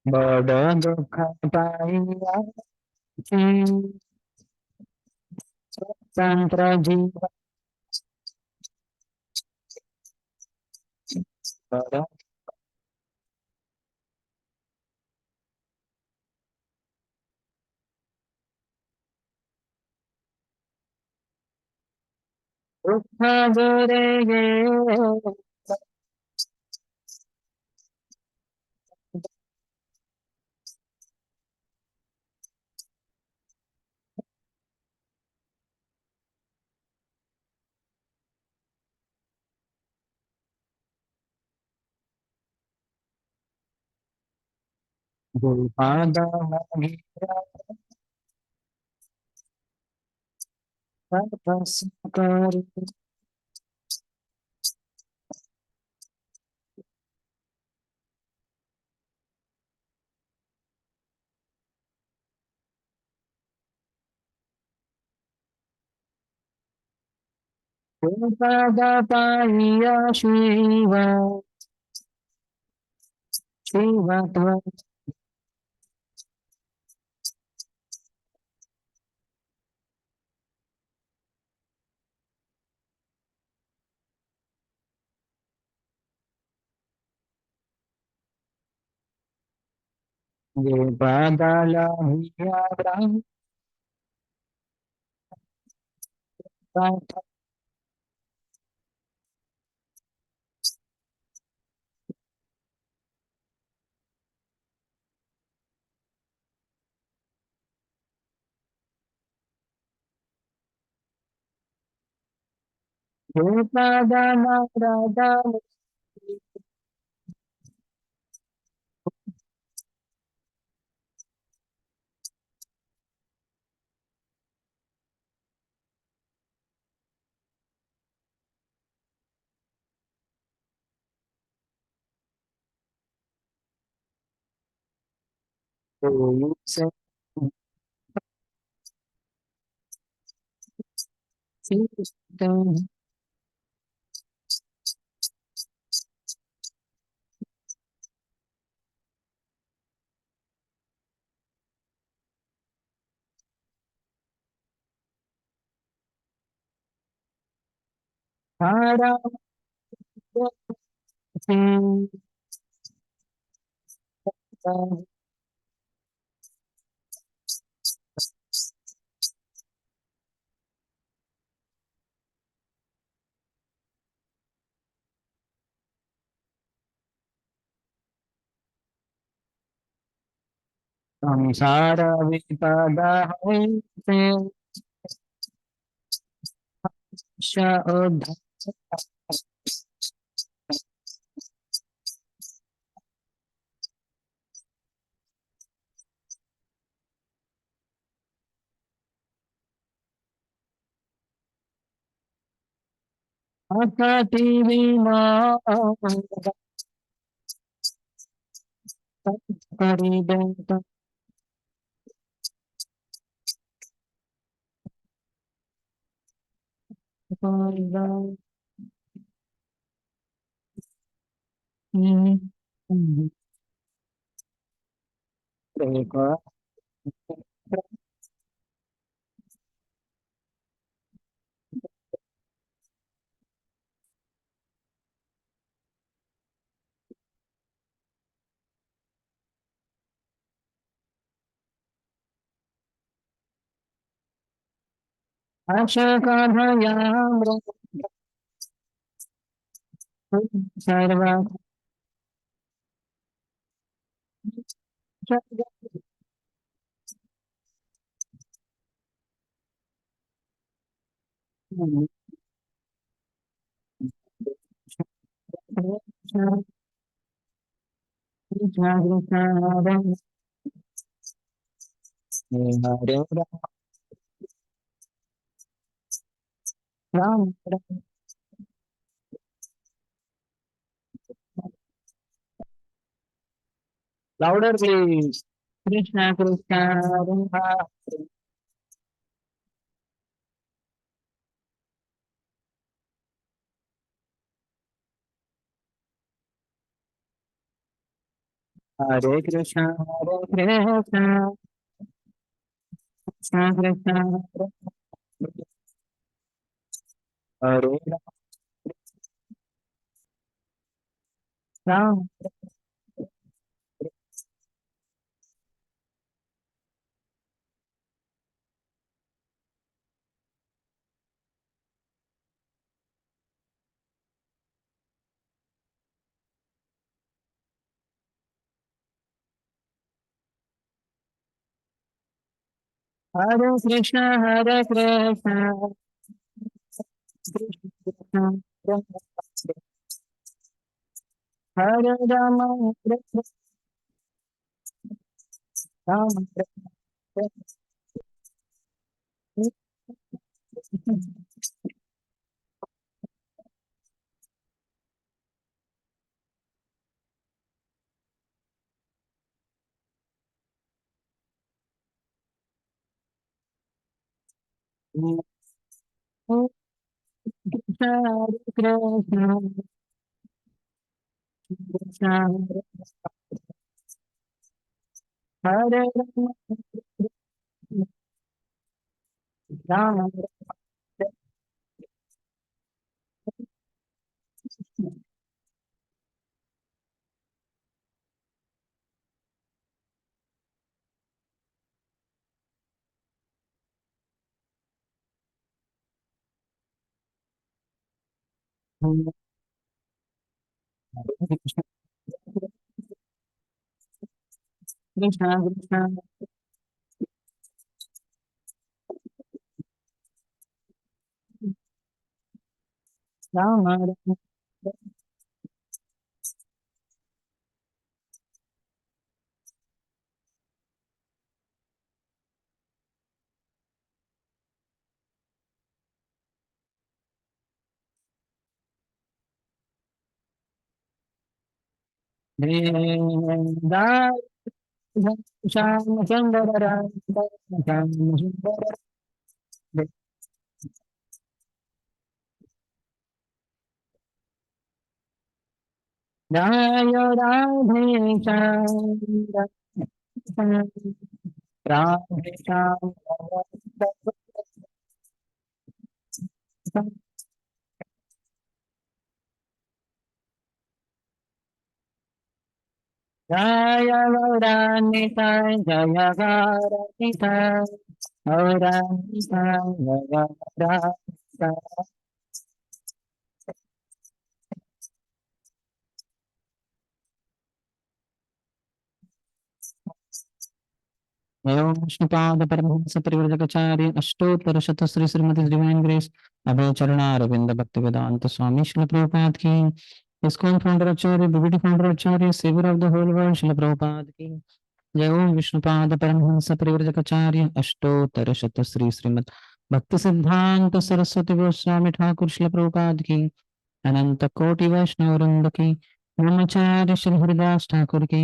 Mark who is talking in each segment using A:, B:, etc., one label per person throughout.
A: बड़ दुख पाइया स्वतंत्र जीवन बड़ दुख बुरे ये गुरुपाद गिरा तपस्या कर गुरुपाद पाइया शिव शिव गुरुपाद लाहिया ब्रह्म गुरुपाद नारद कोई से हरा संसार विपदा है उद्धार विना करी बेटा देखो आशा का भयाम सर्वा हरे Ram Louder, please. Krishna Krishna Radha Hare Krishna Hare Krishna Krishna Krishna Hare Ram. Hare Krishna Hare Krishna Krishna Krishna Hare Rama Hare Rama Krishna Krishna Krishna Hare Rama Rama Krishna Krishna Krishna Rama Rama Dai Sham Sundara Sham Sundara Jaya Radhe Sham Radhe Sham Jaya Gauranita Jaya Gauranita Gauranita Jaya Gauranita एवं विष्णुपाद परमहंस परिव्रजकाचार्य अष्टोत्तर शतश्री श्रीमती divine grace Abhay Charanaravinda Bhakti Vedanta Swami Srila Prabhupada की ISKCON founder Acharya BBT founder Acharya saviour of the whole world Srila Prabhupada की जय ओम विष्णुपाद परमहंस परिव्रजकाचार्य अष्टोत्तर शतश्री श्रीमद भक्ति सिद्धांत सरस्वती गोस्वामी ठाकुर श्रील प्रभुपाद की अनंत कोटि वैष्णव वृंद की ब्रह्मचार्य श्री हरिदास ठाकुर की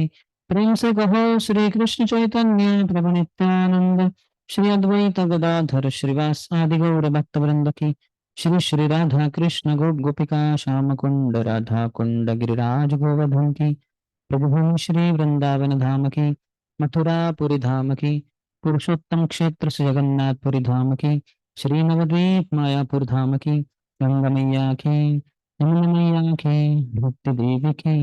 A: प्रेम से कहो श्री कृष्ण चैतन्य प्रभु नित्यानंद श्री अद्वैत गदाधर श्रीवास आदि गौर भक्त वृंद की श्री श्री राधा कृष्ण गोप गोपिका श्याम कुंड राधा कुंड गिरिराज गोवर्धन की प्रभु भूमि श्री वृंदावन धाम की मथुरा पुरी धाम की पुरुषोत्तम क्षेत्र से जगन्नाथपुरी धाम की श्री नवद्वीप मायापुर धाम की गंगा मैया की यमुना मैया की भक्ति देवी की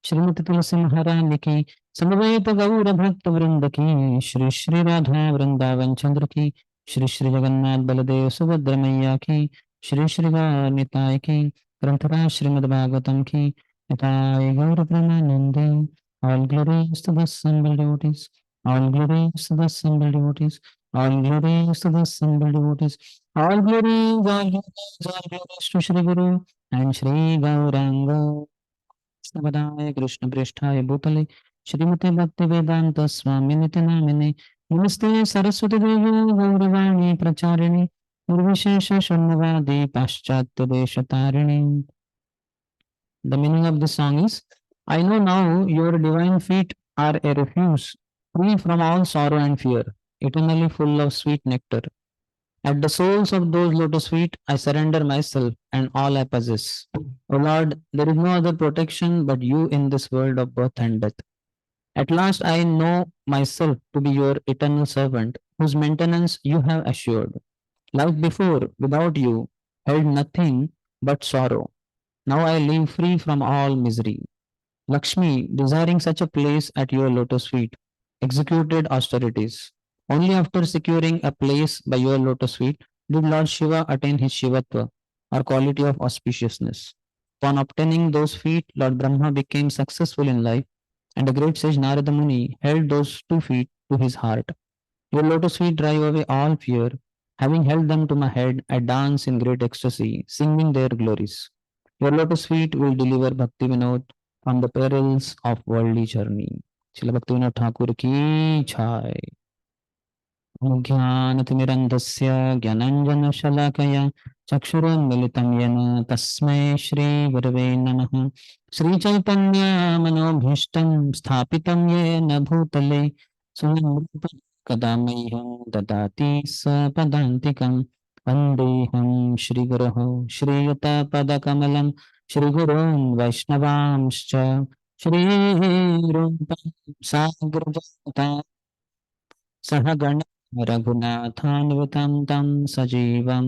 A: श्रीमती तुलसी महारानी की समवेत गौर भक्त वृंद की श्री श्री राधा वृंदावन चंद्र की श्री श्री जगन्नाथ बलदेव सुभद्र मैया की श्री श्री निताय की ग्रंथराज श्रीमद् भागवतम की निताय गौर प्रेमानंदे all glories to the assembled devotees, all glories to the assembled devotees, all glories to the assembled devotees, all glories, all glories to Shri Guru and Shri Gauranga Sabadaya Krishna Prishtaya Bhutale Shrimate Bhakti Vedanta Swami Nityanamine Namaste Saraswati Devi Gauravani Pracharini Nirvishesha Sharnavadi Paschatya Deshatarini. The meaning of the song is I know now your divine feet are a refuge, free from all sorrow and fear, eternally full of sweet nectar. At the soles of those lotus feet, I surrender myself and all I possess. O Lord, there is no other protection but you in this world of birth and death. At last I know myself to be your eternal servant, whose maintenance you have assured. Life before, without you, held nothing but sorrow. Now I live free from all misery. Lakshmi, desiring such a place at your lotus feet, executed austerities. Only after securing a place by your lotus feet did Lord Shiva attain his Shivatva, or quality of auspiciousness. Upon obtaining those feet, Lord Brahma became successful in life, and the great sage Narada Muni held those 2 feet to his heart. Your lotus feet drive away all fear. Having held them to my head, I dance in great ecstasy, singing their glories. Your lotus feet will deliver Bhakti Vinod from the perils of worldly journey. Srila Bhaktivinoda Thakur ki jai. ज्ञानतिमिरन्धस्य ज्ञानाञ्जनशलाकया चक्षुरुन्मिलितं येन तस्मै श्रीगुरवे नमः श्रीचैतन्यमनोभीष्टं स्थापितं येन भूतले स्वयं रूपं कदा मह्यं ददाति स्वपदान्तिकं वन्देऽहं श्रीगुरोः श्रीयुतपदकमलं श्रीगुरून् वैष्णवांश्च श्रीरूपं साग्रजाता सहगण रघुनाथान्वितं तं सजीवं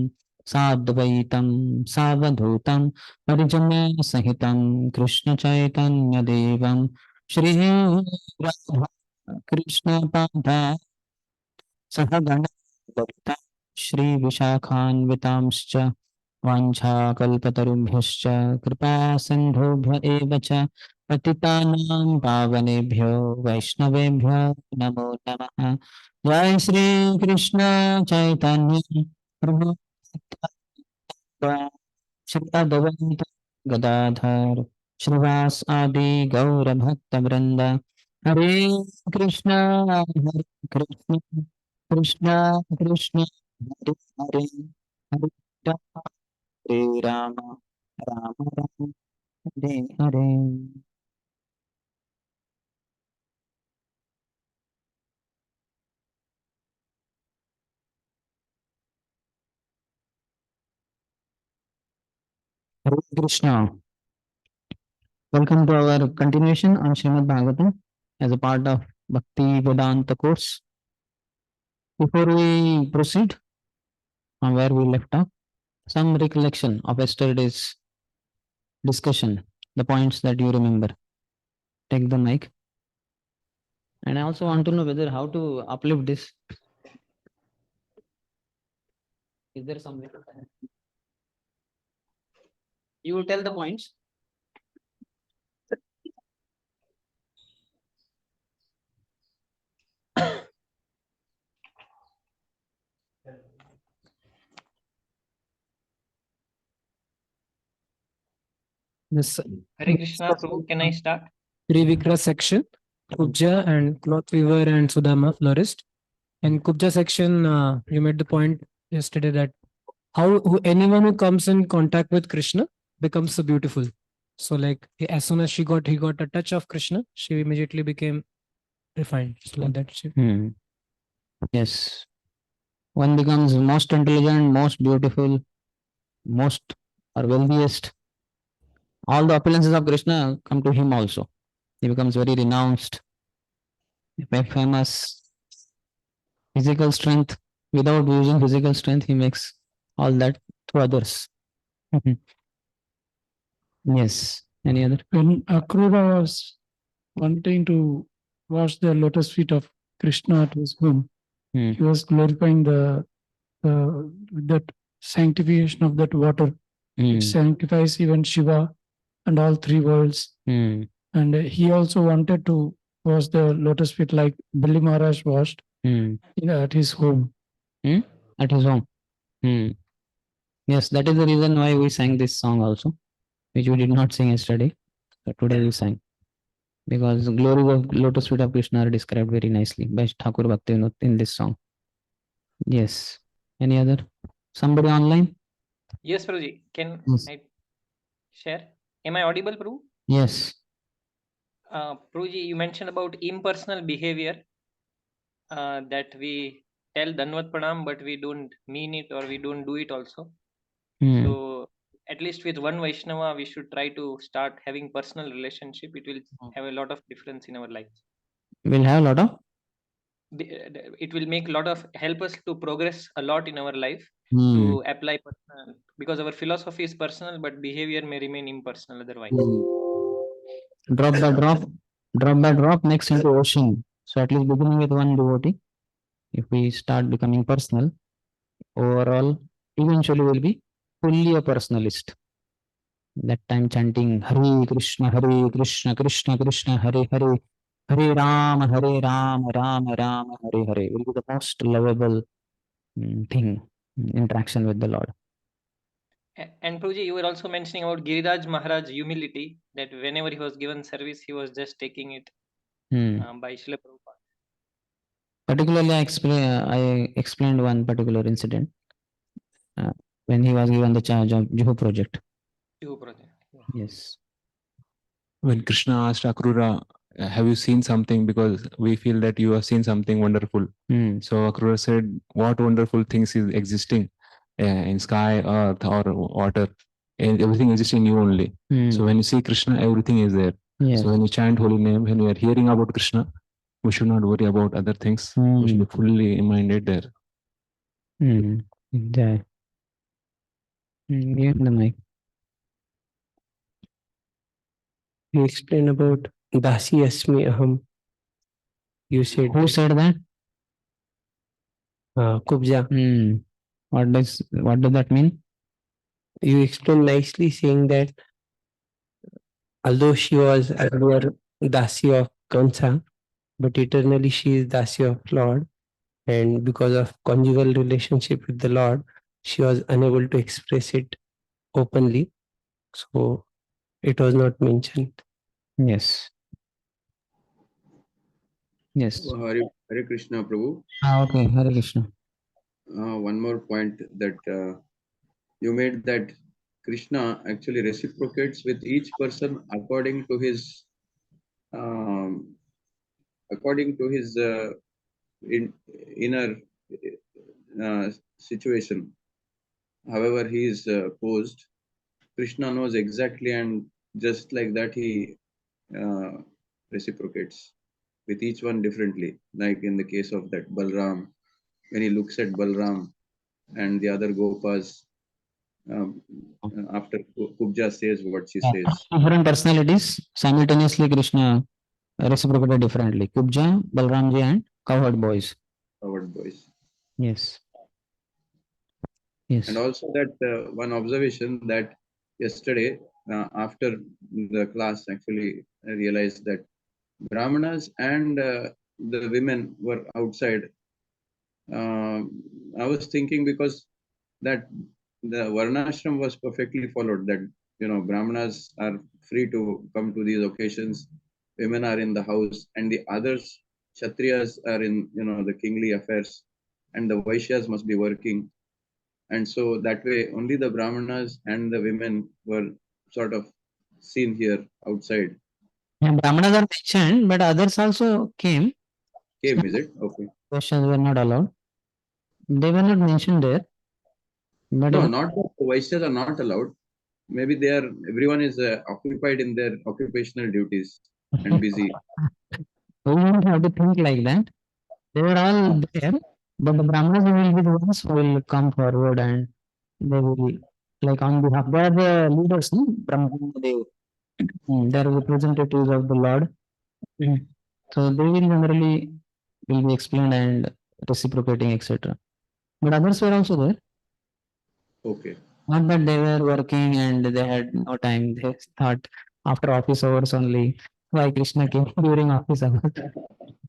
A: साद्वैतं सावधूतं परिजनसहितं कृष्णचैतन्यदेवं श्रीराधा कृष्णपादा सहगण भक्ता श्रीविशाखान्वितांश्च वाञ्छाकल्पतरुभ्यश्च कृपासिन्धुभ्य एव च पतितानां पावनेभ्यो वैष्णवेभ्यो नमो नमः जय श्री कृष्ण चैतन्य प्रभु नित्यानंद, श्री अद्वैत गदाधर श्रीवास आदि गौर भक्त वृंद हरे कृष्ण हरे कृष्ण कृष्ण कृष्ण हरे हरे हरे राम हरे Ram Ram Ram Hare Hare Hare Krishna Welcome to our continuation on Srimad Bhagavatam as a part of Bhakti Vedanta course. Before we proceed on where we left off, some recollection of yesterday's discussion, the points that you remember. Take the mic. And I also want to know whether how to uplift this. Is there some way? You will tell the points.
B: This
C: Hare Krishna, Prabhu, can I start?
B: Trivikra section, Kubja and cloth weaver and Sudama florist. In Kubja section, you made the point yesterday that anyone who comes in contact with Krishna becomes so beautiful. So like as soon as he got a touch of Krishna, she immediately became refined. So like that.
A: Yes. One becomes most intelligent, most beautiful, most or wealthiest. All the opulences of Krishna come to him also. He becomes very renounced, famous, physical strength. Without using physical strength, he makes all that to others. Yes. Any other?
D: When Akrura was wanting to wash the lotus feet of Krishna at his home, he was glorifying that sanctification of that water. It sanctifies even Shiva and all 3 worlds. And he also wanted to wash the lotus feet like Billy Maharaj washed at his home.
A: At his home. Yes, that is the reason why we sang this song also, which we did not sing yesterday. But today we sang. Because the glory of lotus feet of Krishna are described very nicely by Thakur Bhaktivinoda in this song. Yes. Any other? Somebody online?
C: Yes, Prabhuji. Can
A: Yes.
C: I share? Am I audible, Prabhu?
A: Yes.
C: Prabhuji, you mentioned about impersonal behavior, that we tell Danvat Pranam, but we don't mean it or we don't do it also. So at least with one Vaishnava, we should try to start having personal relationship. It will have a lot of difference in our life.
A: We'll have a lot of
C: It will make a lot of help us to progress a lot in our life
A: Hmm.
C: to apply personal, because our philosophy is personal, but behavior may remain impersonal otherwise.
A: Drop by drop next into ocean. So at least beginning with one devotee, if we start becoming personal, overall, eventually we'll be fully a personalist. That time chanting Hare Krishna, Krishna Krishna, Hare Hare, Hare Rama, Rama Rama, Hare Hare will be the most lovable thing, interaction with the Lord.
C: And Prabhuji, you were also mentioning about Giriraj Maharaj humility, that whenever he was given service, he was just taking it by Srila Prabhupada.
A: Particularly, I explained one particular incident when he was given the charge of Juhu project.
C: Juhu project. Yeah.
A: Yes.
E: When Krishna asked Akrura, have you seen something? Because we feel that you have seen something wonderful. So Akrura said, what wonderful things is existing in sky, earth, or water? And everything exists in you only. So when you see Krishna, everything is there.
A: Yes.
E: So when you chant holy name, when we are hearing about Krishna, we should not worry about other things. We should be fully minded there.
A: Jai. Give the mic.
F: You explain about Dasi Asmi Aham. You said
A: Who said that?
F: Kubja.
A: What does that mean?
F: You explained nicely saying that although she was earlier Dasi of Kansa, but eternally she is Dasi of Lord. And because of conjugal relationship with the Lord, she was unable to express it openly. So it was not mentioned.
A: Yes. Yes.
G: Hare Krishna, Prabhu.
A: Okay, Hare Krishna.
G: One more point that you made, that Krishna actually reciprocates with each person according to his inner situation. However he is posed, Krishna knows exactly, and just like that he reciprocates with each one differently. Like in the case of that Balram, when he looks at Balram and the other Gopas, after Kubja says what she says.
A: Different personalities, simultaneously Krishna reciprocated differently. Kubja, Balramji and cowherd boys.
G: Cowherd boys.
A: Yes. Yes.
G: And also that one observation that yesterday after the class, actually I realized that Brahmanas and the women were outside. I was thinking because that the Varnashram was perfectly followed, that Brahmanas are free to come to these occasions, women are in the house, and the others, Kshatriyas, are in the kingly affairs, and the Vaishyas must be working. And so that way only the Brahmanas and the women were sort of seen here outside.
A: And Brahmanas are mentioned, but others also came.
G: Came, is it? Okay.
A: Questions were not allowed. They were not mentioned there. But
G: No, not that the Vaishyas are not allowed. Maybe everyone is occupied in their occupational duties and busy.
A: we don't have to think like that. They were all there, but the Brahmanas will be the ones who will come forward and they will, like on behalf, they are the leaders, no? Brahmadev. They are representatives of the Lord. So they will generally will be explained and reciprocating, etc. But others were also there.
G: Okay.
A: Not that they were working and they had no time. They thought after office hours only. Why Krishna came during office hours?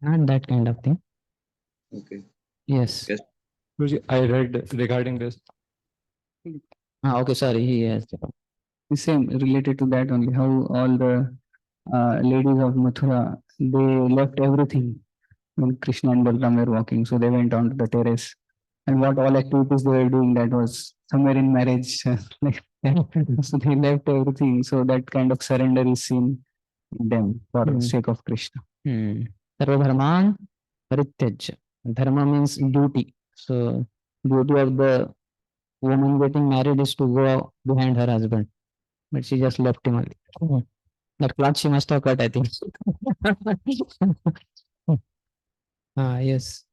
A: Not that kind of thing.
G: Okay.
A: Yes.
G: Yes.
E: I read regarding this.
A: Okay, sorry. Yes.
H: The same related to that only, how all the ladies of Mathura, they left everything when Krishna and Balram were walking. So they went onto the terrace, and what all activities they were doing, that was somewhere in marriage. Like, so they left everything. So that kind of surrender is seen them for the sake of Krishna.
A: Sarva dharman parityajya. Dharma means duty. So duty of the woman getting married is to go behind her husband, but she just left him only. That cloth she must have cut, I think.
B: Yes.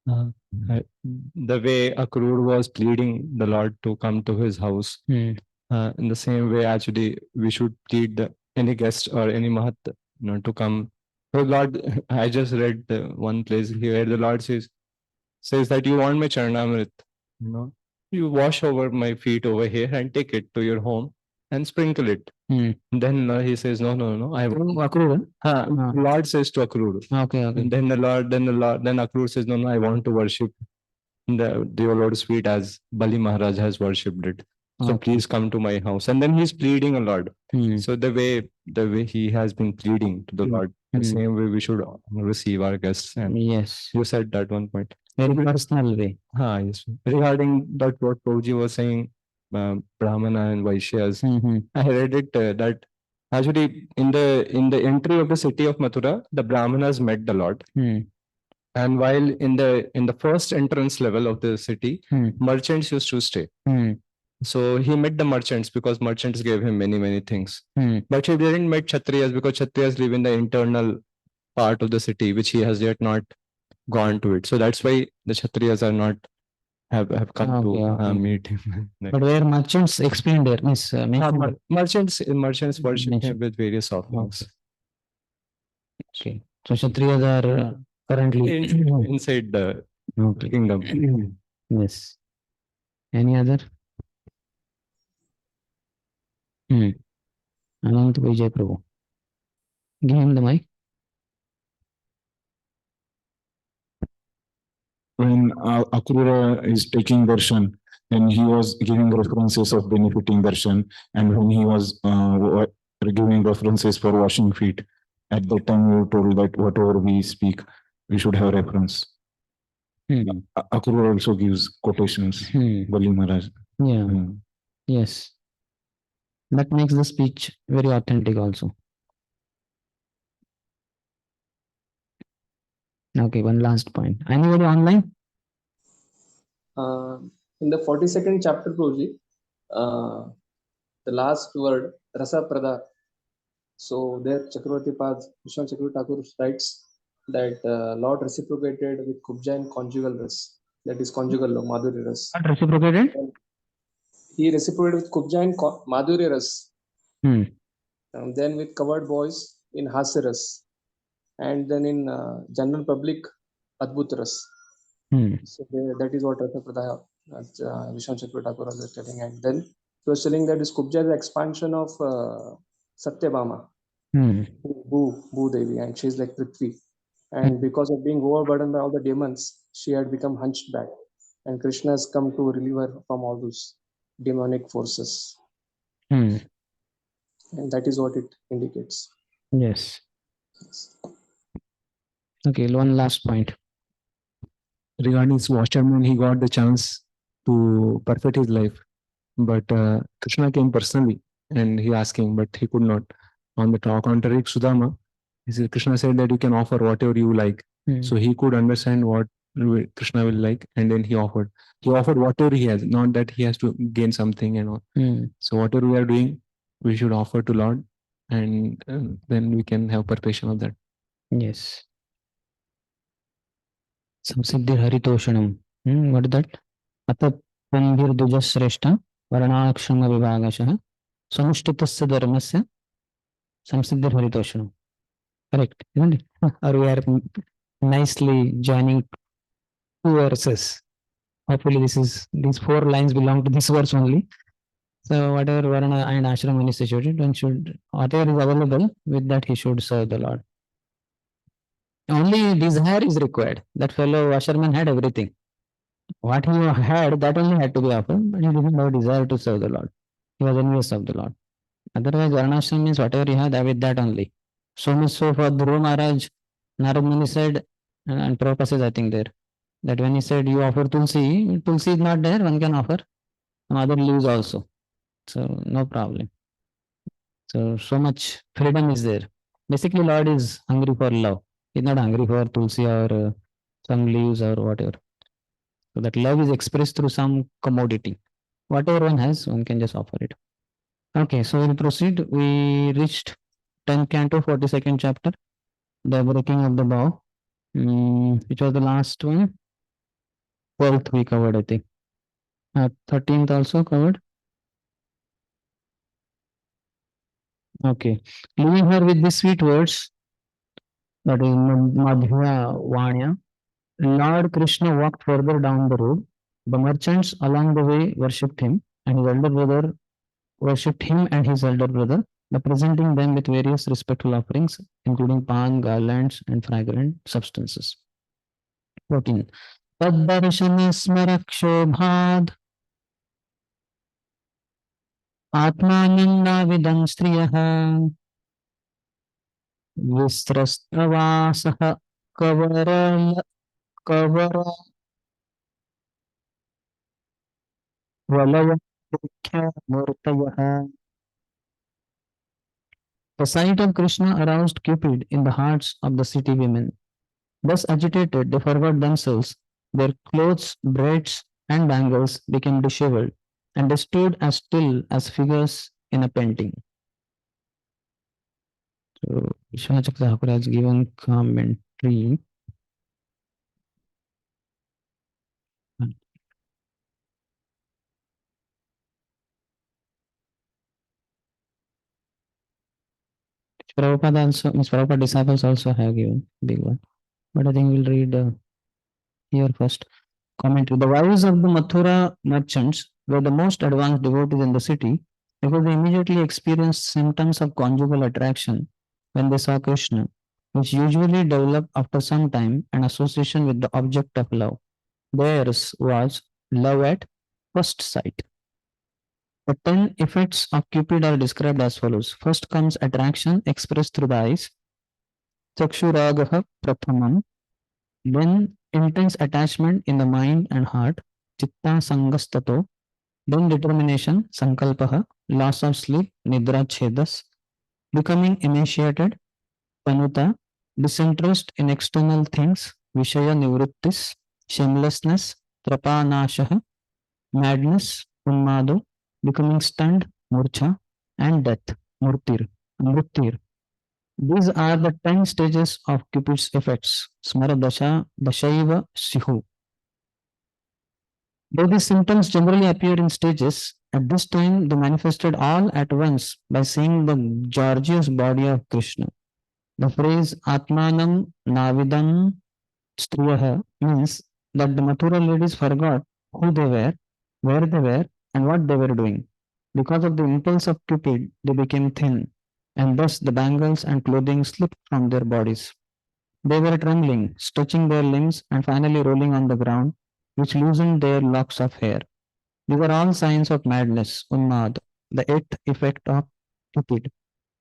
E: The way Akrur was pleading the Lord to come to his house, in the same way, actually, we should plead any guest or any Mahat, to come. So Lord, I just read one place here. The Lord says that you want my Charanamrit, you wash over my feet over here and take it to your home and sprinkle it. Then he says, no, I
A: Akrura?
E: Lord says to Akrur.
A: Okay.
E: And then Akrur says, no, I want to worship the your Lord's feet as Bali Maharaj has worshipped it. So please come to my house. And then he's pleading a lot. So the way he has been pleading to the Lord, the same way we should receive our guests. And
A: Yes.
E: you said that one point.
A: Very personal way.
E: Yes. Regarding that, what Prabhuji was saying, Brahmana and Vaishyas, I read it that actually in the entry of the city of Mathura, the Brahmanas met the Lord. And while in the first entrance level of the city, merchants used to stay. So he met the merchants because merchants gave him many things. But he didn't meet Kshatriyas because Kshatriyas live in the internal part of the city, which he has yet not gone to it. So that's why the Kshatriyas are not have come to meet him.
A: But where merchants explained there, means
E: merchants worship him with various offerings.
A: Okay. So Kshatriyas are currently
E: inside the kingdom.
A: Yes. Any other? Anant Vijay Prabhu. Give him the mic.
I: When Akrura is taking darshan, then he was giving references of benefiting darshan, and when he was giving references for washing feet, at that time we were told that whatever we speak, we should have reference. Akrura also gives quotations. Bali Maharaj.
A: Yeah. Yes. That makes the speech very authentic also. Okay, one last point. Anybody online?
J: In the 42nd chapter, Prabhuji, the last word, Rasa Prada. So there Chakravarti Pad, Vishwan Chakravarti Thakur writes that Lord reciprocated with Kubja and conjugal ras. That is conjugal Madhuri ras.
A: What reciprocated?
J: He reciprocated with Kubja and Madhuri ras. And then with covered boys in Hasya ras. And then in general public Adbhut ras. So that is what Rasa Prada Vishwan Chakravarti Thakur was telling. And then he was telling that this Kubja is the expansion of Satyabhama. Bhu Devi, and she's like Prithvi. And because of being overburdened by all the demons, she had become hunchback. And Krishna has come to relieve her from all those demonic forces. And that is what it indicates.
A: Yes. Okay, one last point.
E: Regarding his washerman, he got the chance to perfect his life. But Krishna came personally and he asked him, but he could not. On the contrary, Sudama, Krishna said that you can offer whatever you like. So he could understand what Krishna will like, and then he offered. He offered whatever he has, not that he has to gain something and all. So whatever we are doing, we should offer to Lord, and then we can have perfection of that.
A: Yes. Samsiddhir Haritoshanam. What is that? Atat Pandhir Dujasreshta Varanakshama Vibhagashaha Samushtitasya Dharmasya Samsiddhir Haritoshanam. Correct, isn't it? Or we are nicely joining two verses. Hopefully these 4 lines belong to this verse only. So whatever Varana and Ashram is situated, one should, whatever is available, with that he should serve the Lord. Only desire is required. That fellow washerman had everything. What he had, that only had to be offered, but he didn't have desire to serve the Lord. He was envious of the Lord. Otherwise, Varnashram means whatever he had, with that only. So much so for Dhruva Maharaj, Narad Muni said, and Prabhupada says, I think there, that when he said you offer Tulsi, Tulsi is not there, one can offer some other leaves also. So no problem. So much freedom is there. Basically, Lord is hungry for love. He's not hungry for tulsi or some leaves or whatever. So that love is expressed through some commodity. Whatever one has, one can just offer it. Okay, so we'll proceed. We reached 10th canto, 42nd chapter, the breaking of the bow, which was the last one. 12th we covered, I think. 13th also covered. Okay, leaving her with these sweet words, that is Madhya Vanya, Lord Krishna walked further down the road. The merchants along the way worshipped him, and his elder brother worshipped him and his elder brother, presenting them with various respectful offerings, including pan, garlands, and fragrant substances. 14. Taddarshana smarakshobhad atmanandavidam striyah visrastravasah kavara valaya murtayah. The sight of Krishna aroused Cupid in the hearts of the city women. Thus agitated, they forgot themselves. Their clothes, braids, and bangles became disheveled, and they stood as still as figures in a painting. So, Vishwanath Thakur has given commentary. Prabhupada also, Ms. Prabhupada disciples also have given big one. But I think we'll read here first. Commentary. The wives of the Mathura merchants were the most advanced devotees in the city because they immediately experienced symptoms of conjugal attraction when they saw Krishna, which usually develop after some time an association with the object of love. Theirs was love at first sight. The 10 effects of Cupid are described as follows. First comes attraction expressed through the eyes. Chakshuragaha prathamam. Then intense attachment in the mind and heart. Chitta sangastato. Then determination, sankalpaha. Loss of sleep, nidra chedas. Becoming emaciated, panuta. Disinterest in external things, vishaya nivrittis. Shamelessness, trapanashaha. Madness, unmado. Becoming stunned, murcha, and death, mritir. These are the 10 stages of Cupid's effects. Smara dasha, dashaiva, sihu. Though these symptoms generally appear in stages, at this time they manifested all at once by seeing the gorgeous body of Krishna. The phrase Atmanam Navidam Striyaha means that the Mathura ladies forgot who they were, where they were, and what they were doing. Because of the impulse of Cupid, they became thin, and thus the bangles and clothing slipped from their bodies. They were trembling, stretching their limbs, and finally rolling on the ground, which loosened their locks of hair. These are all signs of madness, unmad, the eighth effect of Cupid.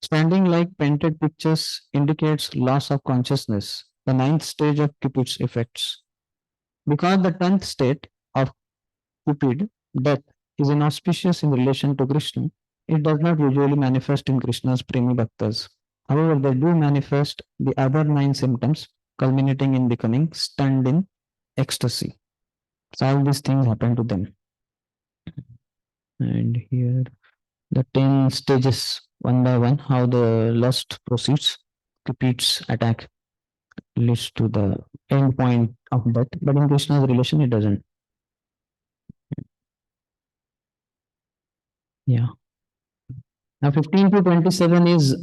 A: Standing like painted pictures indicates loss of consciousness, the ninth stage of Cupid's effects. Because the 10th state of Cupid, death, is inauspicious in relation to Krishna, it does not usually manifest in Krishna's premi bhaktas. However, they do manifest the other 9 symptoms, culminating in becoming stunned in ecstasy. So all these things happen to them. And here, the 10 stages, one by one, how the lust proceeds, Cupid's attack leads to the end point of death, but in Krishna's relation, it doesn't. Yeah. Now 15 to 27 is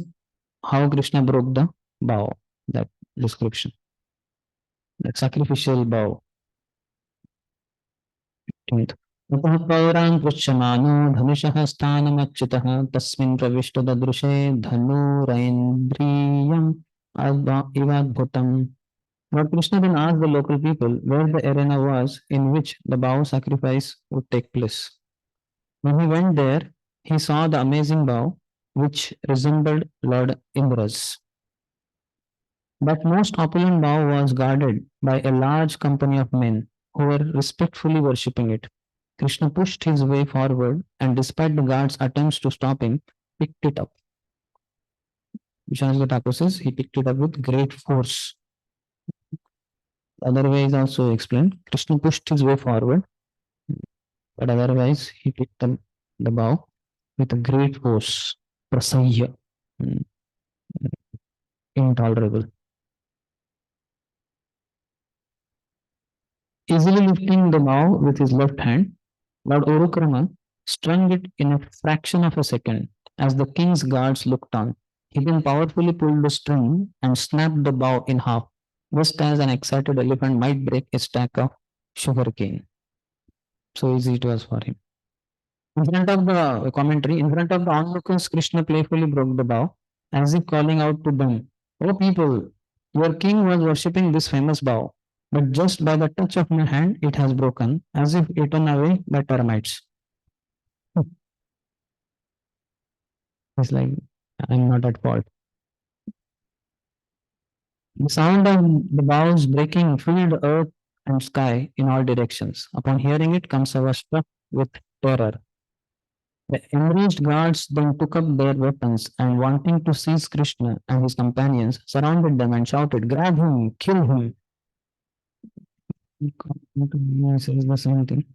A: how Krishna broke the vow, that description. That sacrificial vow. 15th. ततः पौरां पृच्छमानो धनुषः स्थानमच्युतः तस्मिन् प्रविष्टो ददृशे धनुरैन्द्रियम् इवाद्भुतम्. Lord Krishna then asked the local people where the arena was in which the bow sacrifice would take place. When he went there, he saw the amazing bow which resembled Lord Indra's. That most opulent bow was guarded by a large company of men who were respectfully worshipping it. Krishna pushed his way forward and despite the guards' attempts to stop him, picked it up. Vishwanath Thakur says he picked it up with great force. Otherwise, also explained, Krishna pushed his way forward, but otherwise he picked up the bow with a great force. Prasahya. Intolerable. Easily lifting the bow with his left hand, Lord Urukrama strung it in a fraction of a second as the king's guards looked on. He then powerfully pulled the string and snapped the bow in half, just as an excited elephant might break a stack of sugar cane. So easy it was for him. In front of the commentary, in front of the onlookers, Krishna playfully broke the bow, as if calling out to them, "O people, your king was worshipping this famous bow, but just by the touch of my hand, it has broken, as if eaten away by termites." It's like, I'm not at fault. The sound of the boughs breaking filled earth and sky in all directions. Upon hearing it, Kamsa was struck with terror. The enraged guards then took up their weapons and, wanting to seize Krishna and his companions, surrounded them and shouted, "Grab him, kill him." Says the same thing.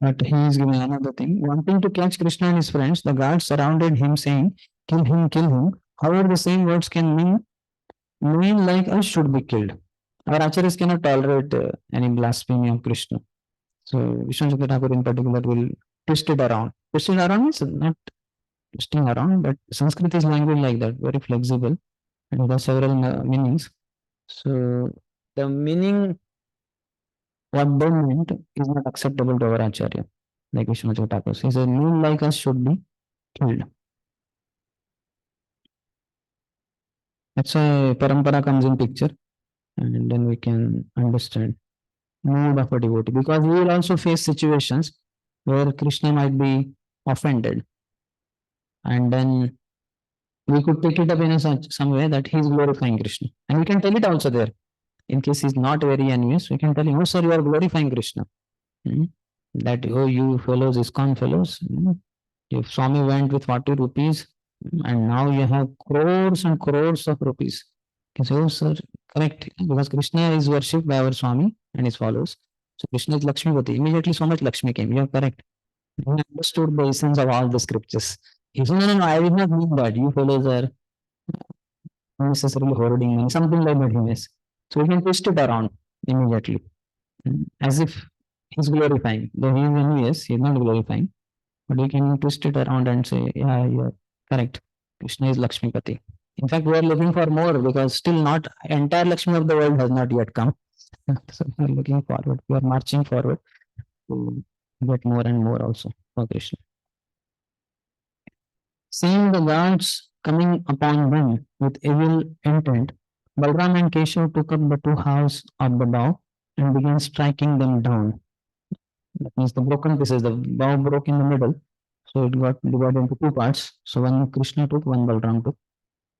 A: But he is giving another thing. Wanting to catch Krishna and his friends, the guards surrounded him, saying, "Kill him, kill him." However, the same words can mean men like us should be killed. Our acharyas cannot tolerate any blasphemy of Krishna. So Vishwanath Thakur in particular will twist it around. Twist it around means not twisting around, but Sanskrit is language like that, very flexible, and it has several meanings. So the meaning what they meant is not acceptable to our acharya, like Vishwanath Thakur says. A men like us should be killed. That's why parampara comes in picture, and then we can understand mood of a devotee, because we will also face situations where Krishna might be offended, and then we could pick it up in a such some way that he is glorifying Krishna, and we can tell it also there. In case he's not very envious, we can tell him, "Oh sir, you are glorifying Krishna." That, "Oh, you fellows, ISKCON fellows, if Swami went with 40 rupees and now you have crores and crores of rupees." You can say, "Oh sir, correct, because Krishna is worshipped by our Swami and his followers. So Krishna is Lakshmipati." Immediately so much Lakshmi came. You are correct. He understood the essence of all the scriptures. He said, "No, I did not mean that. You fellows are unnecessarily hoarding money." Something like that he means. So we can twist it around immediately, as if he's glorifying. Though he is envious, he's not glorifying. But we can twist it around and say, "Yeah, you're correct. Krishna is Lakshmipati." In fact, we are looking for more, because still not entire Lakshmi of the world has not yet come. So we are looking forward. We are marching forward to get more and more also for Krishna. Seeing the guards coming upon them with evil intent, Balram and Keshav took up the two halves of the bow and began striking them down. That means the broken pieces, the bow broke in the middle, so it got divided into two parts. So one Krishna took, one Balram took,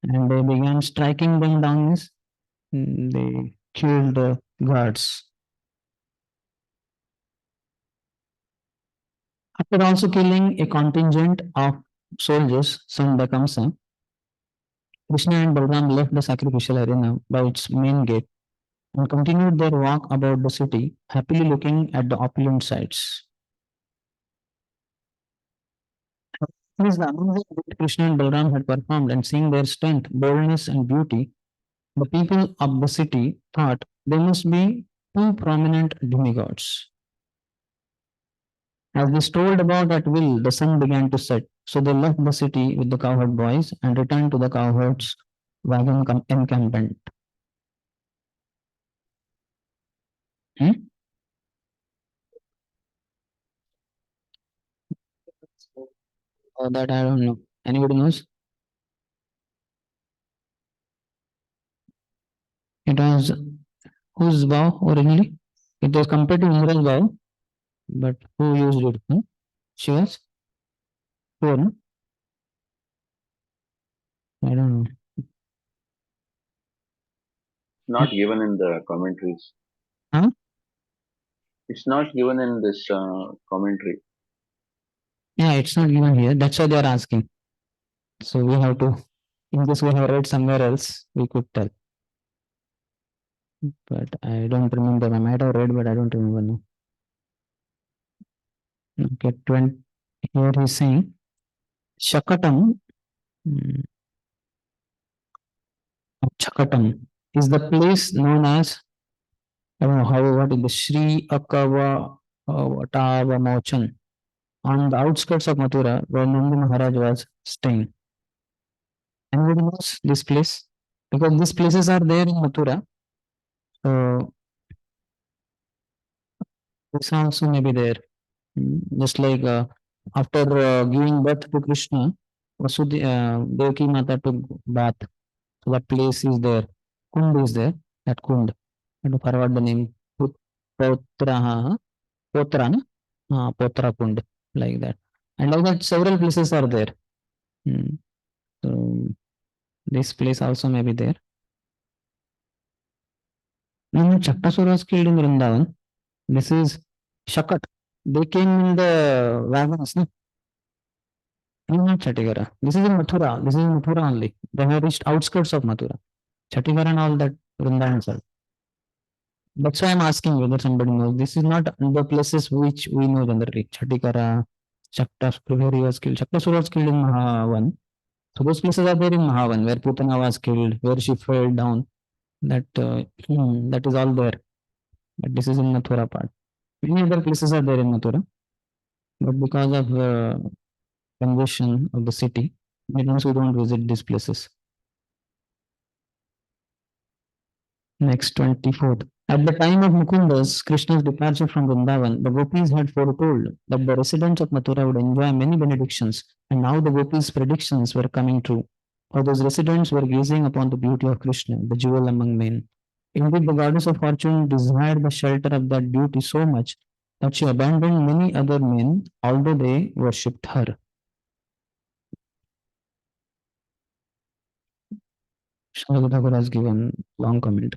A: and they began striking them down. Means they killed the guards. After also killing a contingent of soldiers sent by Kamsa, Krishna and Balram left the sacrificial arena by its main gate and continued their walk about the city, happily looking at the opulent sights. This is the amazing that Krishna and Balram had performed, and seeing their strength, boldness, and beauty, the people of the city thought they must be two prominent demigods. As they strolled about at will, the sun began to set, so they left the city with the cowherd boys and returned to the cowherds' wagon encampment. That I don't know. Anybody knows? It was whose bow originally? It was compared to Indra's bow, but who used it? Shiva's? Sure, no? I don't know.
G: Not given in the commentaries.
A: Huh?
G: It's not given in this commentary.
A: Yeah, it's not given here. That's why they are asking. So we have to, in case we have read somewhere else, we could tell. But I don't remember. I might have read, but I don't remember now. Okay, here he's saying Shakatam. Chakatam is the place known as, I don't know how, what is the Sri Akava Mochan on the outskirts of Mathura where Nandi Maharaj was staying. Anybody knows this place? Because these places are there in Mathura. So this also may be there. Just like after giving birth to Krishna, Devaki Mata took bath. So that place is there. Kund is there. That Kund. I don't forgot the name. Potra, Potra, na? Potra Kund. Like that. And like that, several places are there. So this place also may be there. No, Chaktasur was killed in Vrindavan. This is Shakat. They came in the wagons. No? No, not Chatigara. This is in Mathura. This is in Mathura only. They have reached outskirts of Mathura. Chatigara and all that Vrindavan sir. That's why I'm asking whether somebody knows. This is not the places which we know generally. Chatigara, Chaktasur, where he was killed. Chaktasur was killed in Mahavan. So those places are there in Mahavan, where Putana was killed, where she fell down. That that is all there. But this is in Mathura part. Many other places are there in Mathura. But because of congestion of the city, sometimes we don't visit these places. Next, 24th. At the time of Mukunda's, Krishna's departure from Vrindavan, the gopis had foretold that the residents of Mathura would enjoy many benedictions, and now the gopis' predictions were coming true. For those residents were gazing upon the beauty of Krishna, the jewel among men. Indeed, the goddess of fortune desired the shelter of that beauty so much that she abandoned many other men, although they worshipped her. Shagadagar has given long comment.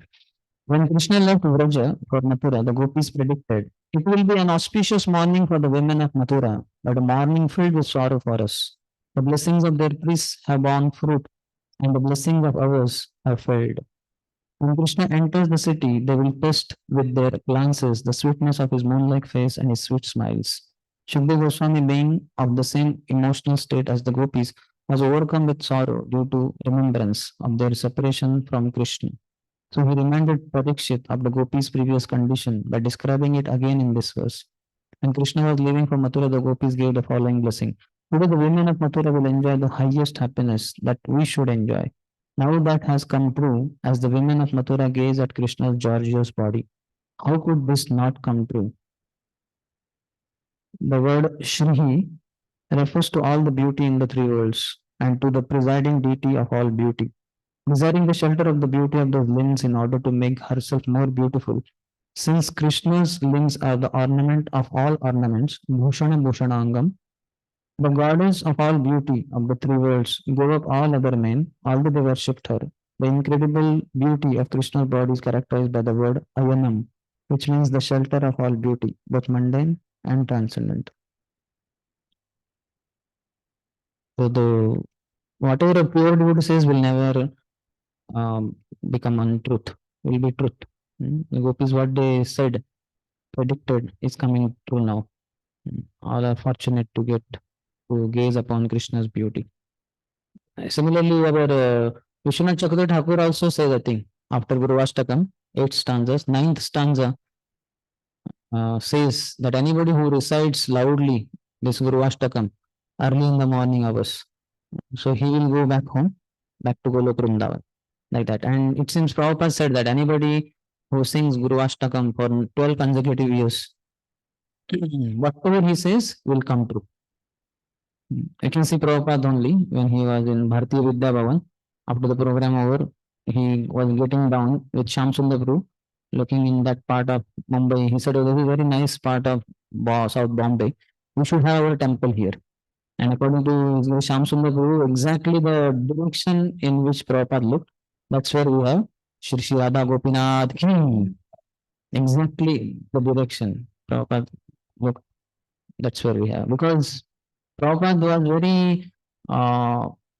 A: When Krishna left Vraja for Mathura, the gopis predicted, "It will be an auspicious morning for the women of Mathura, but a morning filled with sorrow for us. The blessings of their priests have borne fruit, and the blessings of ours have failed. When Krishna enters the city, they will test with their glances the sweetness of his moon-like face and his sweet smiles." Shukdev Goswami, being of the same emotional state as the gopis, was overcome with sorrow due to remembrance of their separation from Krishna. So he reminded Parikshit of the gopis' previous condition by describing it again in this verse. When Krishna was leaving for Mathura, the gopis gave the following blessing. Today the women of Mathura will enjoy the highest happiness that we should enjoy. Now that has come true as the women of Mathura gaze at Krishna's gorgeous body. How could this not come true? The word Shri refers to all the beauty in the three worlds and to the presiding deity of all beauty. Desiring the shelter of the beauty of those limbs in order to make herself more beautiful. Since Krishna's limbs are the ornament of all ornaments, Bhushana Bhushanangam, the goddess of all beauty of the three worlds gave up all other men, although they worshipped her. The incredible beauty of Krishna's body is characterized by the word Ayanam, which means the shelter of all beauty, both mundane and transcendent. So whatever a pure devotee says will never become untruth, will be truth. The gopis, what they said, predicted, is coming true now. All are fortunate to get to gaze upon Krishna's beauty. Similarly, our Vishwanath Chakravarti Thakur also says a thing after Guru Ashtakam, 8 stanzas. 9th stanza says that anybody who recites loudly this Guru Ashtakam early in the morning hours, so he will go back home, back to Golok Vrindavan, like that. And it seems Prabhupada said that anybody who sings Guru Ashtakam for 12 consecutive years, whatever he says will come true. I can see Prabhupada only when he was in Bharti Vidya Bhavan. After the program over, he was getting down with Shyam Sundar Prabhu, looking in that part of Mumbai. He said, "Oh, this is a very nice part of South Bombay. We should have our temple here." And according to Shyam Sundar Prabhu, exactly the direction in which Prabhupada looked, that's where we have Shri Shri Radha Gopinath. Exactly the direction Prabhupada looked. That's where we have. Because Prabhupada was very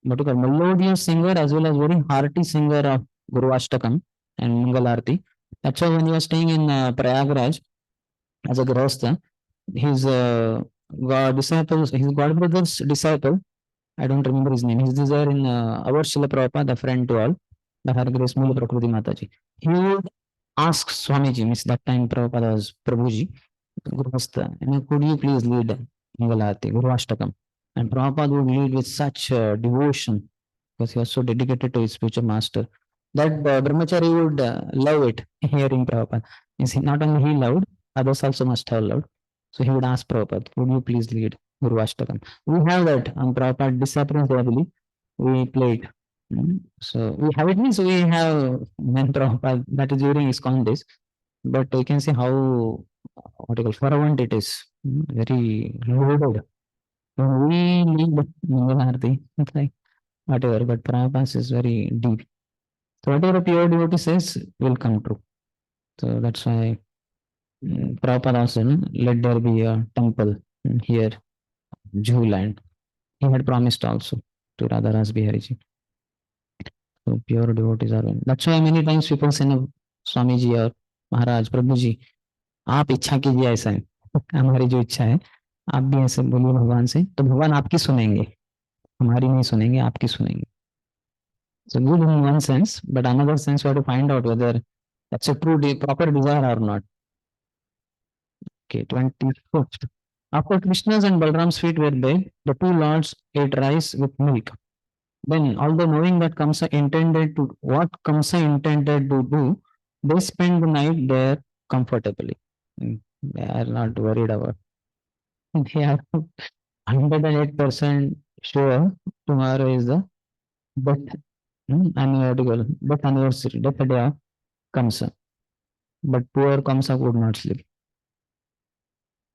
A: what you call melodious singer as well as very hearty singer of Guru Ashtakam and Mangalarti. That's why when he was staying in Prayagraj as a Grahastha, his God disciples, his God brother's disciple, I don't remember his name. He's there in our Srila Prabhupada, the friend to all, the Har Grace Mula Prakriti Mataji. He would ask Swamiji, means that time Prabhupada was Prabhuji, Grahastha, could you please lead Mangalarti, Guru Ashtakam? And Prabhupada would lead with such devotion because he was so dedicated to his spiritual master that Brahmachari would love it, hearing Prabhupada. Means not only he loved, others also must have loved. So he would ask Prabhupada, would you please lead Guru Ashtakam? We have that on Prabhupada disappearance, I believe. We played. So we have it means we have when Prabhupada, that is during ISKCON days. But you can see how what you call fervent it is. Very loaded. When we lead Mangalarti, it's like whatever, but Prabhupada is very deep. So whatever a pure devotee says will come true. So that's why Prabhupada also, let there be a temple here, Jhuland. He had promised also to Radharas Bihariji. So pure devotees are one. That's why many times people say, no, Swamiji or Maharaj, Prabhuji, आप इच्छा कीजिए ऐसा है हमारी जो इच्छा है आप भी ऐसे बोलिए भगवान से तो भगवान आपकी सुनेंगे हमारी नहीं सुनेंगे आपकी सुनेंगे. So good in one sense, but another sense we have to find out whether that's a true proper desire or not. Okay, 21st. After Krishna's and Balram's feet were bathed, the two lords ate rice with milk. Then, although knowing that Kamsa intended to do, they spent the night there comfortably. They are not worried about. They are 108% sure tomorrow is the birth anniversary, death day of Kamsa. But poor Kamsa could not sleep.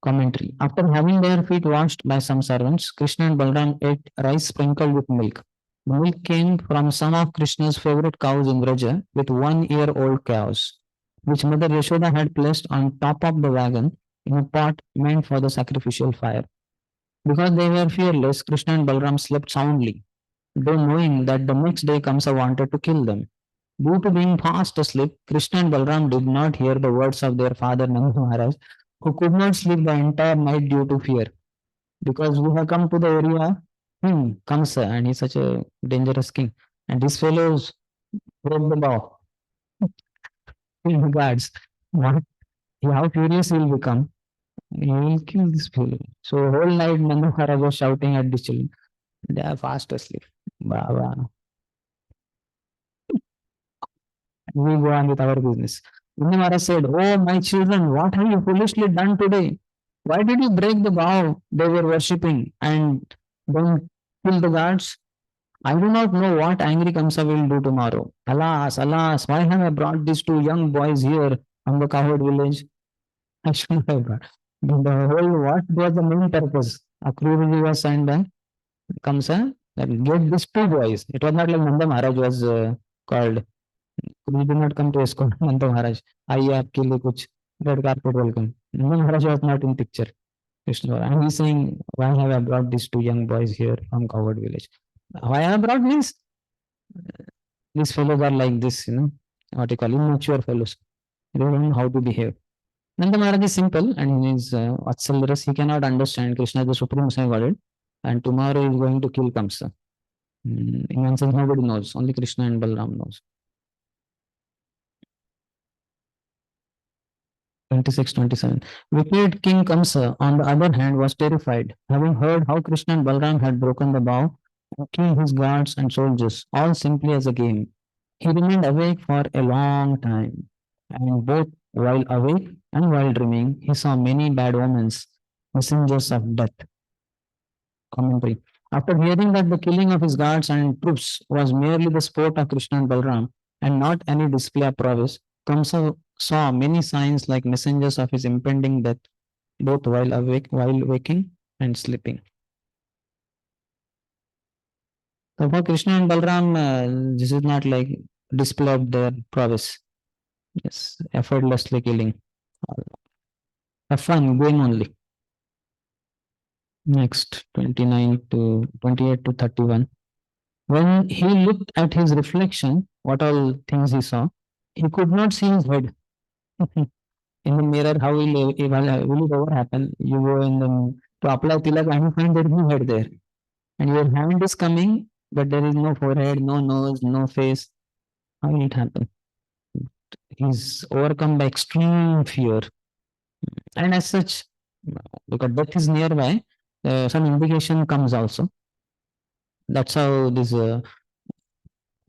A: Commentary. After having their feet washed by some servants, Krishna and Balram ate rice sprinkled with milk. The milk came from some of Krishna's favorite cows in Vraja with 1-year-old cows, which Mother Yashoda had placed on top of the wagon in a pot meant for the sacrificial fire. Because they were fearless, Krishna and Balram slept soundly, though knowing that the next day Kamsa wanted to kill them. Due to being fast asleep, Krishna and Balram did not hear the words of their father Nanda Maharaj, who could not sleep the entire night due to fear. Because we have come to the area, Kamsa, and he's such a dangerous king. And these fellows broke the law. Guards, what? How furious he will become. He will kill this fellow. So whole night Nanda Maharaj was shouting at the children. They are fast asleep. Baba. We go on with our business. Nanda Maharaj said, "Oh, my children, what have you foolishly done today? Why did you break the vow they were worshipping and then kill the gods? I do not know what angry Kamsa will do tomorrow. Alas, alas, why have I brought these two young boys here from the cowherd village? I shouldn't have brought. But the whole, what was the main purpose? Akruriji was sent by Kamsa that get these two boys. It was not like Nanda Maharaj was called. We did not come to escort Nanda Maharaj. आइए आपके लिए कुछ red carpet welcome. Nanda Maharaj was not in picture. Krishna, and he's saying, why have I brought these two young boys here from cowherd village? Why I have brought means these fellows are like this, what you call immature fellows. They don't know how to behave. Nanda Maharaj is simple and he is Vatsalras. He cannot understand Krishna is the supreme Godhead, and tomorrow he is going to kill Kamsa. In one sense, nobody knows. Only Krishna and Balram knows. 26-27. Wicked King Kamsa, on the other hand, was terrified, having heard how Krishna and Balram had broken the vow and killed his guards and soldiers, all simply as a game. He remained awake for a long time, and both while awake and while dreaming, he saw many bad omens, messengers of death. Commentary. After hearing that the killing of his guards and troops was merely the sport of Krishna and Balram, and not any display of prowess, Kamsa saw many signs like messengers of his impending death, both while waking and sleeping. So for Krishna and Balram, this is not like display of their prowess. Yes, effortlessly killing. A fun game only. Next, 29 to 28 to 31. When he looked at his reflection, what all things he saw, he could not see his head. In the mirror, how will it ever happen? You go in the to apply tilak and you find there is no head there. And your hand is coming, but there is no forehead, no nose, no face. How will it happen? He's overcome by extreme fear. And as such, because death is nearby, some indication comes also. That's how these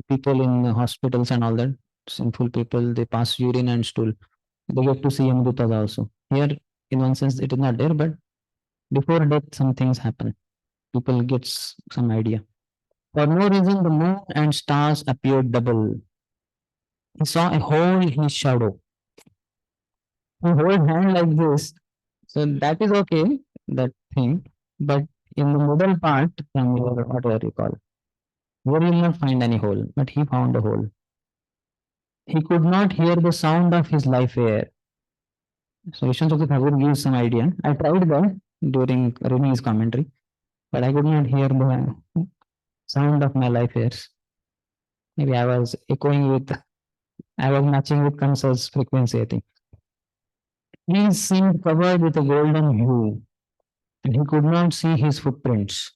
A: people in hospitals and all that, sinful people, they pass urine and stool. They get to see Amritas also. Here, in one sense, it is not there, but before death, some things happen. People get some idea. For no reason, the moon and stars appeared double. He saw a hole in his shadow. A whole hand like this. So that is okay, that thing. But in the middle part, from your whatever you call, here you will not find any hole, but he found a hole. He could not hear the sound of his life air. So Vishnu Thakur gives some idea. I tried that during reading his commentary, but I could not hear the sound of my life airs. Maybe I was matching with Kamsa's frequency, I think. He seemed covered with a golden hue, and he could not see his footprints.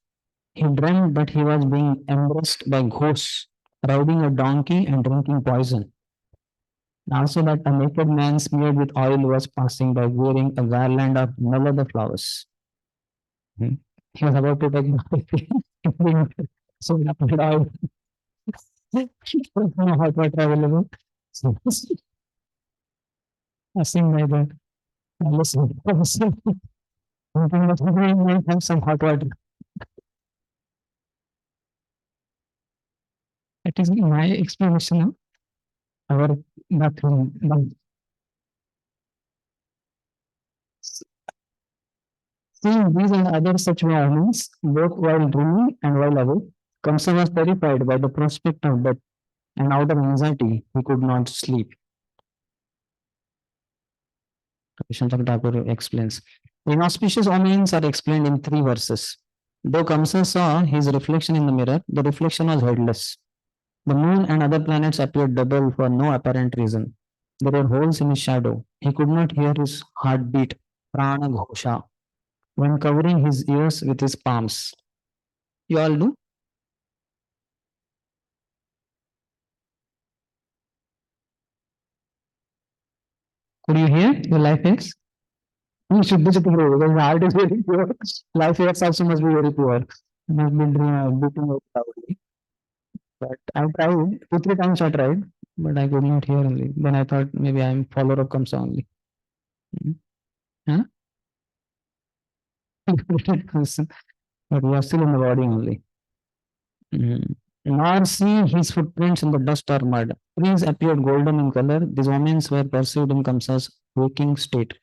A: He dreamt that he was being embraced by ghosts, riding a donkey and drinking poison. Also that a naked man smeared with oil was passing by wearing a garland of melody flowers. He was about to take so he put oil. Hot water available. Passing by the have some hot water. It is my explanation of our bathroom. Seeing these and other such movements, both while dreaming and while awake, Kamsa was terrified by the prospect of death, and out of anxiety, he could not sleep. Vishnu Thakur explains. The inauspicious omens are explained in 3 verses. Though Kamsa saw his reflection in the mirror, the reflection was headless. The moon and other planets appeared double for no apparent reason. There were holes in his shadow. He could not hear his heartbeat, prana ghosha, when covering his ears with his palms. You all do? Could you hear your life airs? You should be because the heart is very pure. Life airs also must be very pure. And I've been beating out loudly. But I tried, 2-3 times I tried, but I could not hear only. Then I thought maybe I'm follower of Kamsa only. Huh? But we are still in the body only. Nor see his footprints in the dust or mud. Trees appeared golden in color. These omens were perceived in Kamsa's waking state.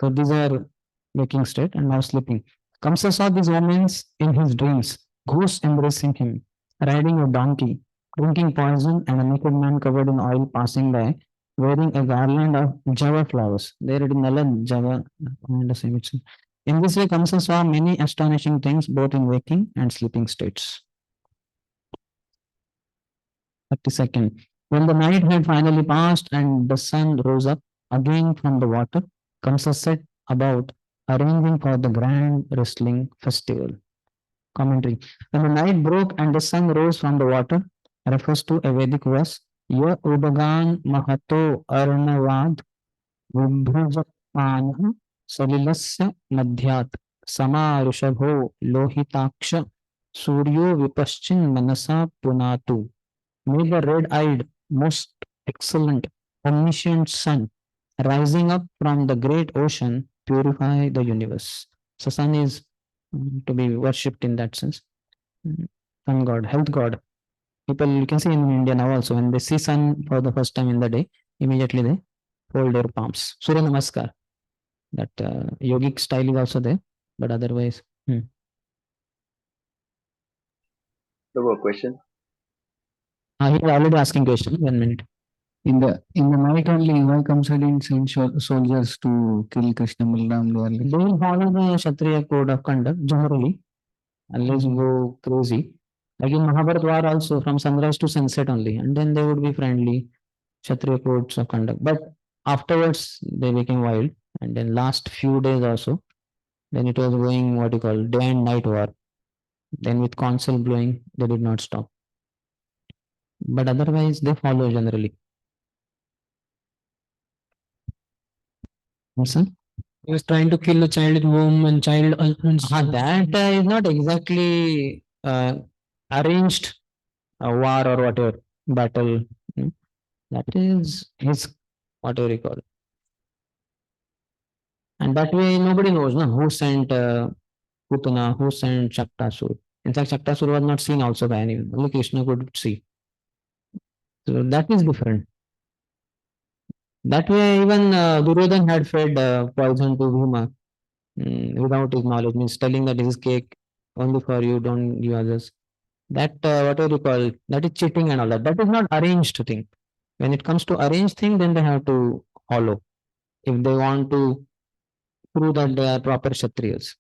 A: So these are waking state and now sleeping. Kamsa saw these omens in his dreams. Ghosts embracing him, riding a donkey, drinking poison, and a naked man covered in oil passing by, wearing a garland of java flowers. There it is Nala Java. In this way, Kamsa saw many astonishing things both in waking and sleeping states. 32nd. When the night had finally passed and the sun rose up again from the water, Kamsa set about arranging for the grand wrestling festival. Commentary. When the night broke and the sun rose from the water, refers to a Vedic verse, Ya Udagan Mahato Arnavad Vibhrajapanah Salilasya Madhyat Sama Rishabho Lohitaksha Suryo Vipaschin Manasa Punatu. May the red-eyed, most excellent, omniscient sun rising up from the great ocean purify the universe. So sun is to be worshipped in that sense. Sun god, health god. People, you can see in India now also, when they see sun for the first time in the day, immediately they fold their palms. Surya Namaskar. That yogic style is also there, but otherwise.
K: No more question.
A: He is already asking question. 1 minute.
H: In the night only, why Kamsa didn't send soldiers to kill Krishna Balaram?
A: They will follow the Kshatriya code of conduct generally, unless you go crazy. Like in Mahabharata war also, from sunrise to sunset only, and then they would be friendly, Kshatriya codes of conduct. But afterwards, they became wild, and then last few days also, then it was going what you call day and night war. Then with console blowing, they did not stop. But otherwise, they follow generally. Listen.
B: He was trying to kill the child in womb and child husbands.
A: That is not exactly arranged war or whatever battle. That is his whatever you call. And that way nobody knows no, who sent Putana, who sent Shaktasur. In fact, Shaktasur was not seen also by anyone. Only Krishna could see. So that is different. That way even Duryodhan had fed poison to Bhima without his knowledge, means telling that this is cake only for you, don't give others. That whatever you call, that is cheating and all that. That is not arranged thing. When it comes to arranged thing, then they have to follow. If they want to prove that they are proper Kshatriyas.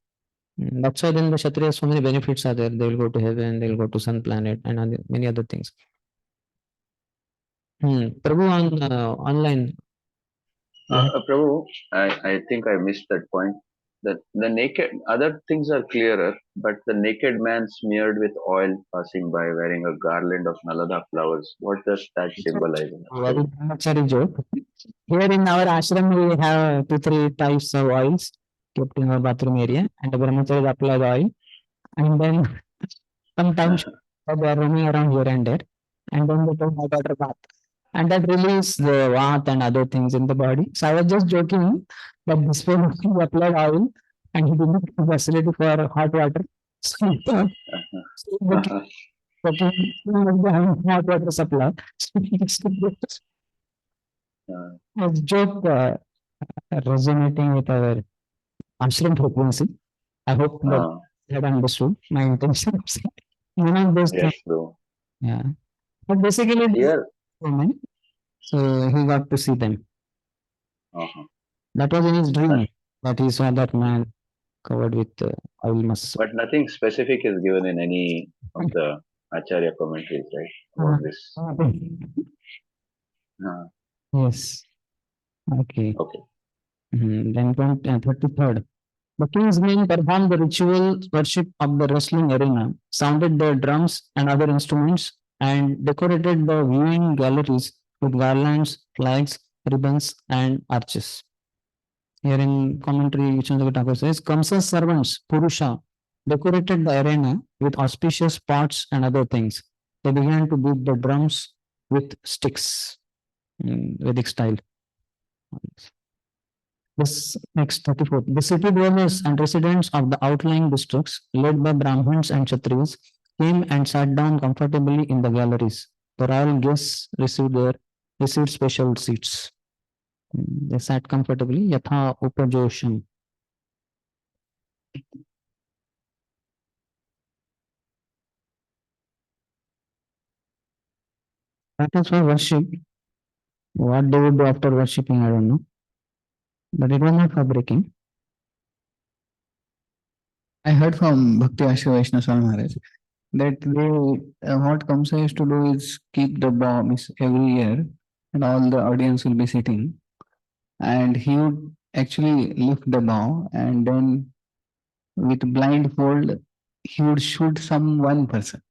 A: That's why then the Kshatriyas, so many benefits are there. They will go to heaven, they will go to sun planet and many other things. Prabhu on online.
K: Prabhu, I think I missed that point. That the naked, other things are clearer, but the naked man smeared with oil passing by wearing a garland of Nalada flowers, what does that symbolize?
A: Very brahmachari joke. Here in our ashram, we have 2-3 types of oils kept in our bathroom area, and the brahmacharis apply the oil, and then sometimes they are roaming around here and there, and then they take hot water bath, and that release the vat and other things in the body. So I was just joking that this fellow he applied oil and he didn't have facility for hot water. So he thought, hot water supply. So he just was joke resonating with our ashram frequency. I hope that you had understood my intention. Those
K: yes, bro.
A: Yeah. But basically,
K: here,
A: woman, so he got to see them. That was in his dream that he saw that man covered with oil musk.
K: But nothing specific is given in any of the Acharya commentaries, right? About this.
A: Yes. Okay.
K: Okay.
A: Then 33rd. The king's men performed the ritual worship of the wrestling arena, sounded their drums and other instruments, and decorated the viewing galleries with garlands, flags, ribbons, and arches. Here in commentary, Vishnu Thakur says, Kamsa's servants, Purusha, decorated the arena with auspicious pots and other things. They began to beat the drums with sticks, Vedic style. This next 34th. The city dwellers and residents of the outlying districts, led by Brahmins and Kshatriyas, came and sat down comfortably in the galleries. The royal guests received special seats. They sat comfortably. Yatha upajosham. That is for worship. What they would do after worshipping, I don't know. But it was not for breaking.
H: I heard from Bhakti Ashra Vaishnava Swami Maharaj that they what Kamsa used to do is keep the bombs every year and all the audience will be sitting and he would actually lift the bow and then with blindfold he would shoot some one person.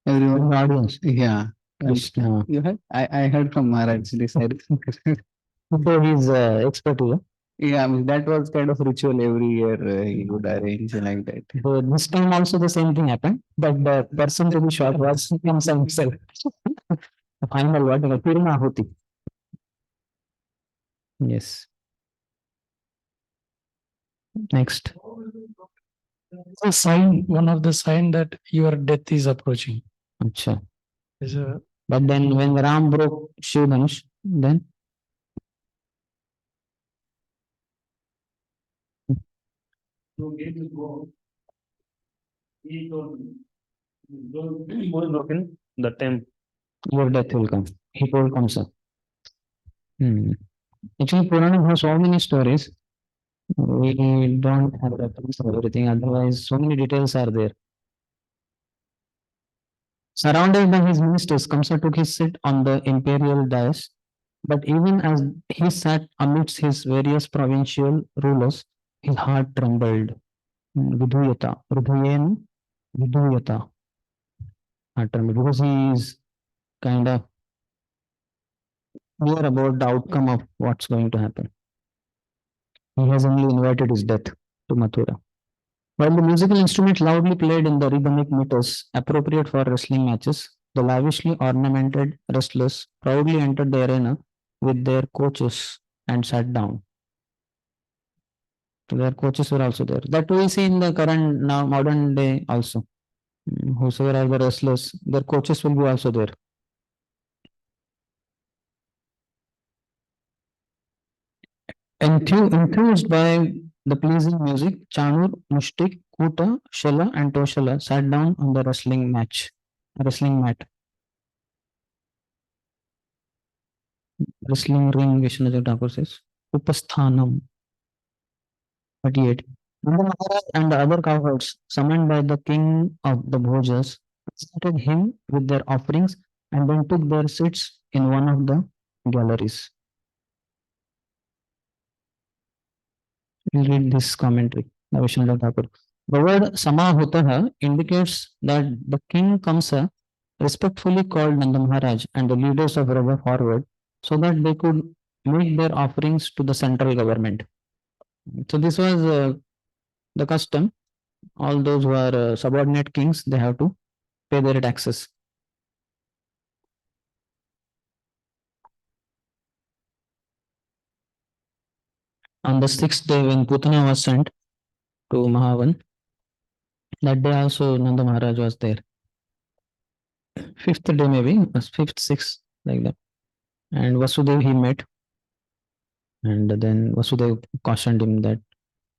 H: Everyone in the audience. Yeah.
A: Krishna.
H: You heard? I heard from Maharaj this.
A: So he's expert here.
H: Yeah, I mean, that was kind of ritual every year he would arrange like that.
A: So this time also the same thing happened, but the person to be shot was himself. The final word, Purnahuti. Yes. Next.
D: It's a sign, one of the sign that your death is approaching.
A: Achha.
D: Is a
A: But then when Ram broke Shiv Dhanush, then
L: broken, the time
A: your death will come. He told Kamsa. Actually, Purana has so many stories. We don't have reference for everything. Otherwise, so many details are there. But Purana has so many stories. We don't have reference for everything. Otherwise, so many details are there. We don't have reference for everything. Otherwise, so many details are there. We don't have reference for everything. Otherwise, so many details are there. Surrounded by his ministers, Kamsa took his seat on the imperial dais. But even as he sat amidst his various provincial rulers, his heart trembled. Viduyata, Hridayena, Viduyata, heart trembled because he is kind of clear about the outcome of what's going to happen. He has only invited his death to Mathura. While the musical instrument loudly played in the rhythmic meters appropriate for wrestling matches, the lavishly ornamented wrestlers proudly entered the arena with their coaches and sat down. So their coaches were also there. That we see in the current now modern day also. Whosoever are the wrestlers, their coaches will be also there. Enthused by the pleasing music, Chanur, Mushtik, Kuta, Shala, and Toshala sat down on the wrestling mat. Wrestling ring, Vishnu Thakur says. Upasthanam. 38. Nanda Maharaj and the other cowherds, summoned by the king of the Bhojas, presented him with their offerings and then took their seats in one of the galleries. We'll read this commentary. Vishnu Thakur. The word Samahutaha indicates that the king Kamsa respectfully called Nanda Maharaj and the leaders of Raja forward so that they could make their offerings to the central government. So this was the custom. All those who are subordinate kings, they have to pay their taxes. On the 6th day when Putana was sent to Mahavan, that day also Nanda Maharaj was there. 5th day maybe, 5th, 6th, like that. And Vasudev he met. And then Vasudev cautioned him that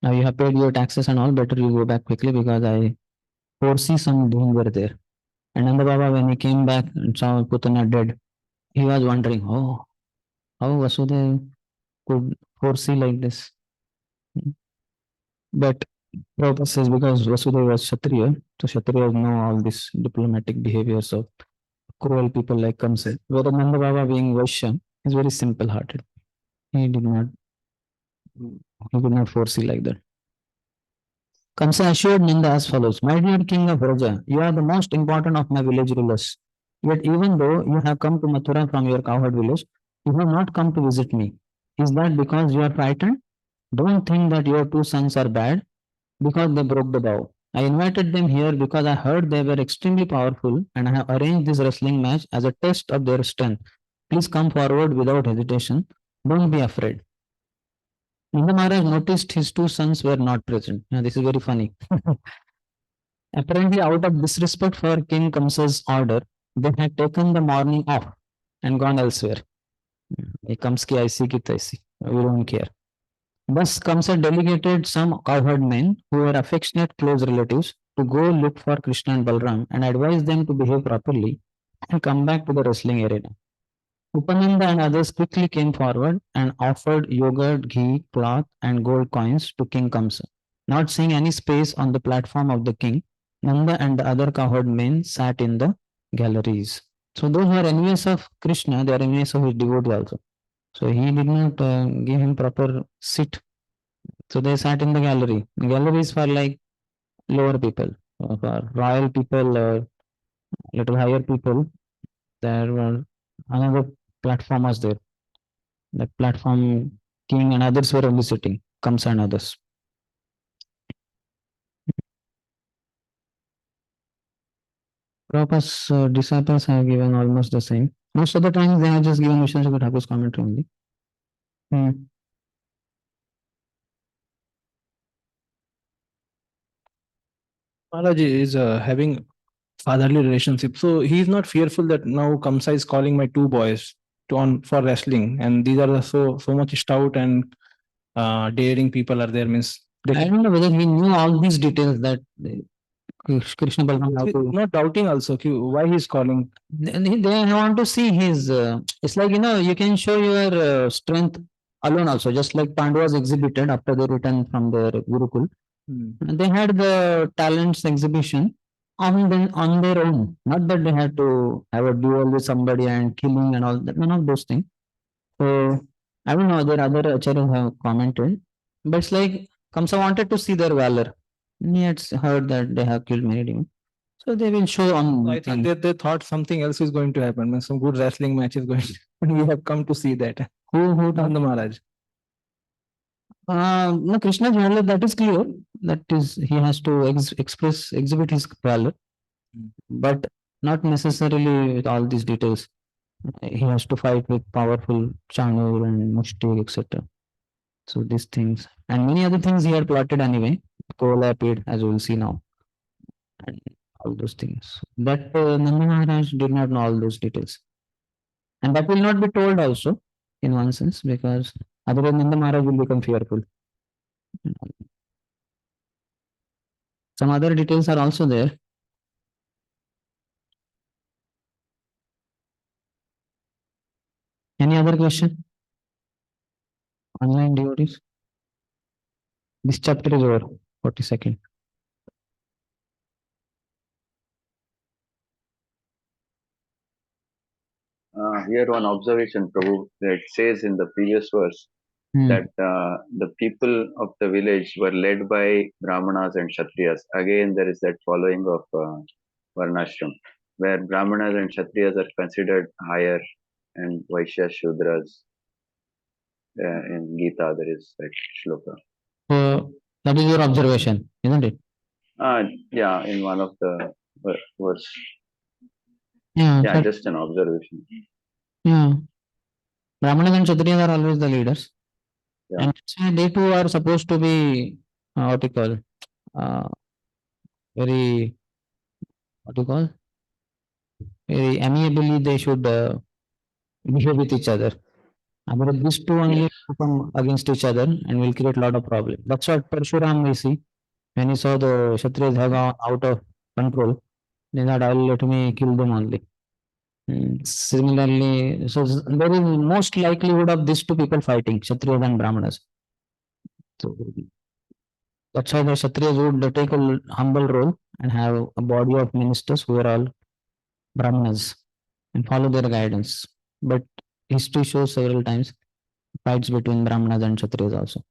A: now you have paid your taxes and all, better you go back quickly because I foresee some danger there. And Nanda Baba, when he came back and saw Putana dead, he was wondering, oh, how Vasudev could foresee like this. But Prabhupada says because Vasudeva was Kshatriya, so Kshatriyas know all these diplomatic behaviors of cruel people like Kamsa. Whether Nanda Baba being Vaishya is very simple hearted. He did not foresee like that. Kamsa assured Nanda as follows: My dear king of Raja, you are the most important of my village rulers. Yet even though you have come to Mathura from your cowherd village, you have not come to visit me. Is that because you are frightened? Don't think that your two sons are bad because they broke the vow. I invited them here because I heard they were extremely powerful and I have arranged this wrestling match as a test of their strength. Please come forward without hesitation. Don't be afraid. Nanda Maharaj noticed his two sons were not present. Now, this is very funny. Apparently, out of disrespect for King Kamsa's order, they had taken the morning off and gone elsewhere. Kamski aisi ki taisi. We don't care. Thus, Kamsa delegated some cowherd men who were affectionate close relatives to go look for Krishna and Balram and advise them to behave properly and come back to the wrestling arena. Upananda and others quickly came forward and offered yogurt, ghee, cloth, and gold coins to King Kamsa. Not seeing any space on the platform of the king, Nanda and the other cowherd men sat in the galleries. So those who are enemies of Krishna, they are enemies of his devotee also. So he did not give him proper seat. So they sat in the gallery. The gallery is for like lower people, for royal people or little higher people. There were another platform was there. That platform, king and others were only sitting, Kamsa and others. Prabhupada's disciples have given almost the same. Most of the times they have just given Vishnu Thakur's commentary only.
L: Maharaj is having fatherly relationship, so he is not fearful that now Kamsa is calling my two boys to on for wrestling, and these are the so much stout and daring people are there. Means
A: I don't know whether he knew all these details that Krishna Balram have to.
L: not doubting also why he is calling.
A: They want to see his. It's like you can show your strength alone also, just like Pandavas exhibited after they returned from their Gurukul. They had the talents exhibition, on their own. Not that they had to have a duel with somebody and killing and all that. None of those things. So I don't know. There other acharyas have commented, but it's like Kamsa wanted to see their valor. He had heard that they have killed many demons. So they will show on.
L: I think they thought something else is going to happen. When some good wrestling match is going to we have come to see that.
A: Who
L: Nanda Maharaj.
A: No, Krishna's valor, that is clear. That is, he has to exhibit his valor, but not necessarily with all these details. He has to fight with powerful Chanur and Mushti, etc. So these things and many other things he had plotted anyway. Collapid, as we will see now, and all those things. But Nanda Maharaj did not know all those details, and that will not be told also in one sense, because otherwise Nanda Maharaj will become fearful. Some other details are also there. Any other question? Online devotees? This chapter is over. 42nd.
K: Here one observation, Prabhu, that says in the previous verse that the people of the village were led by Brahmanas and Kshatriyas. Again, there is that following of Varnashram, where Brahmanas and Kshatriyas are considered higher and Vaishya Shudras. In Gita, there is that shloka.
A: So that is your observation, isn't it?
K: Yeah, in one of the verse.
A: Yeah,
K: just an observation.
A: Yeah. Brahmanas and Kshatriyas are always the leaders.
K: Yeah.
A: And they too are supposed to be what you call very very amiably they should behave with each other. But these two only come against each other and will create a lot of problems. That's what Parshuram we see. When he saw the Kshatriyas have gone out of control, then that I'll let me kill them only. Similarly, so there is most likelihood of these two people fighting, Kshatriyas and Brahmanas. So that's why the Kshatriyas would take a humble role and have a body of ministers who are all Brahmanas and follow their guidance. But history shows several times fights between Brahmanas and Kshatriyas also.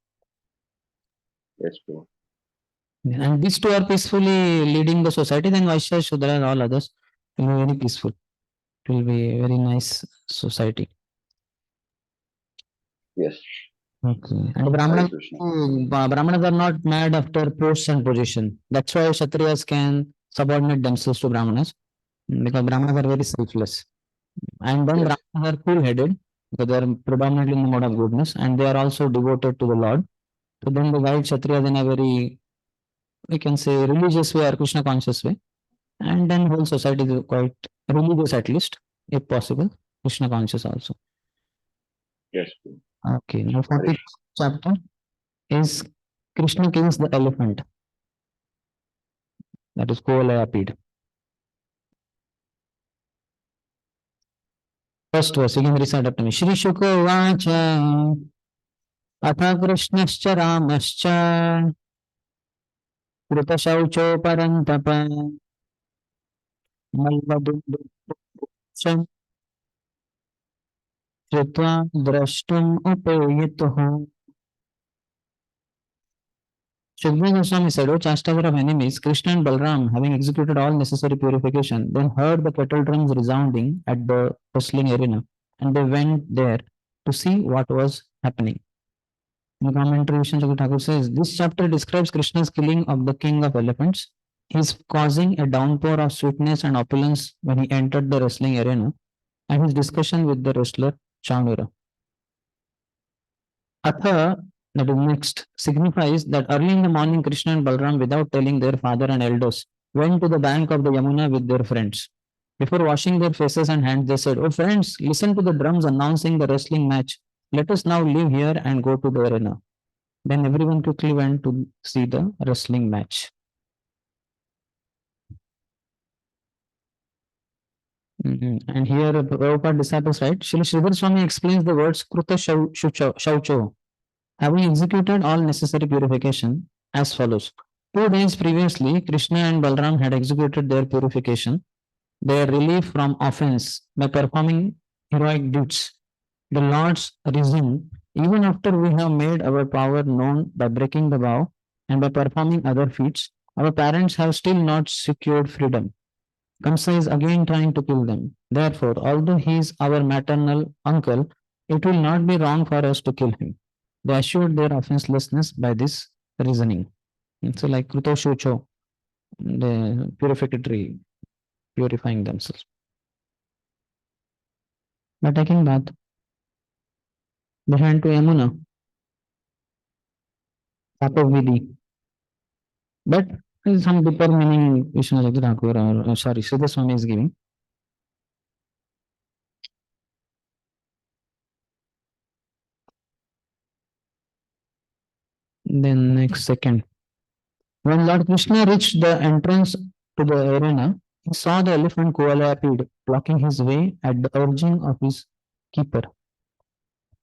K: Yes, bro.
A: And these two are peacefully leading the society, then Vaishya, Shudra, and all others will be very peaceful. It will be a very nice society.
K: Yes.
A: Okay. And Brahmanas are not mad after posts and position. That's why Kshatriyas can subordinate themselves to Brahmanas, because Brahmanas are very selfless. And then Brahmanas are cool-headed, because they are predominantly in the mode of goodness, and they are also devoted to the Lord. So then they guide Kshatriyas in a very, we can say, religious way or Krishna conscious way. And then whole society is quite religious, at least, if possible, Krishna conscious also.
K: Yes.
A: Okay, now 40th chapter is Krishna kills the elephant. That is Kolayapid. First verse, you can recite after me. Shri Shukha Vacha Atha Krishnascha Ramascha Krita Shaucho Parantapa Malvadundam Shrutva Drashtum Upayituhu. Shukdev Goswami said, O chastaver of enemies, Krishna and Balram, having executed all necessary purification, then heard the kettle drums resounding at the wrestling arena, and they went there to see what was happening. In the commentary, Vishnu Chakravarti Thakur says, this chapter describes Krishna's killing of the king of elephants. He is causing a downpour of sweetness and opulence when he entered the wrestling arena, and his discussion with the wrestler Chanura. Atha, that is next, signifies that early in the morning, Krishna and Balram, without telling their father and elders, went to the bank of the Yamuna with their friends. Before washing their faces and hands, they said, Oh friends, listen to the drums announcing the wrestling match. Let us now leave here and go to the arena. Then everyone quickly went to see the wrestling match. And here, Prabhupada disciples write, Srila Sridhar Swami explains the words Kruta Shaucho, having executed all necessary purification as follows. 2 days previously, Krishna and Balram had executed their purification, their relief from offense by performing heroic deeds. The Lord's reason, even after we have made our power known by breaking the vow and by performing other feats, our parents have still not secured freedom. Kamsa is again trying to kill them. Therefore, although he is our maternal uncle, it will not be wrong for us to kill him. They assured their offenselessness by this reasoning. So, like Kruto Shucho, the purificatory, purifying themselves. By taking bath, behind to Yamuna, Tapavidhi. But some deeper meaning Vishnu Thakur or sorry, Siddha Swami is giving. Then next second. When Lord Krishna reached the entrance to the arena, he saw the elephant Kualapid blocking his way at the urging of his keeper.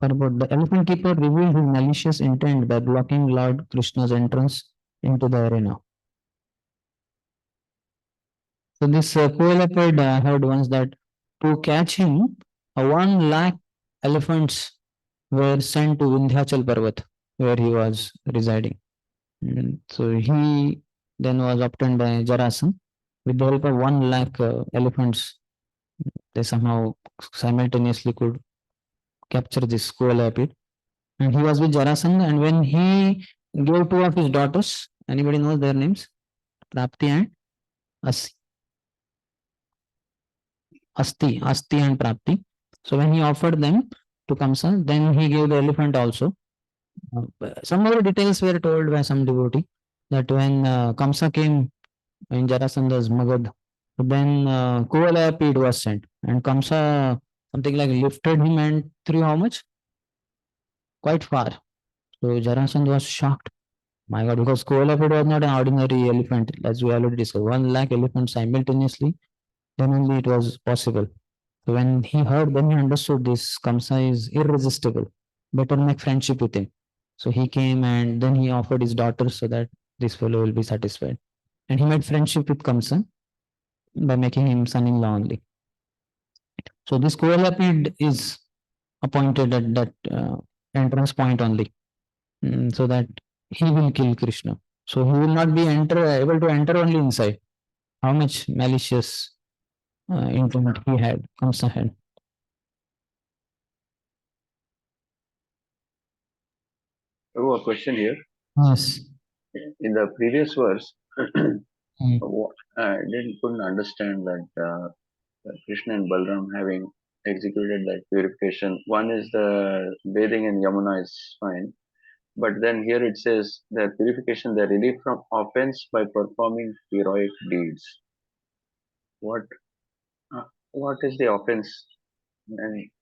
A: Purport: the elephant keeper revealed his malicious intent by blocking Lord Krishna's entrance into the arena. So this Kualapid heard once that to catch him, 1 lakh elephants were sent to Vindhyachal Parvat, where he was residing. So he then was obtained by Jarasandha. With the help of 1 lakh elephants, they somehow simultaneously could capture this Kualapid. And he was with Jarasandha, and when he gave 2 of his daughters, anybody knows their names? Prapti and Asti and Prapti. So when he offered them to Kamsa, then he gave the elephant also. Some other details were told by some devotee that when Kamsa came in Jarasandha's Magad, then Kualapid was sent, and Kamsa something like lifted him and threw how much? Quite far. So Jarasandha was shocked. My God, because Kualapid was not an ordinary elephant, as we already discussed. 1 lakh elephants simultaneously, then only it was possible. So when he heard, then he understood this Kamsa is irresistible. Better make friendship with him. So he came and then he offered his daughter so that this fellow will be satisfied. And he made friendship with Kamsa by making him son-in-law only. So this Kualapid is appointed at that entrance point only, so that he will kill Krishna. So he will not be able to enter only inside. How much malicious intent he had, Kamsa had.
K: Oh, a question here.
A: Yes.
K: In the previous verse, I couldn't understand that Krishna and Balram having executed that purification. One is the bathing in Yamuna is fine, but then here it says that purification, the relief from offense by performing heroic deeds. What is the offense?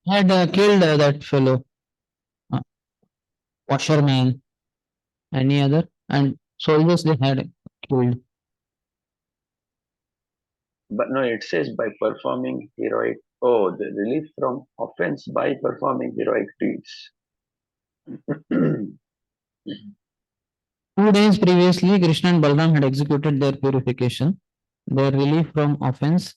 A: Had killed that fellow, washerman, any other, and soldiers they had killed.
K: But no, it says by performing heroic. Oh, the relief from offense by performing heroic deeds.
A: 2 days previously, Krishna and Balram had executed their purification, their relief from offense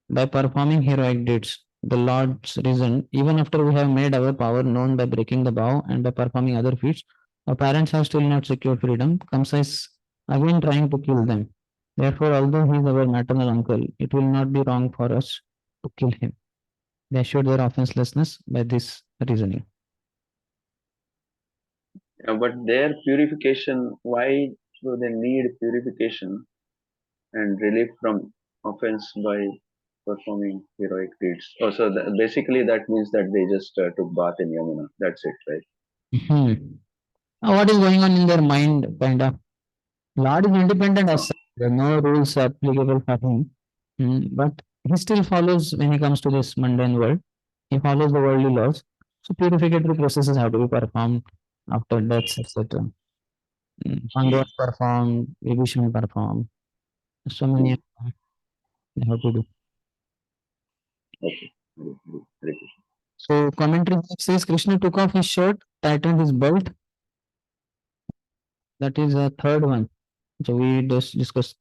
A: by performing heroic deeds. The Lord's reason, even after we have made our power known by breaking the vow and by performing other feats, our parents have still not secured freedom. Kamsa is again trying to kill them. Therefore, although he is our maternal uncle, it will not be wrong for us to kill him. They assured their offenselessness by this reasoning.
K: But their purification, why do they need purification and relief from offense by performing heroic deeds? Oh, so basically that means that they just took bath in Yamuna. That's it, right?
A: What is going on in their mind, kind of? Lord is independent as such. There are no rules applicable for him. But he still follows when he comes to this mundane world. He follows the worldly laws. So purificatory processes have to be performed after deaths, etc. Pandavas performed, Vibhishan performed. So many they have to do.
K: Okay.
A: So commentary says Krishna took off his shirt, tightened his belt. That is a third one. So we just discussed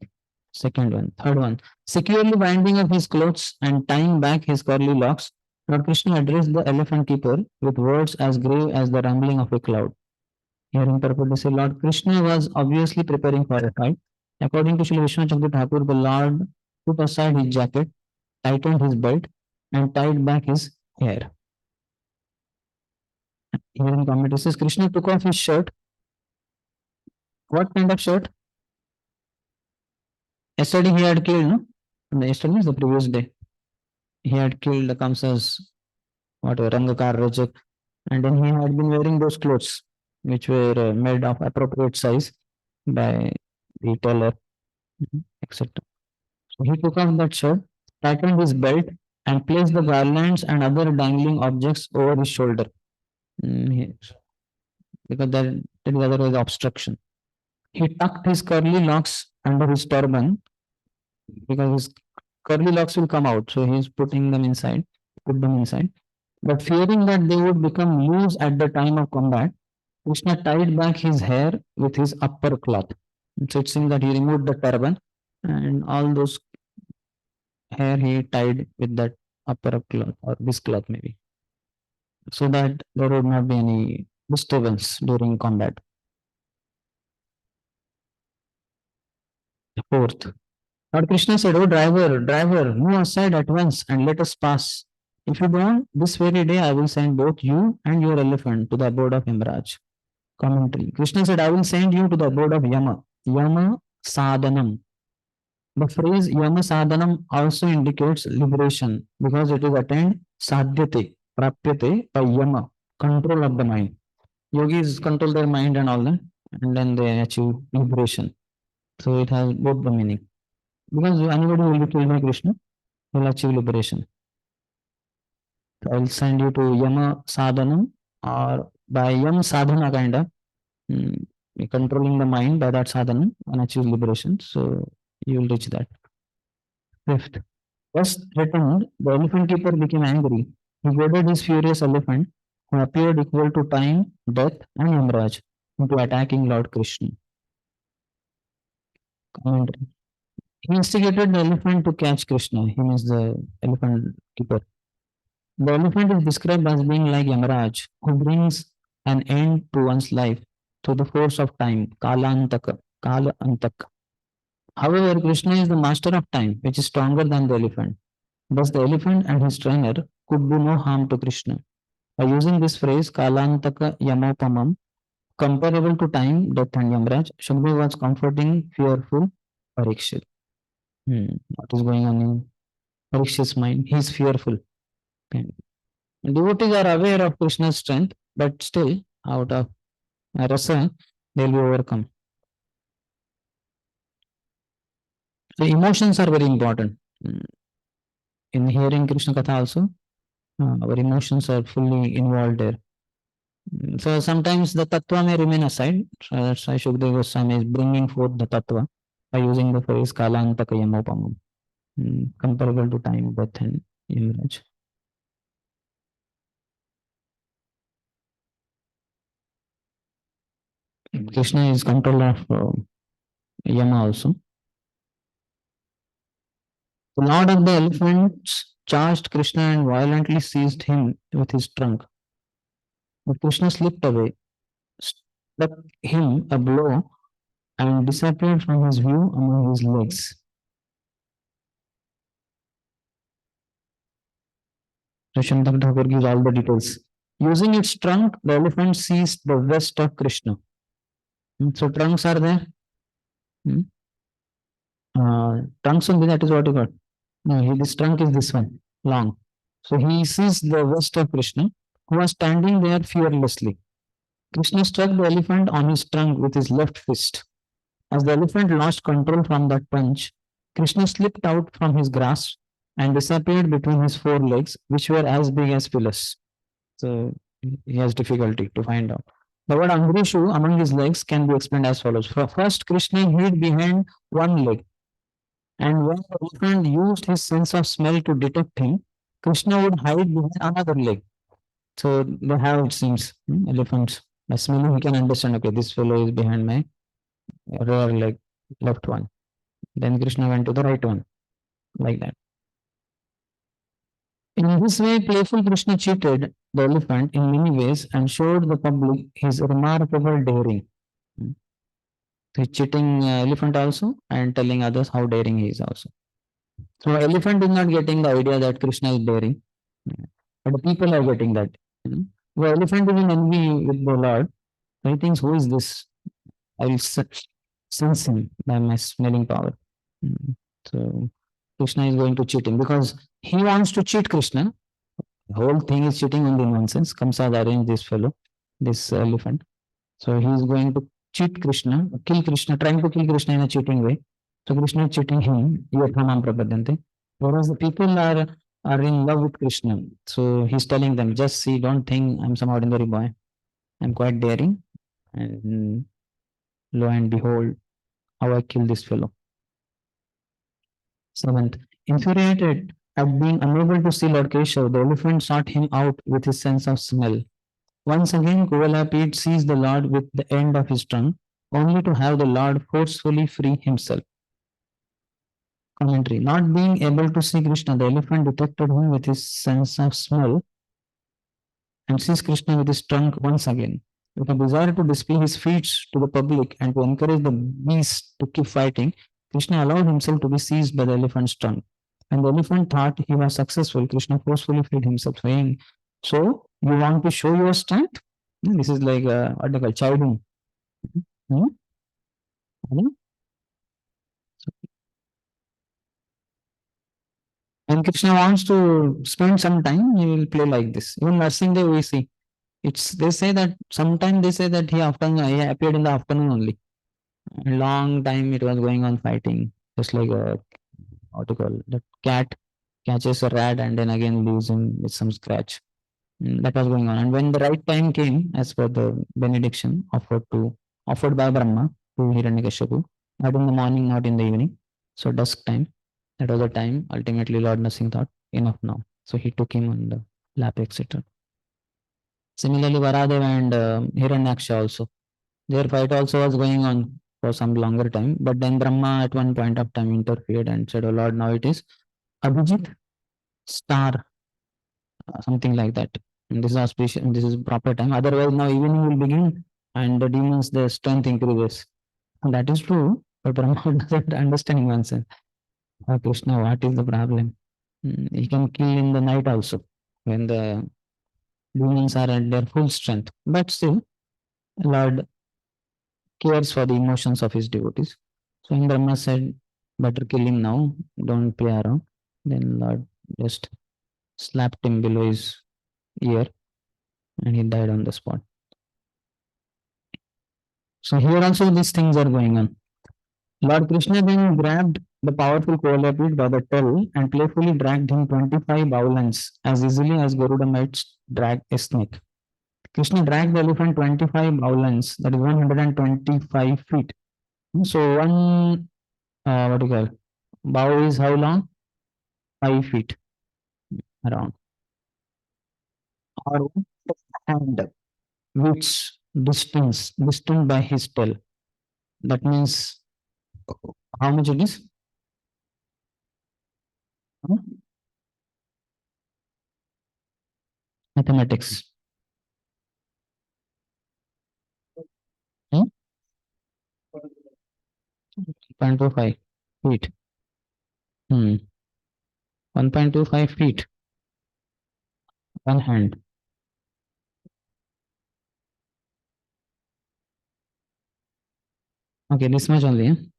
A: second one. Third one, securely binding up his clothes and tying back his curly locks, Lord Krishna addressed the elephant keeper with words as grave as the rumbling of a cloud. Here interpreted they say Lord Krishna was obviously preparing for a fight. According to Sri Vishwanath Chandra Thakur, the Lord put aside his jacket, tightened his belt, and tied back his hair. Here in commentary says Krishna took off his shirt. What kind of shirt? Yesterday he had killed, no? Yesterday is the previous day. He had killed the Kamsa's whatever Rangakar Rajak, and then he had been wearing those clothes which were made of appropriate size by the tailor, etc. So he took off that shirt, tightened his belt, and placed the garlands and other dangling objects over his shoulder. Because that is otherwise obstruction. He tucked his curly locks under his turban because his curly locks will come out. So he's putting them inside, put them inside. But fearing that they would become loose at the time of combat, Krishna tied back his hair with his upper cloth. So it seems that he removed the turban and all those hair he tied with that upper cloth or this cloth maybe, so that there would not be any disturbance during combat. Fourth, Lord Krishna said, "Oh driver, move aside at once and let us pass. If you don't, this very day I will send both you and your elephant to the abode of Yamraj." Commentary. Krishna said, "I will send you to the abode of Yama. Yama Sadhanam." The phrase Yama Sadhanam also indicates liberation because it is attained sadhyate, prapyate by Yama, control of the mind. Yogis control their mind and all that, and then they achieve liberation. So it has both the meaning. Because anybody who will be killed by Krishna will achieve liberation. So I will send you to Yama Sadhanam, or by Yam Sadhana kind of controlling the mind by that sadhana and achieve liberation. So you will reach that. Fifth, thus threatened, the elephant keeper became angry. He goaded his furious elephant, who appeared equal to time, death, and Yamraj, into attacking Lord Krishna. Commentary. He instigated the elephant to catch Krishna. He means the elephant keeper. The elephant is described as being like Yamaraj, who brings an end to one's life through the force of time, Kala Antaka. However, Krishna is the master of time, which is stronger than the elephant. Thus, the elephant and his trainer could do no harm to Krishna. By using this phrase, Kalantaka Yamopamam, comparable to time, death, and Yamraj, Shukdev was comforting fearful Parikshit. What is going on in Parikshit's mind? He is fearful. Okay. Devotees are aware of Krishna's strength, but still, out of rasa, they will be overcome. So emotions are very important. In hearing Krishna Katha also, our emotions are fully involved there. So sometimes the tattva may remain aside. So that's why Shukdev Goswami is bringing forth the tattva by using the phrase Kalantaka Yamopamam, comparable to time, death, and Yamraj. Krishna is controller of Yama also. The Lord of the Elephants charged Krishna and violently seized him with his trunk. But Krishna slipped away, struck him a blow, and disappeared from his view among his legs. Rishabh Thakur gives all the details. Using its trunk, the elephant seized the vest of Krishna. So trunks are there. Trunks only, that is what you got. No, this trunk is this one, long. So he seized the vest of Krishna, who was standing there fearlessly. Krishna struck the elephant on his trunk with his left fist. As the elephant lost control from that punch, Krishna slipped out from his grasp and disappeared between his four legs, which were as big as pillars. So he has difficulty to find out. The word Angrishu among his legs can be explained as follows. First, Krishna hid behind one leg. And when the elephant used his sense of smell to detect him, Krishna would hide behind another leg. So they have, it seems, elephants. By smelling, he can understand, okay, this fellow is behind my rear leg. left one. Then Krishna went to the right one, like that. In this way, playful Krishna cheated the elephant in many ways and showed the public his remarkable daring. He's cheating elephant also and telling others how daring he is also. So elephant is not getting the idea that Krishna is daring, but the people are getting that. The elephant is in envy with the Lord. So he thinks, who is this? I will sense him by my smelling power. So Krishna is going to cheat him because he wants to cheat Krishna. The whole thing is cheating on the nonsense. Kamsa arranged this fellow, this elephant. So he is going to cheat Krishna, kill Krishna, trying to kill Krishna in a cheating way. So Krishna is cheating him. Whereas the people are in love with Krishna. So he's telling them, just see, don't think I'm some ordinary boy. I'm quite daring. And lo and behold, how I kill this fellow. Seventh, infuriated at being unable to see Lord Keshav, the elephant sought him out with his sense of smell. Once again, Kuvalapit seized the Lord with the end of his tongue, only to have the Lord forcefully free himself. Commentary. Not being able to see Krishna, the elephant detected him with his sense of smell and seized Krishna with his tongue once again. With a desire to display his feats to the public and to encourage the beast to keep fighting, Krishna allowed himself to be seized by the elephant's tongue. And the elephant thought he was successful. Krishna forcefully freed himself, saying, so, you want to show your strength? This is like what they call chiding. And Krishna wants to spend some time, he will play like this. Even Nursing Day we see. They say that sometimes they say that he appeared in the afternoon only. A long time it was going on fighting, just like a what do you call the cat catches a rat and then again leaves him with some scratch. That was going on. And when the right time came, as per the benediction offered by Brahma to Hiranyakashipu, not in the morning, not in the evening. So dusk time, that was the time. Ultimately, Lord Narsingh thought, enough now. So he took him on the lap, etc. Similarly, Varadev and Hiranyaksha also. Their fight also was going on for some longer time. But then Brahma at one point of time interfered and said, oh Lord, now it is Abhijit star, something like that. And this is auspicious, this is proper time. Otherwise, now evening will begin and the demons, their strength increases. And that is true, but Brahma doesn't understand oneself. Oh, Krishna, what is the problem? He can kill in the night also when the demons are at their full strength. But still, Lord cares for the emotions of his devotees. So when Brahma said, better kill him now, don't play around. Then Lord just slapped him below his ear and he died on the spot. So here also these things are going on. Lord Krishna then grabbed the powerful Koalapit by the tail and playfully dragged him 25 bowlans as easily as Garuda might drag a snake. Krishna dragged the elephant 25 bowlans, that is 125 feet. So one, what do you call, bow is how long? 5 feet around. Or hand, which distant by his tail. That means how much it is? Mathematics. 1.25 feet. 1.25 feet. One hand. Okay, this much only.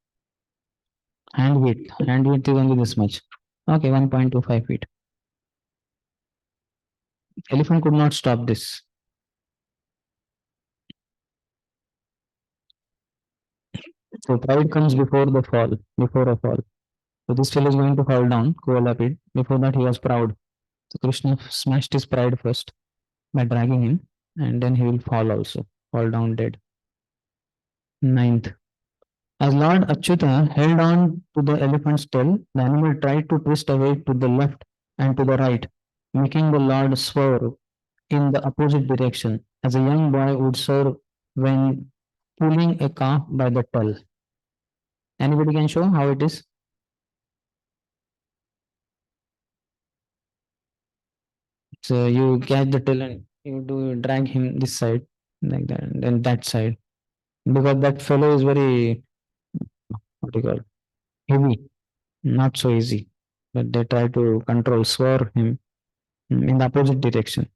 A: Hand width is only this much. Okay, 1.25 feet. Elephant could not stop this. So pride comes before the fall, before a fall. So this fellow is going to fall down, Koalapit. Before that, he was proud. So Krishna smashed his pride first by dragging him, and then he will fall also, fall down dead. Ninth. As Lord Achyuta held on to the elephant's tail, the animal tried to twist away to the left and to the right, making the Lord swerve in the opposite direction, as a young boy would swerve when pulling a calf by the tail. Anybody can show how it is? So you catch the tail and you do drag him this side like that, and then that side, because that fellow is very, what do you call, heavy, not so easy. But they try to control, swerve him in the opposite direction.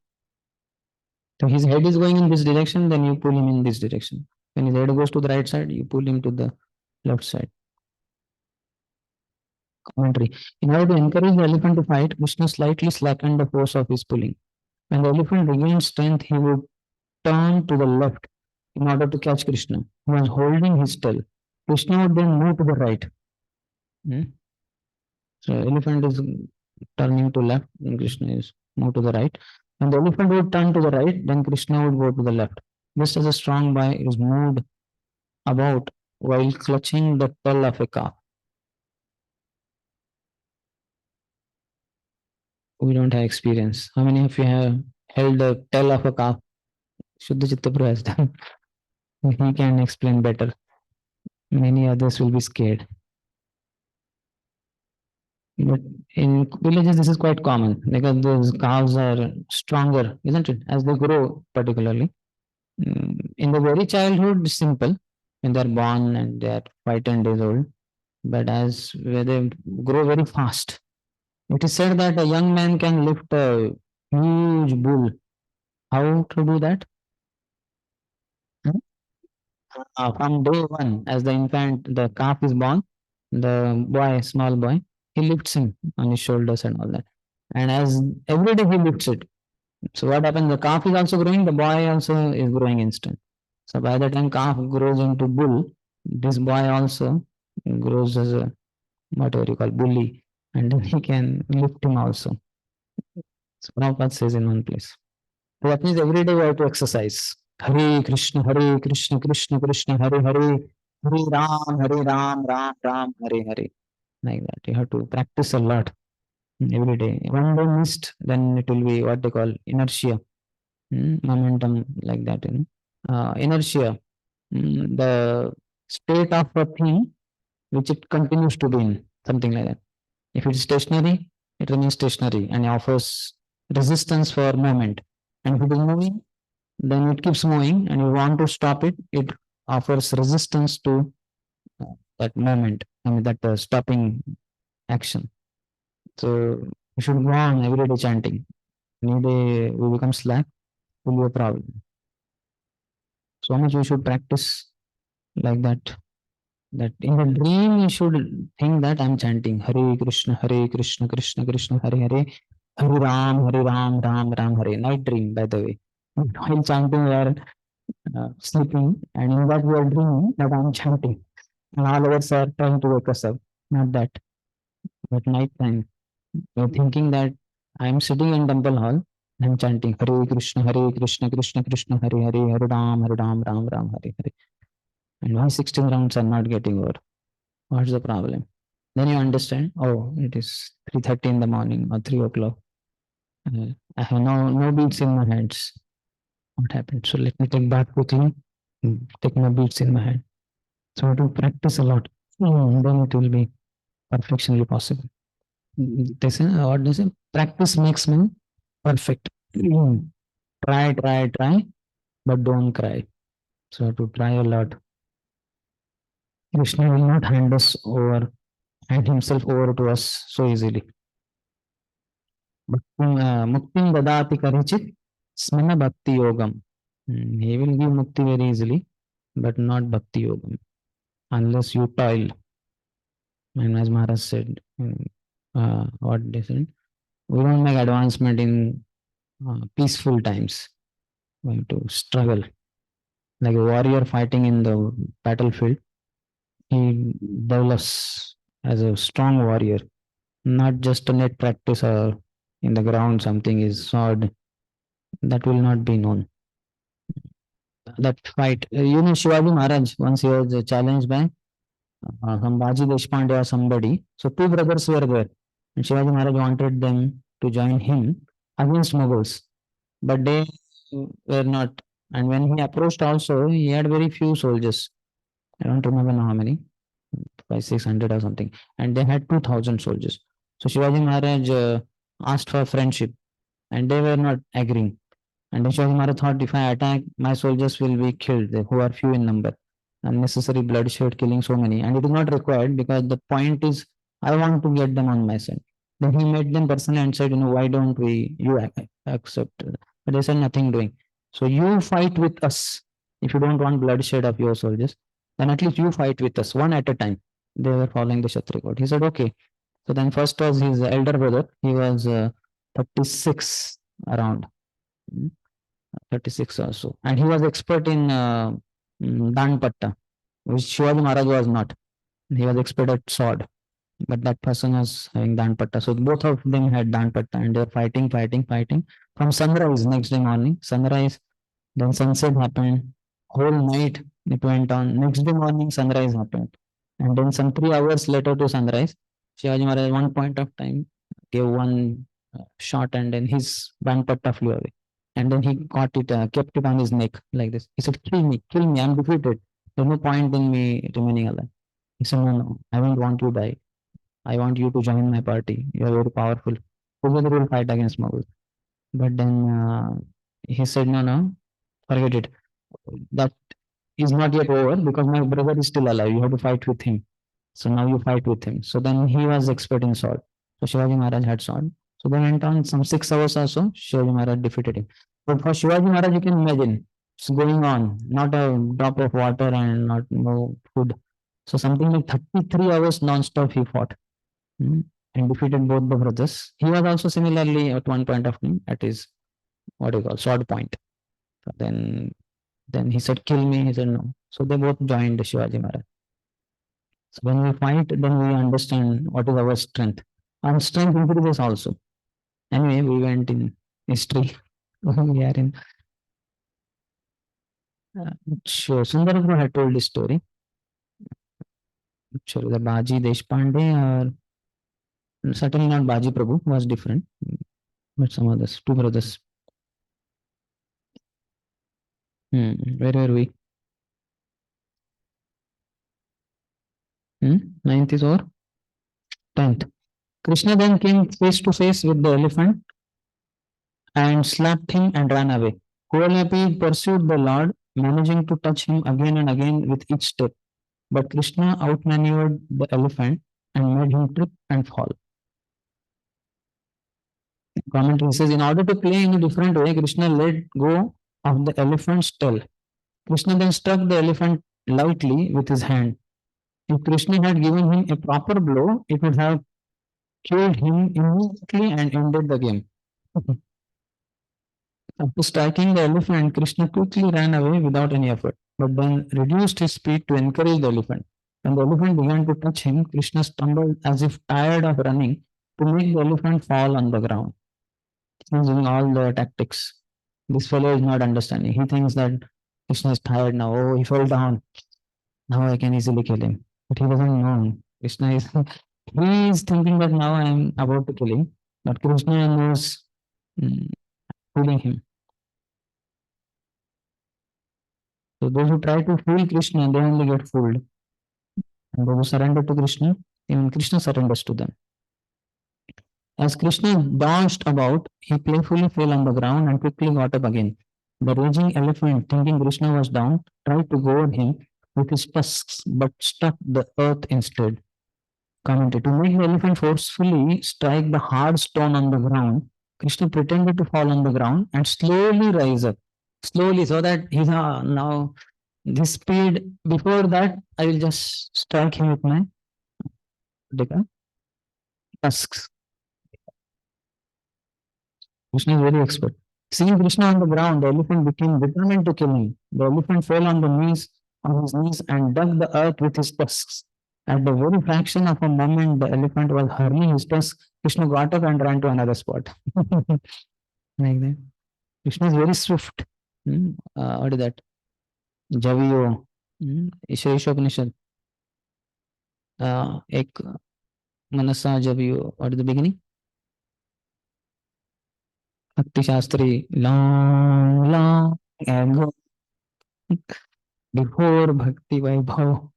A: So his head is going in this direction, then you pull him in this direction. When his head goes to the right side, you pull him to the left side. Commentary. In order to encourage the elephant to fight, Krishna slightly slackened the force of his pulling. When the elephant regained strength, he would turn to the left in order to catch Krishna, who was holding his tail. Krishna would then move to the right. So elephant is turning to left, and Krishna is move to the right. When the elephant would turn to the right, then Krishna would go to the left. Just as a strong boy is moved about while clutching the tail of a calf. We don't have experience. How many of you have held the tail of a calf? Shuddha Chitta Prabhu has done. He can explain better. Many others will be scared. But in villages, this is quite common because those calves are stronger, isn't it? As they grow, particularly. In the very childhood, it's simple. When they're born and they're 5-10 days old. But as they grow very fast, it is said that a young man can lift a huge bull. How to do that? From day one, as the infant, the calf is born, the boy, small boy, he lifts him on his shoulders and all that. And as every day he lifts it. So what happens? The calf is also growing, the boy also is growing instant. So by the time calf grows into bull, this boy also grows as a, whatever you call, bully, and then he can lift him also. So Prabhupada says in one place. So that means every day we have to exercise. Hare Krishna, Krishna Krishna, Hare Hare, Hare Ram, Ram Ram, Hare Hare. Like that. You have to practice a lot every day. One day missed, then it will be what they call inertia, momentum, like that. Inertia, the state of a thing which it continues to be in, something like that. If it is stationary, it remains stationary and offers resistance for movement. And if it is moving, then it keeps moving, and you want to stop it, it offers resistance to that movement, I mean that stopping action. So you should go on every day chanting. Any day we become slack, will be a problem. So much we should practice like that. That in the dream you should think that I'm chanting Hare Krishna, Krishna Krishna, Hare Hare, Hare Ram, Ram Ram, Hare. Night dream, by the way. While chanting, we are sleeping, and in that we are dreaming that I'm chanting. And all of us are trying to wake us up. Not that. But night time, we're thinking that I'm sitting in temple hall, I'm chanting Hare Krishna, Krishna Krishna, Hare Hare, Hare Ram, Ram Ram, Hare Hare. And why 16 rounds are not getting over? What's the problem? Then you understand, oh, it is 3:30 in the morning or 3 o'clock. I have no beats in my hands. What happened? So let me take back quickly, take my beats in my hand. So to practice a lot, then it will be perfectionly possible. They say, what they say, practice makes man perfect. Try, but don't cry. So to try a lot. Krishna will not hand himself over to us so easily. Muktim dadati karichit smana bhakti yogam. He will give mukti very easily, but not bhakti yogam, unless you toil. And as Maharaj said, what they said, we don't make advancement in peaceful times. We have to struggle. Like a warrior fighting in the battlefield, he develops as a strong warrior, not just a net practice or in the ground something is sword. That will not be known. That fight, Shivaji Maharaj, once he was challenged by Baji Deshpande or somebody. So 2 brothers were there. And Shivaji Maharaj wanted them to join him against Mughals. But they were not. And when he approached also, he had very few soldiers. I don't remember now how many. by 600 or something, and they had 2,000 soldiers. So Shivaji Maharaj asked for friendship, and they were not agreeing. And then Shivaji Maharaj thought, if I attack, my soldiers will be killed, who are few in number. Unnecessary bloodshed, killing so many, and it is not required because the point is, I want to get them on my side. Then he met them personally and said, why don't you accept? But they said nothing doing. So you fight with us. If you don't want bloodshed of your soldiers, then at least you fight with us one at a time. They were following the Kshatriya code. He said, okay. So then first was his elder brother. He was 36 around. 36 or so. And he was expert in Danpatta, which Shivaji Maharaj was not. He was expert at sword, but that person was having Danpatta. So both of them had Danpatta, and they were fighting from sunrise next day morning. Sunrise, then sunset happened. Whole night it went on. Next day morning, sunrise happened. And then some 3 hours later to sunrise, Shivaji Maharaj at one point of time gave one shot, and then his Danpatta flew away. And then he got it, kept it on his neck like this. He said, kill me, I'm defeated. There's no point in me remaining alive. He said, no, I don't want you to die. I want you to join my party. You are very powerful. Together we'll fight against Mughals. But then he said, no, forget it. That is not yet over because my brother is still alive. You have to fight with him. So now you fight with him. So then he was expert in sword. So Shivaji Maharaj had sword. So they went on some 6 hours or so. Shivaji Maharaj defeated him. But for Shivaji Maharaj, you can imagine it's going on, not a drop of water and no food. So something like 33 hours non-stop he fought and defeated both the brothers. He was also similarly at one point of time at his sword point. So then he said, kill me. He said no. So they both joined Shivaji Maharaj. So when we fight, then we understand what is our strength. And strength increases also. Anyway, we went in history. We are in. Sure, Sundarabha had told this story. Sure, the Baji Deshpande or certainly not Baji Prabhu was different, but some others, 2 brothers. Where were we? 9th is over? 10th. Krishna then came face to face with the elephant and slapped him and ran away. Kualapi pursued the Lord, managing to touch him again and again with each step. But Krishna outmaneuvered the elephant and made him trip and fall. Commentary says, in order to play in a different way, Krishna let go of the elephant's tail. Krishna then struck the elephant lightly with his hand. If Krishna had given him a proper blow, it would have killed him immediately and ended the game. After striking the elephant, Krishna quickly ran away without any effort, but then reduced his speed to encourage the elephant. When the elephant began to touch him, Krishna stumbled as if tired of running to make the elephant fall on the ground. He's using all the tactics. This fellow is not understanding. He thinks that Krishna is tired now. Oh, he fell down. Now I can easily kill him. But he doesn't know. Krishna is he is thinking that now I am about to kill him. But Krishna knows fooling him. So those who try to fool Krishna, they only get fooled. And those who surrender to Krishna, even Krishna surrenders to them. As Krishna dodged about, he playfully fell on the ground and quickly got up again. The raging elephant, thinking Krishna was down, tried to gore him with his tusks, but struck the earth instead. Commented, to make the elephant forcefully strike the hard stone on the ground, Krishna pretended to fall on the ground and slowly rise up. Slowly, so that he's now this speed. Before that, I will just strike him with my tusks. Krishna is very expert. Seeing Krishna on the ground, the elephant became determined to kill him. The elephant fell on his knees and dug the earth with his tusks. At the very fraction of a moment, the elephant was hurling his tusks. Krishna got up and ran to another spot. Like that. Krishna is very swift. What is that? Javiyo. Ishvarishopanishad. Ek manasa javiyo. What is the beginning? Bhakti Shastri, long ago, before Bhakti Vaibhav.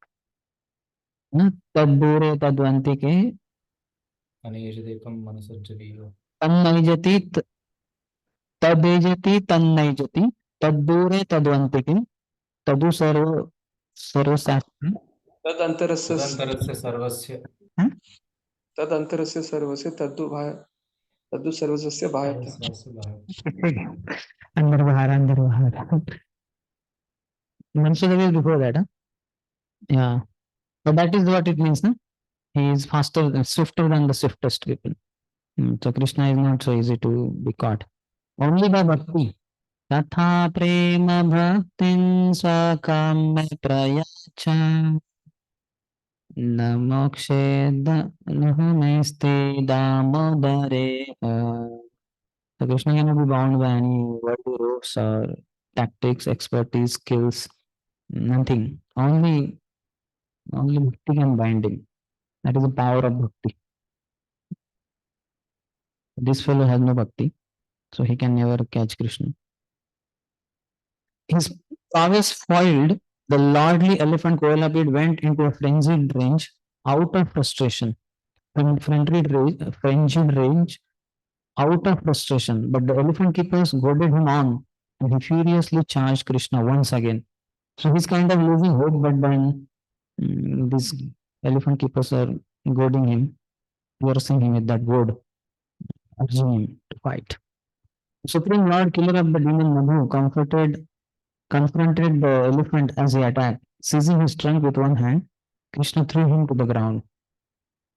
A: ना तद्दूरे तद्वंतिके तन्नैजति तदेजति तन्नैजति तद्दूरे तद्वंतिके तदु सर्वशास्त्र
J: तदंतरस्य
A: हाँ?
J: तदंतरस्य सर्वस्य तद्दु सर्वस्य बाह्यतः
A: अंदर बाहर Mansur is before that, huh? Yeah. But that is what it means, no? He is faster, swifter than the swiftest people. So Krishna is not so easy to be caught. Only by bhakti. Tatha prema bhaktin swakam prayacha na mokshe nahameste damodare. So Krishna cannot be bound by any worldly ropes or tactics, expertise, skills, nothing. Only bhakti can bind him. That is the power of bhakti. This fellow has no bhakti, so he can never catch Krishna. His prowess foiled, the lordly elephant Koalapid went into a frenzied rage out of frustration. Frenzied rage out of frustration. But the elephant keepers goaded him on, and he furiously charged Krishna once again. So he's kind of losing hope, but then these elephant keepers are goading him, forcing him with that goad, urging him to fight. Supreme Lord, killer of the demon Madhu, confronted the elephant as he attacked. Seizing his trunk with one hand, Krishna threw him to the ground.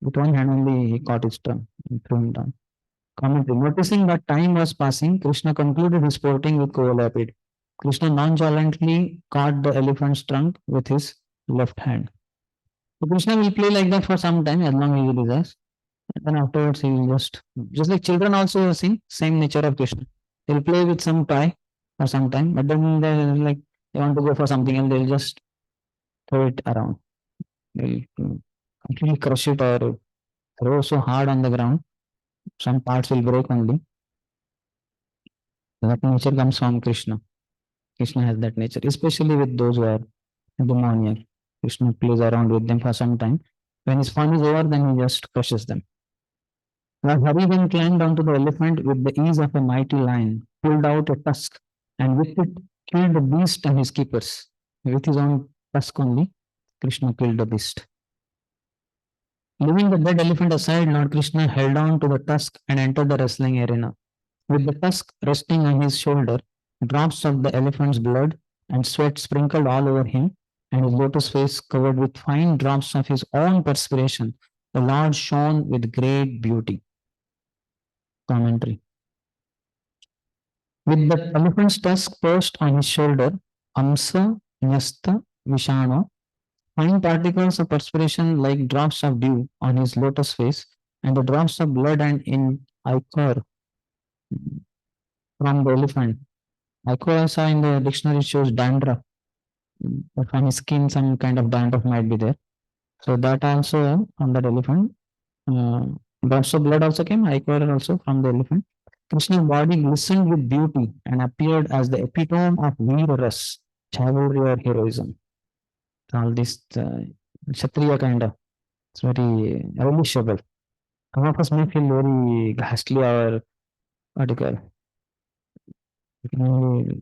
A: With one hand only he caught his trunk and threw him down. Commentary. Noticing that time was passing, Krishna concluded his sporting with Kovalapid. Krishna nonchalantly caught the elephant's trunk with his left hand. So Krishna will play like that for some time as long as he desires. And then afterwards he will just like children also have seen, same nature of Krishna. They'll play with some toy for some time, but then they're like they want to go for something and they'll just throw it around. They'll completely crush it or throw so hard on the ground. Some parts will break only. That nature comes from Krishna. Krishna has that nature, especially with those who are demoniac. Krishna plays around with them for some time. When his fun is over, then he just crushes them. Lord Hari then climbed onto the elephant with the ease of a mighty lion, pulled out a tusk, and with it killed the beast and his keepers. With his own tusk only, Krishna killed the beast. Leaving the dead elephant aside, Lord Krishna held on to the tusk and entered the wrestling arena. With the tusk resting on his shoulder, drops of the elephant's blood and sweat sprinkled all over him, and his lotus face covered with fine drops of his own perspiration, the Lord shone with great beauty. Commentary. With the elephant's tusk perched on his shoulder, Amsa, Nyasta, Vishano, fine particles of perspiration like drops of dew on his lotus face, and the drops of blood and in ichor from the elephant. Ichor I saw in the dictionary shows dandruff. From his skin, some kind of dandruff might be there. So that also from that elephant. Drops of blood also came, ichor also from the elephant. Krishna's body glistened with beauty and appeared as the epitome of Veera Ras, chivalry or heroism. All this Kshatriya kind of, it's very relishable. Some of us may feel very ghastly or what do you call,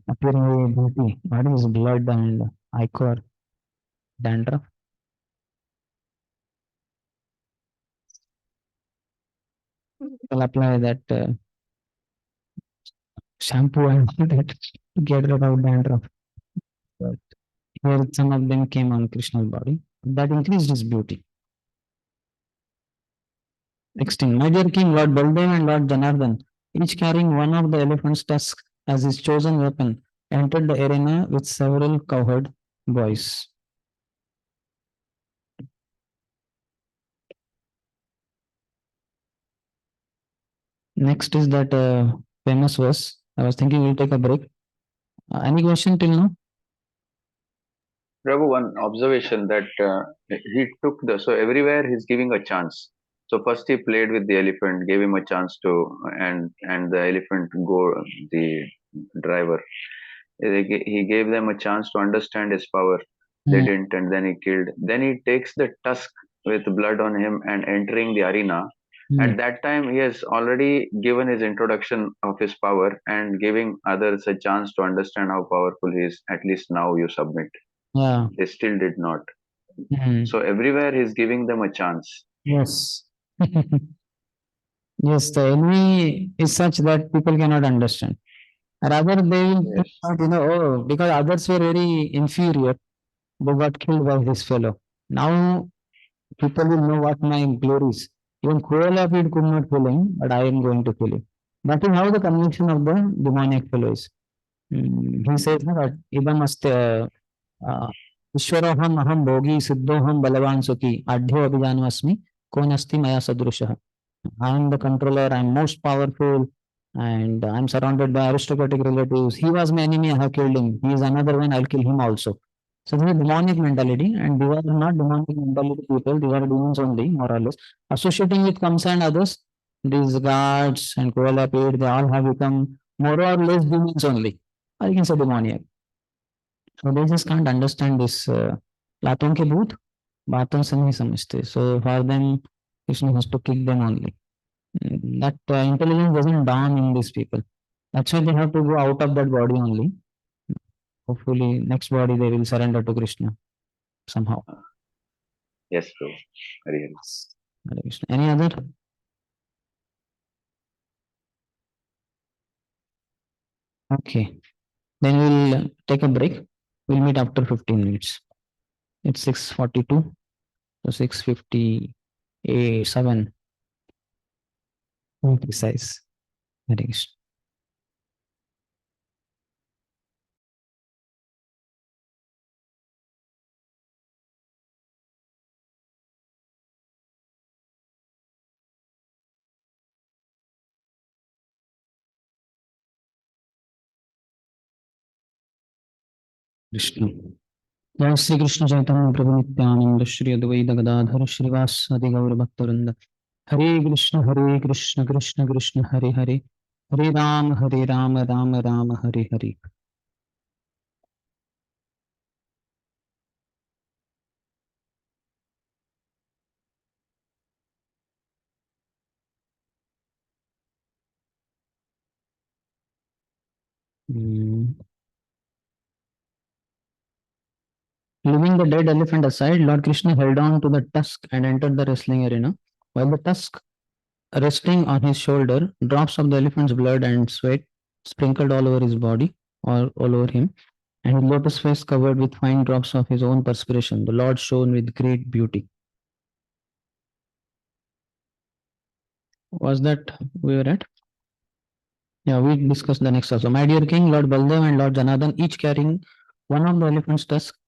A: appearing very beauty. What is blood and ichor, dandruff? We'll apply that shampoo and all that to get rid of dandruff. But here some of them came on Krishna's body. That increased his beauty. Next thing, my dear king, Lord Baldev and Lord Janardhan, each carrying one of the elephant's tusks as his chosen weapon, entered the arena with several cowherd boys. Next is that famous verse. I was thinking we'll take a break. Any question till now?
K: Prabhu, one observation that he took so everywhere he's giving a chance. So first he played with the elephant, gave him a chance to, and the elephant the driver. He gave them a chance to understand his power. They
A: Hmm.
K: didn't, and then he killed. Then he takes the tusk with blood on him and entering the arena. At that time, he has already given his introduction of his power and giving others a chance to understand how powerful he is. At least now you submit.
A: Yeah.
K: They still did not.
A: Hmm.
K: So everywhere he's giving them a chance.
A: Yes. Yes, the enemy is such that people cannot understand. Rather, they will think
K: Yes.
A: that, oh, because others were very inferior, they got killed by this fellow. Now people will know what my glory is. Even Koalapid could not kill him, but I am going to kill him. That is how the conviction of the demonic fellow is. He says no, that idam aste ईश्वरोऽहम् अहं भोगी सिद्धोऽहं बलवान सुखी आढ्यो अभिजानमस्मि कौन अस्ति मया सदृशः. I am the controller, I am most powerful, and I am surrounded by aristocratic relatives. He was my enemy, I have killed him. He is another one, I'll kill him also. So this is demonic mentality, and these are not demonic mentality people, these are demons only, more or less. Associating with Kamsa and others, these guards and Koalapid, they all have become more or less demons only. Or you can say demoniac. So they just can't understand this. लातों के भूत बातों से नहीं समझते. So for them, Krishna has to kick them only. That intelligence doesn't dawn in these people. That's why they have to go out of that body only. Hopefully, next body they will surrender to Krishna somehow.
K: Yes, Prabhu. Hare Hare.
A: Hare Krishna. Any other? Okay. Then we'll take a break. We'll meet after 15 minutes. It's 6:42. So 6:57. Very precise. Hare Krishna. Krishna. जय श्री कृष्ण चैतन्य प्रभु नित्यानंद श्री अद्वैत गदाधर श्रीवासादि गौर भक्तवृंद. हरे कृष्ण कृष्ण कृष्ण हरे हरे, हरे Ram Ram Ram Hare Hare. Leaving the dead elephant aside, Lord Krishna held on to the tusk and entered the wrestling arena. While the tusk resting on his shoulder, drops of the elephant's blood and sweat sprinkled all over his body, or all over him, and his lotus face covered with fine drops of his own perspiration. The Lord shone with great beauty. Was that we were at? Yeah, we discussed the next also. My dear king, Lord Baldev and Lord Janardhan, each carrying one of the elephant's tusks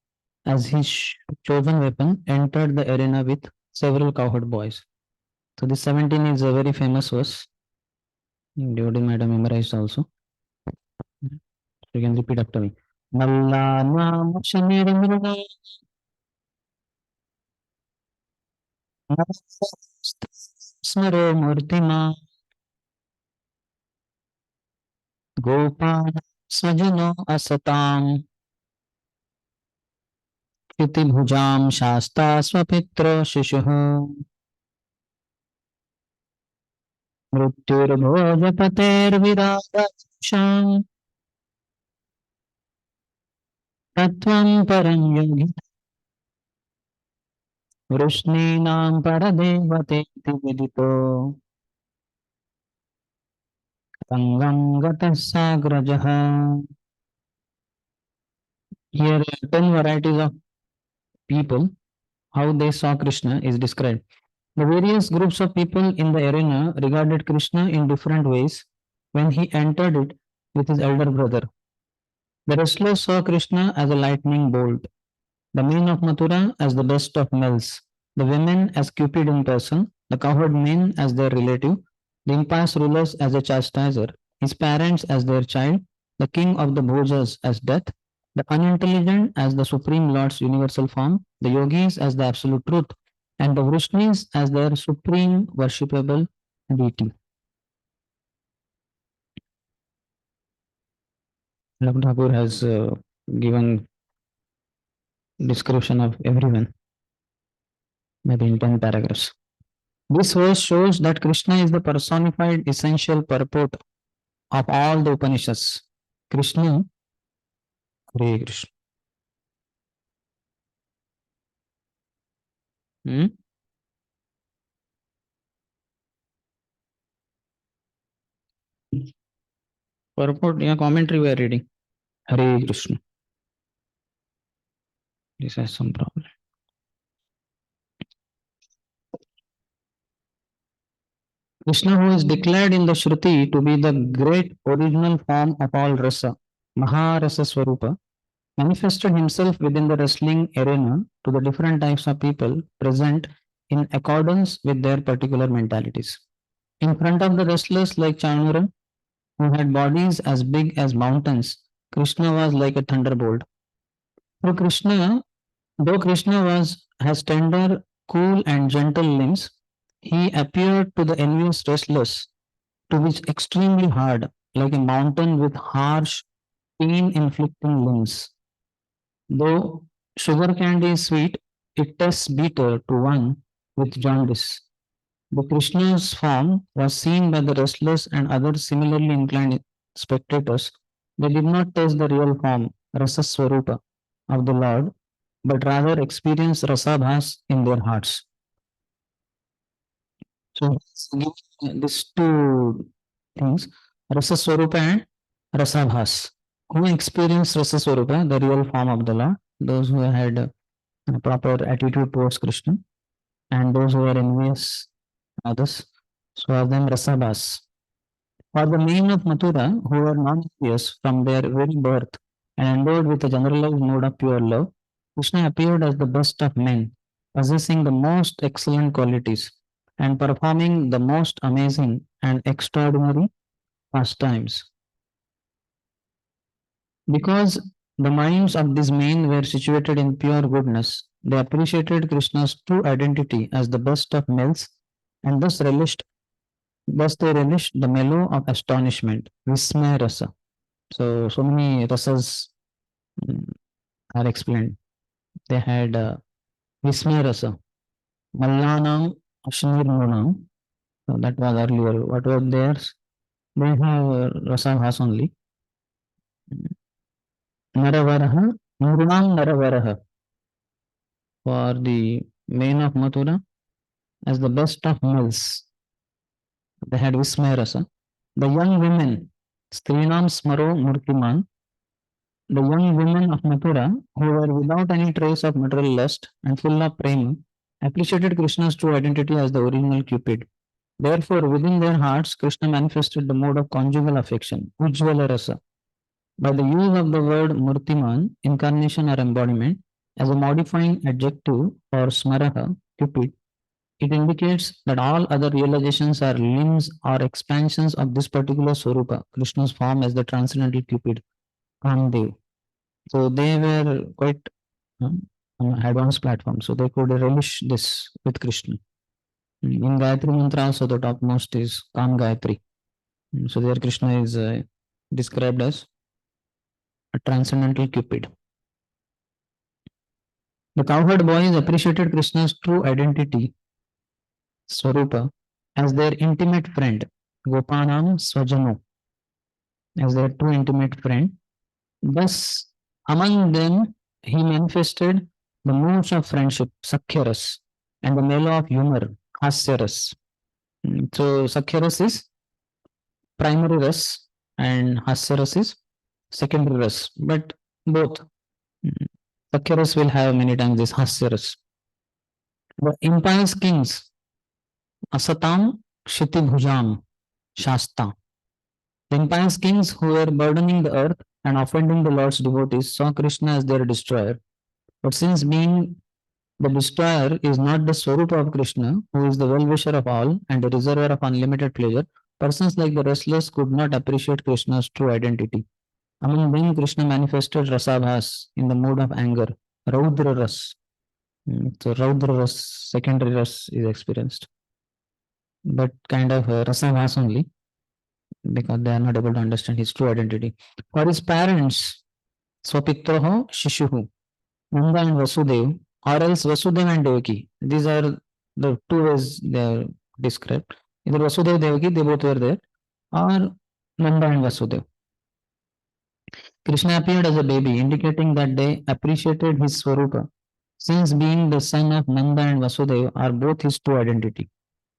A: as his chosen weapon, entered the arena with several cowherd boys. So this 17 is a very famous verse. Devotee might have memorized also. You can repeat after me. Nalla nam shanirmruna smaro murtima gopal svajano asatam Bhujam Shasta Swapitra Shishuhu Mrittir Bhojapater Viradasham Tatvam Param Yogi Vrishninam Paradevate Vidito Tangam Gatasagrajaha. Here 10 varieties of people, how they saw Krishna is described. The various groups of people in the arena regarded Krishna in different ways when he entered it with his elder brother. The wrestlers saw Krishna as a lightning bolt, the men of Mathura as the best of males, the women as Cupid in person, the cowherd men as their relative, the impious rulers as a chastiser, his parents as their child, the king of the Bhojas as death, the unintelligent as the Supreme Lord's universal form, the yogis as the absolute truth, and the Vrishnis as their supreme worshipable deity. Ram Thakur has given description of everyone, maybe in 10 paragraphs. This verse shows that Krishna is the personified essential purport of all the Upanishads. Krishna, Hare Krishna. Purport, yeah, commentary we are reading. Hare Krishna. This has some problem. Krishna, who is declared in the Shruti to be the great original form of all rasa, Maharasa Swarupa, manifested himself within the wrestling arena to the different types of people present in accordance with their particular mentalities. In front of the wrestlers like Chanura, who had bodies as big as mountains, Krishna was like a thunderbolt. Though Krishna has tender, cool, and gentle limbs, he appeared to the envious wrestlers to be extremely hard, like a mountain with harsh, pain-inflicting limbs. Though sugar candy is sweet, it tastes bitter to one with jaundice. The Krishna's form was seen by the wrestlers and other similarly inclined spectators. They did not taste the real form, Rasa Swarupa, of the Lord, but rather experienced Rasabhas in their hearts. So, these two things, Rasa Swarupa and Rasabhas. Who experienced Rasa Swarupa, the real form of the Lord? Those who had a proper attitude towards Krishna, and those who were envious others. So, are them Rasabhas. For the men of Mathura, who were non-envious from their very birth and endowed with a generalized mode of pure love, Krishna appeared as the best of men, possessing the most excellent qualities and performing the most amazing and extraordinary pastimes. Because the minds of these men were situated in pure goodness, they appreciated Krishna's true identity as the best of males and thus they relished the mellow of astonishment, Vismaya Rasa. So many rasas are explained. They had Vismaya Rasa, Mallanam, Ashnirmunam. So that was earlier. What was theirs? They have Rasabhas only. Naravaraha, Nurnam Naravaraha. For the men of Mathura, as the best of males. They had Vismaya Rasa. The young women, Strinam Smaro Murtiman, the young women of Mathura, who were without any trace of material lust and full of prema, appreciated Krishna's true identity as the original Cupid. Therefore, within their hearts, Krishna manifested the mode of conjugal affection, Ujjvala Rasa. By the use of the word Murtiman, incarnation or embodiment, as a modifying adjective for Smaraha, Cupid, it indicates that all other realizations are limbs or expansions of this particular Swarupa, Krishna's form as the transcendental Cupid, Kamdev. So they were quite on an advanced platform, so they could relish this with Krishna. In Gayatri Mantra, also the topmost is Kam Gayatri. So there Krishna is described as a transcendental Cupid. The cowherd boys appreciated Krishna's true identity, Swarupa, as their intimate friend, Gopanam Swajano, as their true intimate friend. Thus, among them, he manifested the moods of friendship, Sakhyaras, and the mellow of humor, Hasyaras. So, Sakhyaras is primary ras and Hasyaras is secondary ras, but both. Sakhyaras will have many times this Hasyaras. The impious kings, Asatam, Kshitibhujam, Shasta. The impious kings who were burdening the earth and offending the Lord's devotees saw Krishna as their destroyer. But since being the destroyer is not the Swarupa of Krishna, who is the well-wisher of all and a reservoir of unlimited pleasure, persons like the restless could not appreciate Krishna's true identity. Among them, Krishna manifested Rasabhas in the mood of anger, Raudra Ras. So Raudra Ras, secondary Ras is experienced. But kind of Rasabhas only, because they are not able to understand his true identity. For his parents, Swapitroho Shishuhu, Nanda and Vasudev, or else Vasudev and Devaki. These are the two ways they are described. Either Vasudev Devaki, they both were there, or Nanda and Vasudev. Krishna appeared as a baby, indicating that they appreciated his Swarupa, since being the son of Nanda and Vasudeva are both his true identity.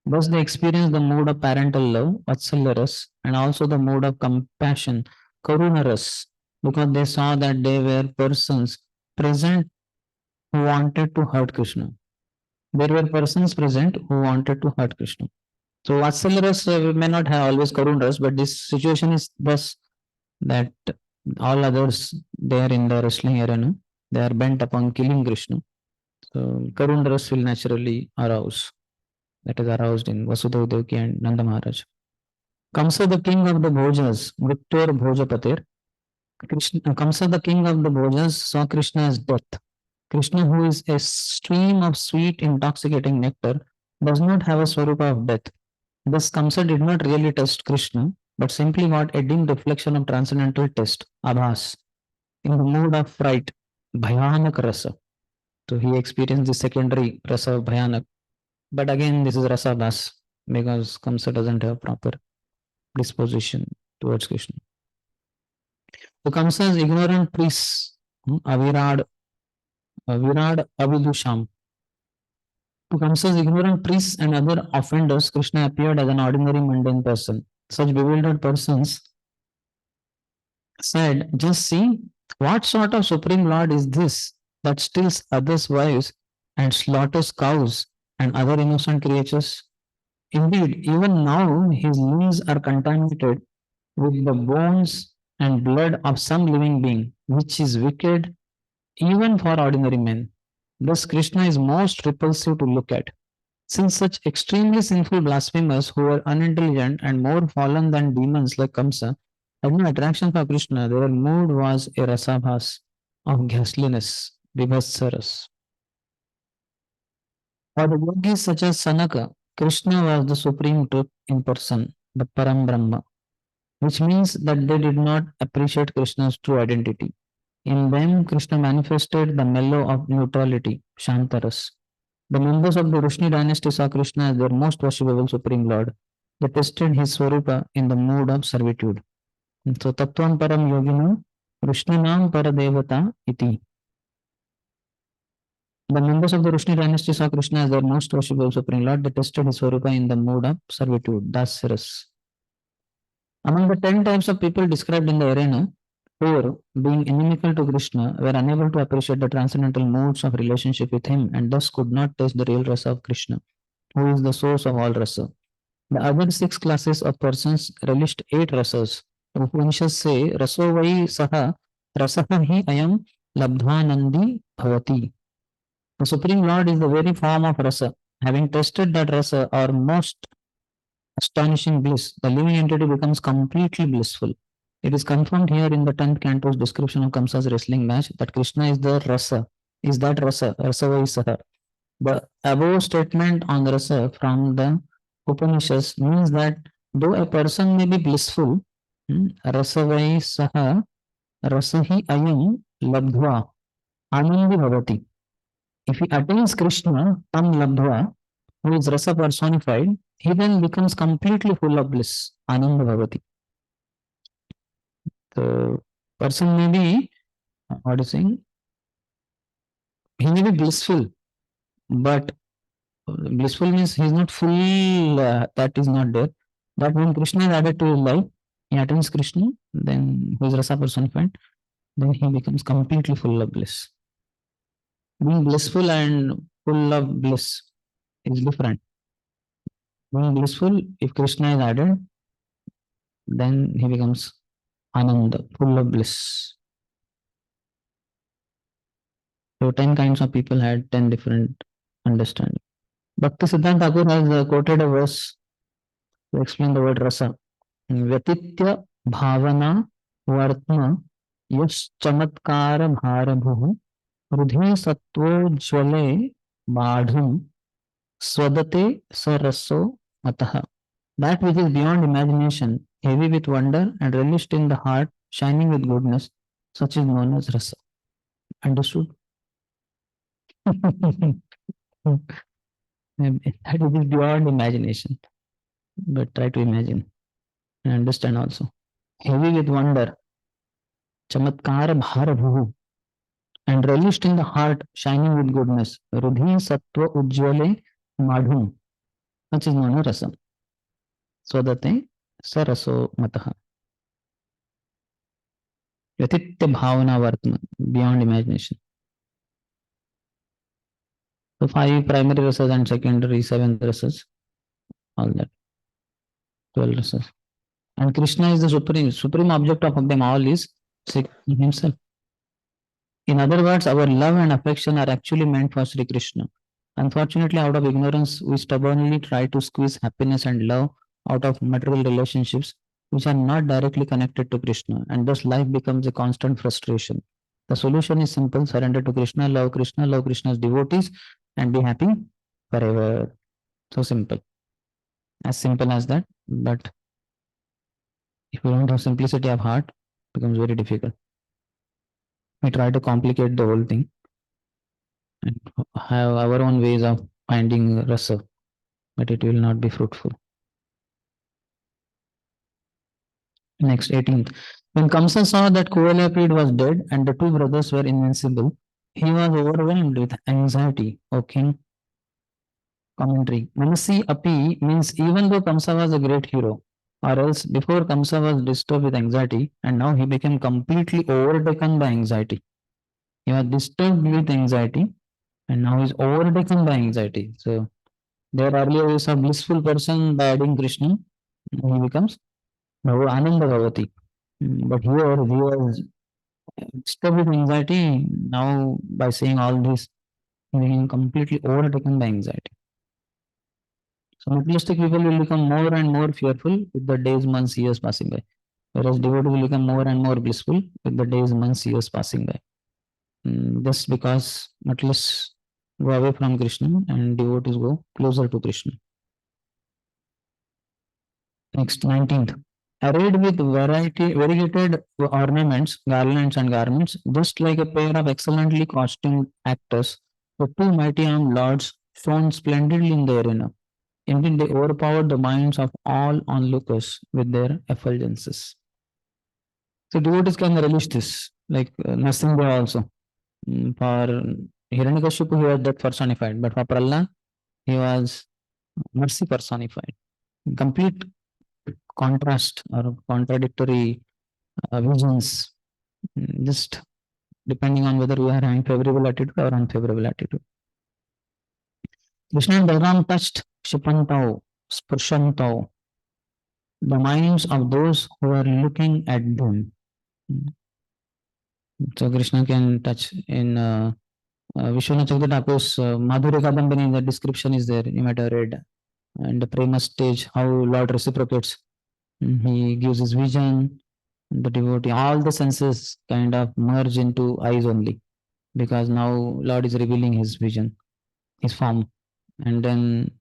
A: Thus, they experienced the mood of parental love, Vatsalyaras, and also the mood of compassion, Karunaras, because they saw that they were persons present who wanted to hurt Krishna. There were persons present who wanted to hurt Krishna. So, Vatsalyaras may not have always Karunaras, but this situation is thus that all others there in the wrestling arena, they are bent upon killing Krishna. So, Karunaras will naturally arouse. That is aroused in Vasudeva Devaki and Nanda Maharaj. Kamsa, the king of the Bhojas, Mrityor Bhojapatir. Kamsa, the king of the Bhojas, saw Krishna as death. Krishna, who is a stream of sweet, intoxicating nectar, does not have a swarupa of death. Thus, Kamsa did not really test Krishna, but simply got a dim reflection of transcendental test, Abhas, in the mood of fright, Bhayanak Rasa. So, he experienced the secondary Rasa of Bhayanak. But again, this is Rasa Bhas, because Kamsa doesn't have proper disposition towards Krishna. So Kamsa's ignorant priests, Virad Avidusham. To Kamsa's ignorant priests and other offenders, Krishna appeared as an ordinary mundane person. Such bewildered persons said, just see, what sort of Supreme Lord is this that steals others' wives and slaughters cows and other innocent creatures? Indeed, even now his limbs are contaminated with the bones and blood of some living being, which is wicked even for ordinary men. Thus, Krishna is most repulsive to look at. Since such extremely sinful blasphemers who were unintelligent and more fallen than demons like Kamsa had no attraction for Krishna, their mood was a rasabhas of ghastliness, vibhasaras. For the yogis such as Sanaka, Krishna was the supreme truth in person, the Param Brahma, which means that they did not appreciate Krishna's true identity. In them, Krishna manifested the mellow of neutrality, Shantaras. The members of the Roshni dynasty saw Krishna as their most worshipable Supreme Lord. They tested his Swarupa in the mood of servitude. And so, Tattvam Param Yoginam, Roshninam Paradevata iti. The members of the Roshni dynasty saw Krishna as their most worshipable Supreme Lord. They tested his Swarupa in the mood of servitude, Dasiras. Among the 10 types of people described in the arena, 4, being inimical to Krishna, were unable to appreciate the transcendental modes of relationship with him and thus could not taste the real rasa of Krishna, who is the source of all rasa. The other 6 classes of persons relished 8 rasas. The Upanishads say, Raso vai saha rasaha hi ayam labdhanandi bhavati. The Supreme Lord is the very form of rasa. Having tested that rasa or most astonishing bliss, the living entity becomes completely blissful. It is confirmed here in the 10th canto's description of Kamsa's wrestling match that Krishna is the rasa, rasa vai saha. The above statement on rasa from the Upanishads means that though a person may be blissful, rasa vai saha rasahi ayam labdhva anandi bhavati. If he attains Krishna, tam labdhva, who is rasa personified, he then becomes completely full of bliss, ananda bhavati. The person may be, what is saying? He may be blissful, but blissful means he is not full, that is not there. That when Krishna is added to his life, he attains Krishna, then who is rasa personified, then he becomes completely full of bliss. Being blissful and full of bliss is different. Being blissful, if Krishna is added, then he becomes Ananda, full of bliss. So 10 kinds of people had 10 different understandings. Bhakti Siddhanta Thakur has quoted a verse to explain the word rasa. Vyatitya bhavana vartma yash chamatkara bharabhuh rudhi sattvo jwale madhum swadate saraso ataha. That which is beyond imagination, heavy with wonder and relished in the heart, shining with goodness, such is known as rasa. Understood? That is beyond imagination. But try to imagine and understand also. Heavy with wonder, chamatkar bhar bhuhu, and relished in the heart, shining with goodness. Rudhi sattva ujjwale madhum, which is known as rasam. Swadate saraso mataha. Yatitya bhavana vartman, beyond imagination. So 5 primary rasas and secondary 7 rasas, all that. 12 rasas. And Krishna is the supreme object of them all is himself. In other words, our love and affection are actually meant for Sri Krishna. Unfortunately, out of ignorance, we stubbornly try to squeeze happiness and love out of material relationships which are not directly connected to Krishna, and thus life becomes a constant frustration. The solution is simple: surrender to Krishna, love Krishna's devotees, and be happy forever. So simple. As simple as that. But if we don't have simplicity of heart, it becomes very difficult. We try to complicate the whole thing and have our own ways of finding rasa, but it will not be fruitful. Next, 18th. When Kamsa saw that Kuvalapid was dead and the 2 brothers were invincible, he was overwhelmed with anxiety. O king. Commentary. Manasi api means even though Kamsa was a great hero, or else before Kamsa was disturbed with anxiety, and now he became completely overtaken by anxiety. He was disturbed with anxiety, and now he is overtaken by anxiety. So there earlier is a blissful person by adding Krishna, he becomes Ananda Bhavati. But here he was disturbed with anxiety. Now by saying all this, he became completely overtaken by anxiety. So materialistic people will become more and more fearful with the days, months, years passing by. Whereas devotee will become more and more blissful with the days, months, years passing by. Just because materialists go away from Krishna and devotees go closer to Krishna. Next, 19th. Arrayed with variegated ornaments, garlands and garments, just like a pair of excellently costumed actors, the 2 mighty armed lords shone splendidly in the arena. Indeed, they overpowered the minds of all onlookers with their effulgences. So devotees can relish this, like Nrsimha also. For Hiranyakashipu, he was death personified, but for Prahlad, he was mercy personified. Complete contrast or contradictory visions, just depending on whether we are having favorable attitude or unfavorable attitude. Krishna and Balaram touched Shipantao, Spurshantao, the minds of those who are looking at them. So Krishna can touch in Vishwanath Chakravarti Thakur's Madhurya Kadambini, the description is there, you might have read. And the prema stage, how Lord reciprocates. He gives his vision, the devotee, all the senses kind of merge into eyes only, because now Lord is revealing his vision, his form. And then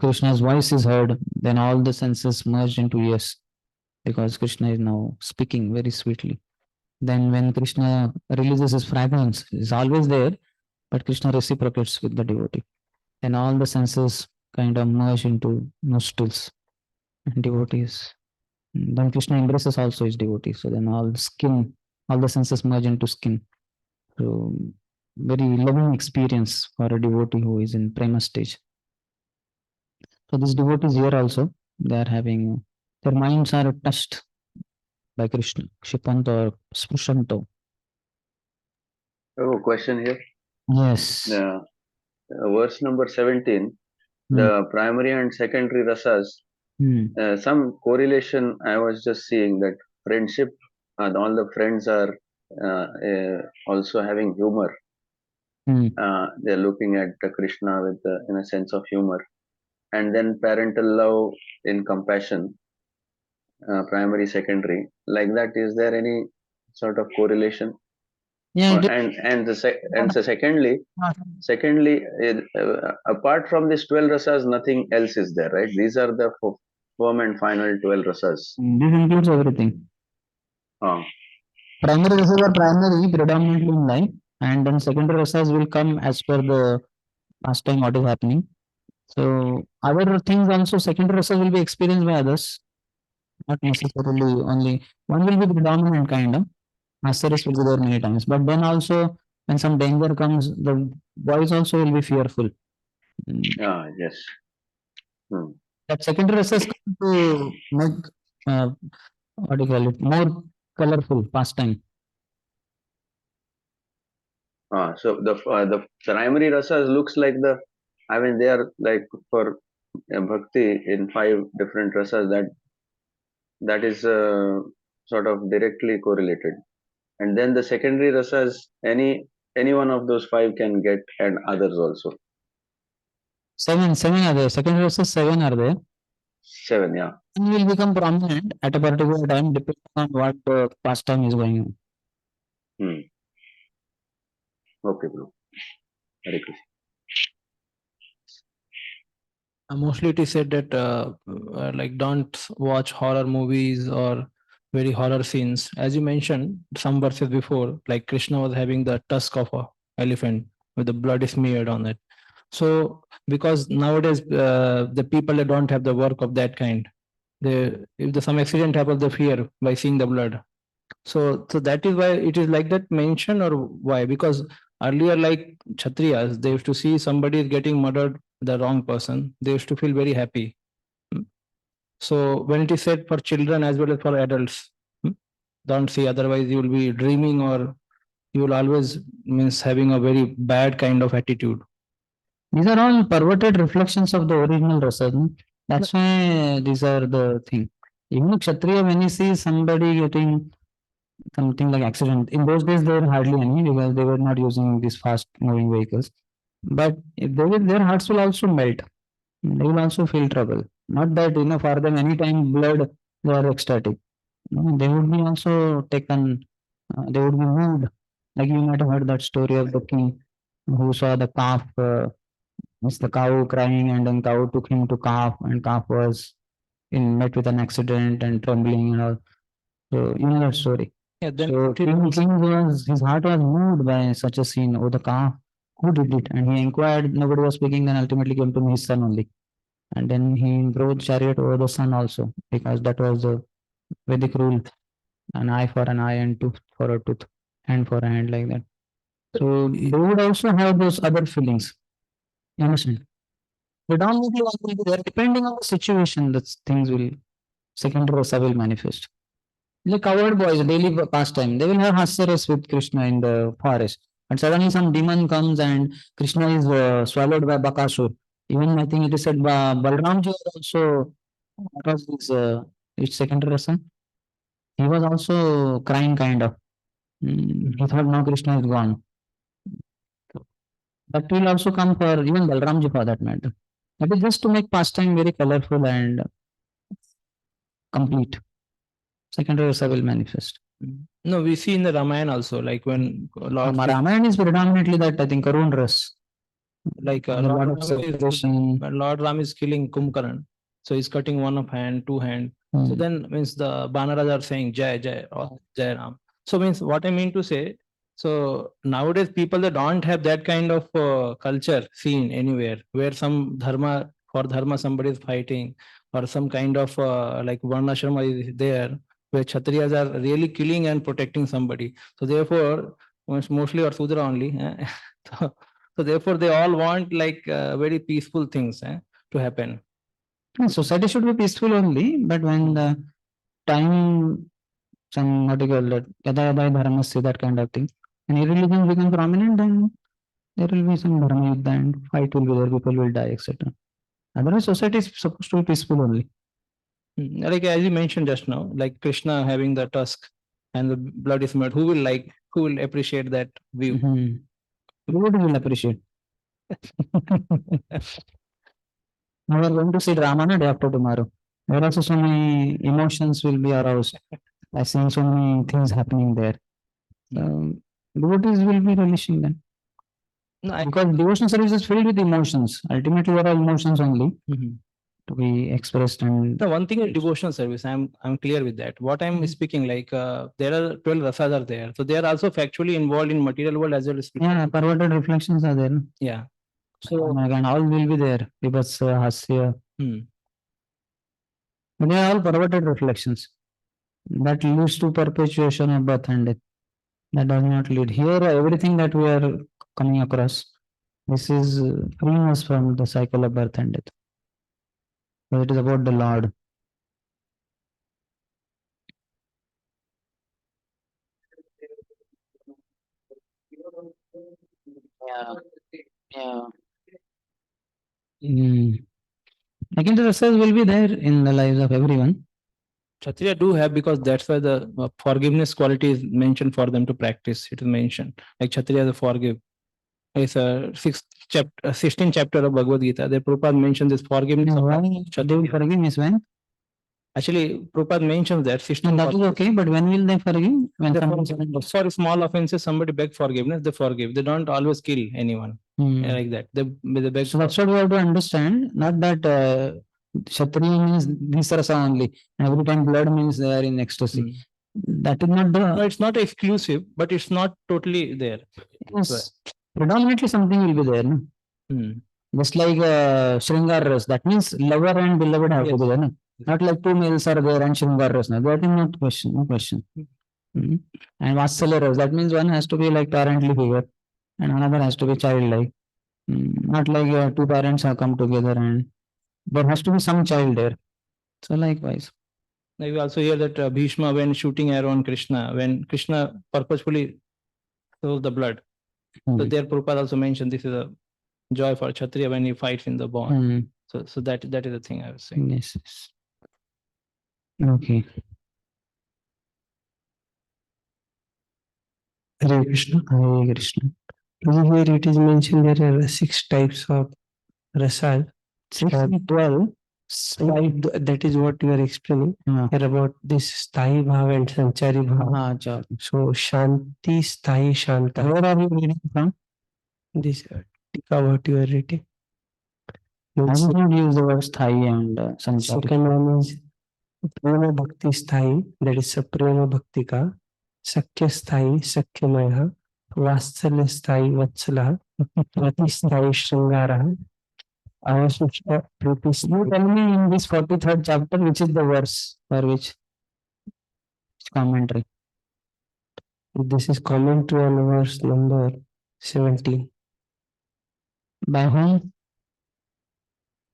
A: Krishna's voice is heard, then all the senses merged into ears, because Krishna is now speaking very sweetly. Then when Krishna releases his fragrance, it's always there, but Krishna reciprocates with the devotee. And all the senses kind of merge into nostrils and devotees. Then Krishna embraces also his devotees. So then all the skin, all the senses merge into skin. So very loving experience for a devotee who is in prema stage. So these devotees here also, they are having, their minds are touched by Krishna, Kshipanto or Spushanto.
K: I have a question here.
A: Yes.
K: Verse number 17, the primary and secondary rasas, some correlation I was just seeing that friendship and all the friends are also having humor. They're looking at Krishna with in a sense of humor. And then parental love in compassion, primary, secondary, like that. Is there any sort of correlation?
A: Yeah.
K: Secondly, apart from these 12 rasas, nothing else is there, right? These are the firm and final 12 rasas.
A: This includes everything. Primary rasas are primary predominantly in life, and then secondary rasas will come as per the pastime what is happening. So other things also secondary rasas will be experienced by others, not necessarily only one will be predominant kind of. Asterisk will be there many times, but then also when some danger comes, the boys also will be fearful.
K: Yes.
A: That secondary rasas come to make what do you call it, more colorful pastime.
K: So the primary rasas looks like I mean, they are like for bhakti in 5 different rasas that is sort of directly correlated, and then the secondary rasas any one of those 5 can get, and others also.
A: Seven are there. Secondary rasas 7 are there.
K: 7, yeah.
A: And will become prominent at a particular time depending on what pastime is going on.
K: Okay, bro. Hare Krishna.
L: Mostly it is said that like don't watch horror movies or very horror scenes. As you mentioned some verses before, like Krishna was having the tusk of a elephant with the blood smeared on it. So because nowadays the people that don't have the work of that kind, if there's some accident happens, they fear by seeing the blood. So that is why it is like that mentioned, or why? Because earlier, like Kshatriyas, they used to see somebody is getting murdered, the wrong person, they used to feel very happy. So when it is said for children as well as for adults, don't see, otherwise you will be dreaming, or you will always means having a very bad kind of attitude.
A: These are all perverted reflections of the original rasa. That's why these are the thing. Even Kshatriya, when he sees somebody getting something like accident, in those days there were hardly any because they were not using these fast moving vehicles. But if they will, their hearts will also melt. They will also feel trouble. Not that for them anytime blood they are ecstatic. They would be also taken. They would be moved. Like you might have heard that story of the king who saw the calf. It's the cow crying, and then cow took him to calf, and calf was met with an accident and trembling and all. So you know that story.
L: Yeah, then
A: So king was, his heart was moved by such a scene. Oh, the calf, who did it? And he inquired. Nobody was speaking. Then ultimately came to know his son only. And then he rode chariot over the son also, because that was the Vedic rule: an eye for an eye and tooth for a tooth, hand for a hand, like that. So they would also have those other feelings. You understand? Predominantly one will be there, depending on the situation, that things will, secondary rasa will manifest. The coward boys, daily pastime, they will have hasaras with Krishna in the forest. And suddenly some demon comes and Krishna is swallowed by Bakasur. Even I think it is said Balramji was also, what was this, its secondary rasa? He was also crying kind of. He thought now Krishna is gone. That will also come for even Balramji for that matter. That is just to make pastime very colorful and complete. Secondary rasa will manifest.
L: No, we see in the Ramayana also, like when Lord
A: Ramayana is predominantly that, I think, Karun ras.
L: Like Lord Ram is killing Kumbhakarna, so he's cutting one of hand, 2 hand. So then means the Banaras are saying Jai Jai or Jai Ram. So means what I mean to say. So nowadays people that don't have that kind of culture seen anywhere, where some dharma somebody is fighting, or some kind of like Varnashrama is there, where Kshatriyas are really killing and protecting somebody. So therefore, mostly or Sudra only. So therefore, they all want like very peaceful things to happen.
A: Society should be peaceful only, but when the time, some what do you call that, yada yada dharmasya, that kind of thing, and religion become prominent, then there will be some dharma yuddha and fight will be there, people will die, etc. Otherwise, society is supposed to be peaceful only.
L: Like as you mentioned just now, like Krishna having the tusk and the blood is made, who will appreciate that view?
A: Everybody will appreciate. Now we are going to see drama day after tomorrow. There are also so many emotions will be aroused by seeing so many things happening there. Devotees will be relishing them. No, because devotional service is filled with emotions. Ultimately, there are emotions only. to be expressed. And
L: the one thing is devotional service. I'm clear with that. What I'm speaking, like there are 12 rasas are there, so they are also factually involved in material world as well as spiritual.
A: yeah, perverted reflections are there. No?
L: Yeah.
A: So and all will be there. Vibhasa, Hasya. But they are all perverted reflections. That leads to perpetuation of birth and death. That does not lead. Here, everything that we are coming across, this is freeing us from the cycle of birth and death. So it is about the Lord. Yeah. Yeah. Again, the rasas will be there in the lives of everyone.
L: Kshatriya do have, because that's why the forgiveness quality is mentioned for them to practice. It is mentioned like Kshatriya the forgive. It's a 16th chapter of Bhagavad Gita. The Prabhupada mentions this forgiveness.
A: Why they will forgive means when?
L: Actually, Prabhupada mentions that 16.
A: That is okay, but when will they forgive? When
L: for small offenses, somebody beg forgiveness, they forgive. They don't always kill anyone like that. They beg.
A: So that's what we have to understand. Not that Kshatriya means Nisarasa only. Every time blood means they are in ecstasy. That is not the.
L: No, it's not exclusive, but it's not totally there.
A: Yes. Predominantly something will be there. No? Just like Shringar Ras. That means lover and beloved have to be there. No? Not like two males are there and Shringar Ras. No? That is not question. No question. And Vatsalya Ras. That means one has to be like parently figure and another has to be childlike. Not like two parents have come together and there has to be some child there. So likewise.
L: Now you also hear that Bhishma, when shooting arrow on Krishna, when Krishna purposefully throws the blood. So there Prabhupada also mentioned this is a joy for Kshatriya when he fights in the bond. So that is the thing I was saying.
A: Yes. Okay.
F: Hare Krishna.
A: Hare Krishna.
F: Here it is mentioned there are 6 types of rasas.
A: 12.
F: That is what you are explaining here about this Sthayi Bhav and Sanchari Bhav. So Shanti, Sthayi, Shanta.
A: Where are you reading from?
F: This Tika, what you are reading.
A: I will not use the word Sthayi and Sanchari.
F: Second one is Prema Bhakti Sthayi, that is Suprema Bhakti ka. Sakya Sthayi, Sakyamaya. Vatsalya Sthayi, Vatsala. Rati Sthayi, Shringara.
A: You tell me in this 43rd chapter which is the verse for which commentary.
F: This is commentary on verse number 17.
A: By whom?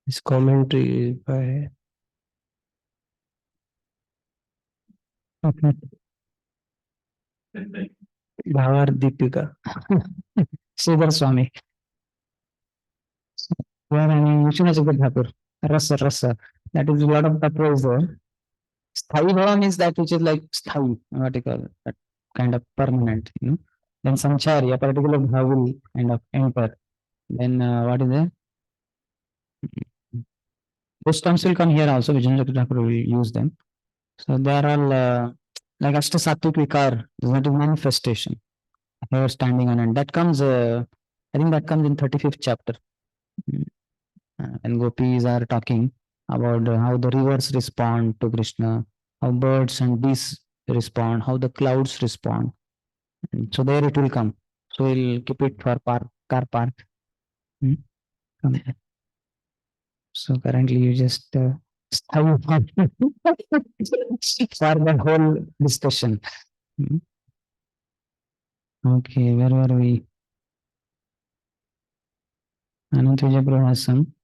F: This commentary is by Bhavar Deepika.
A: Sridhar Swami. Where I mean, Vishnu Thakur. Rasa. That is a lot of tattva is there. Sthayi bhava means that which is like sthayi, what you call it, that kind of permanent, you know. Then Sanchari, a particular bhava will kind of enter. Then what is there? Those terms will come here also, Vijay Thakur will use them. So they are all like Ashta Sattvic Vikar, that is manifestation. Here standing on it. That comes, I think that comes in 35th chapter. And gopis are talking about how the rivers respond to Krishna, how birds and bees respond, how the clouds respond. And so there it will come. So we'll keep it for car park. So currently you just have for the whole discussion. Okay, where were we? Anant Vijayapura has something.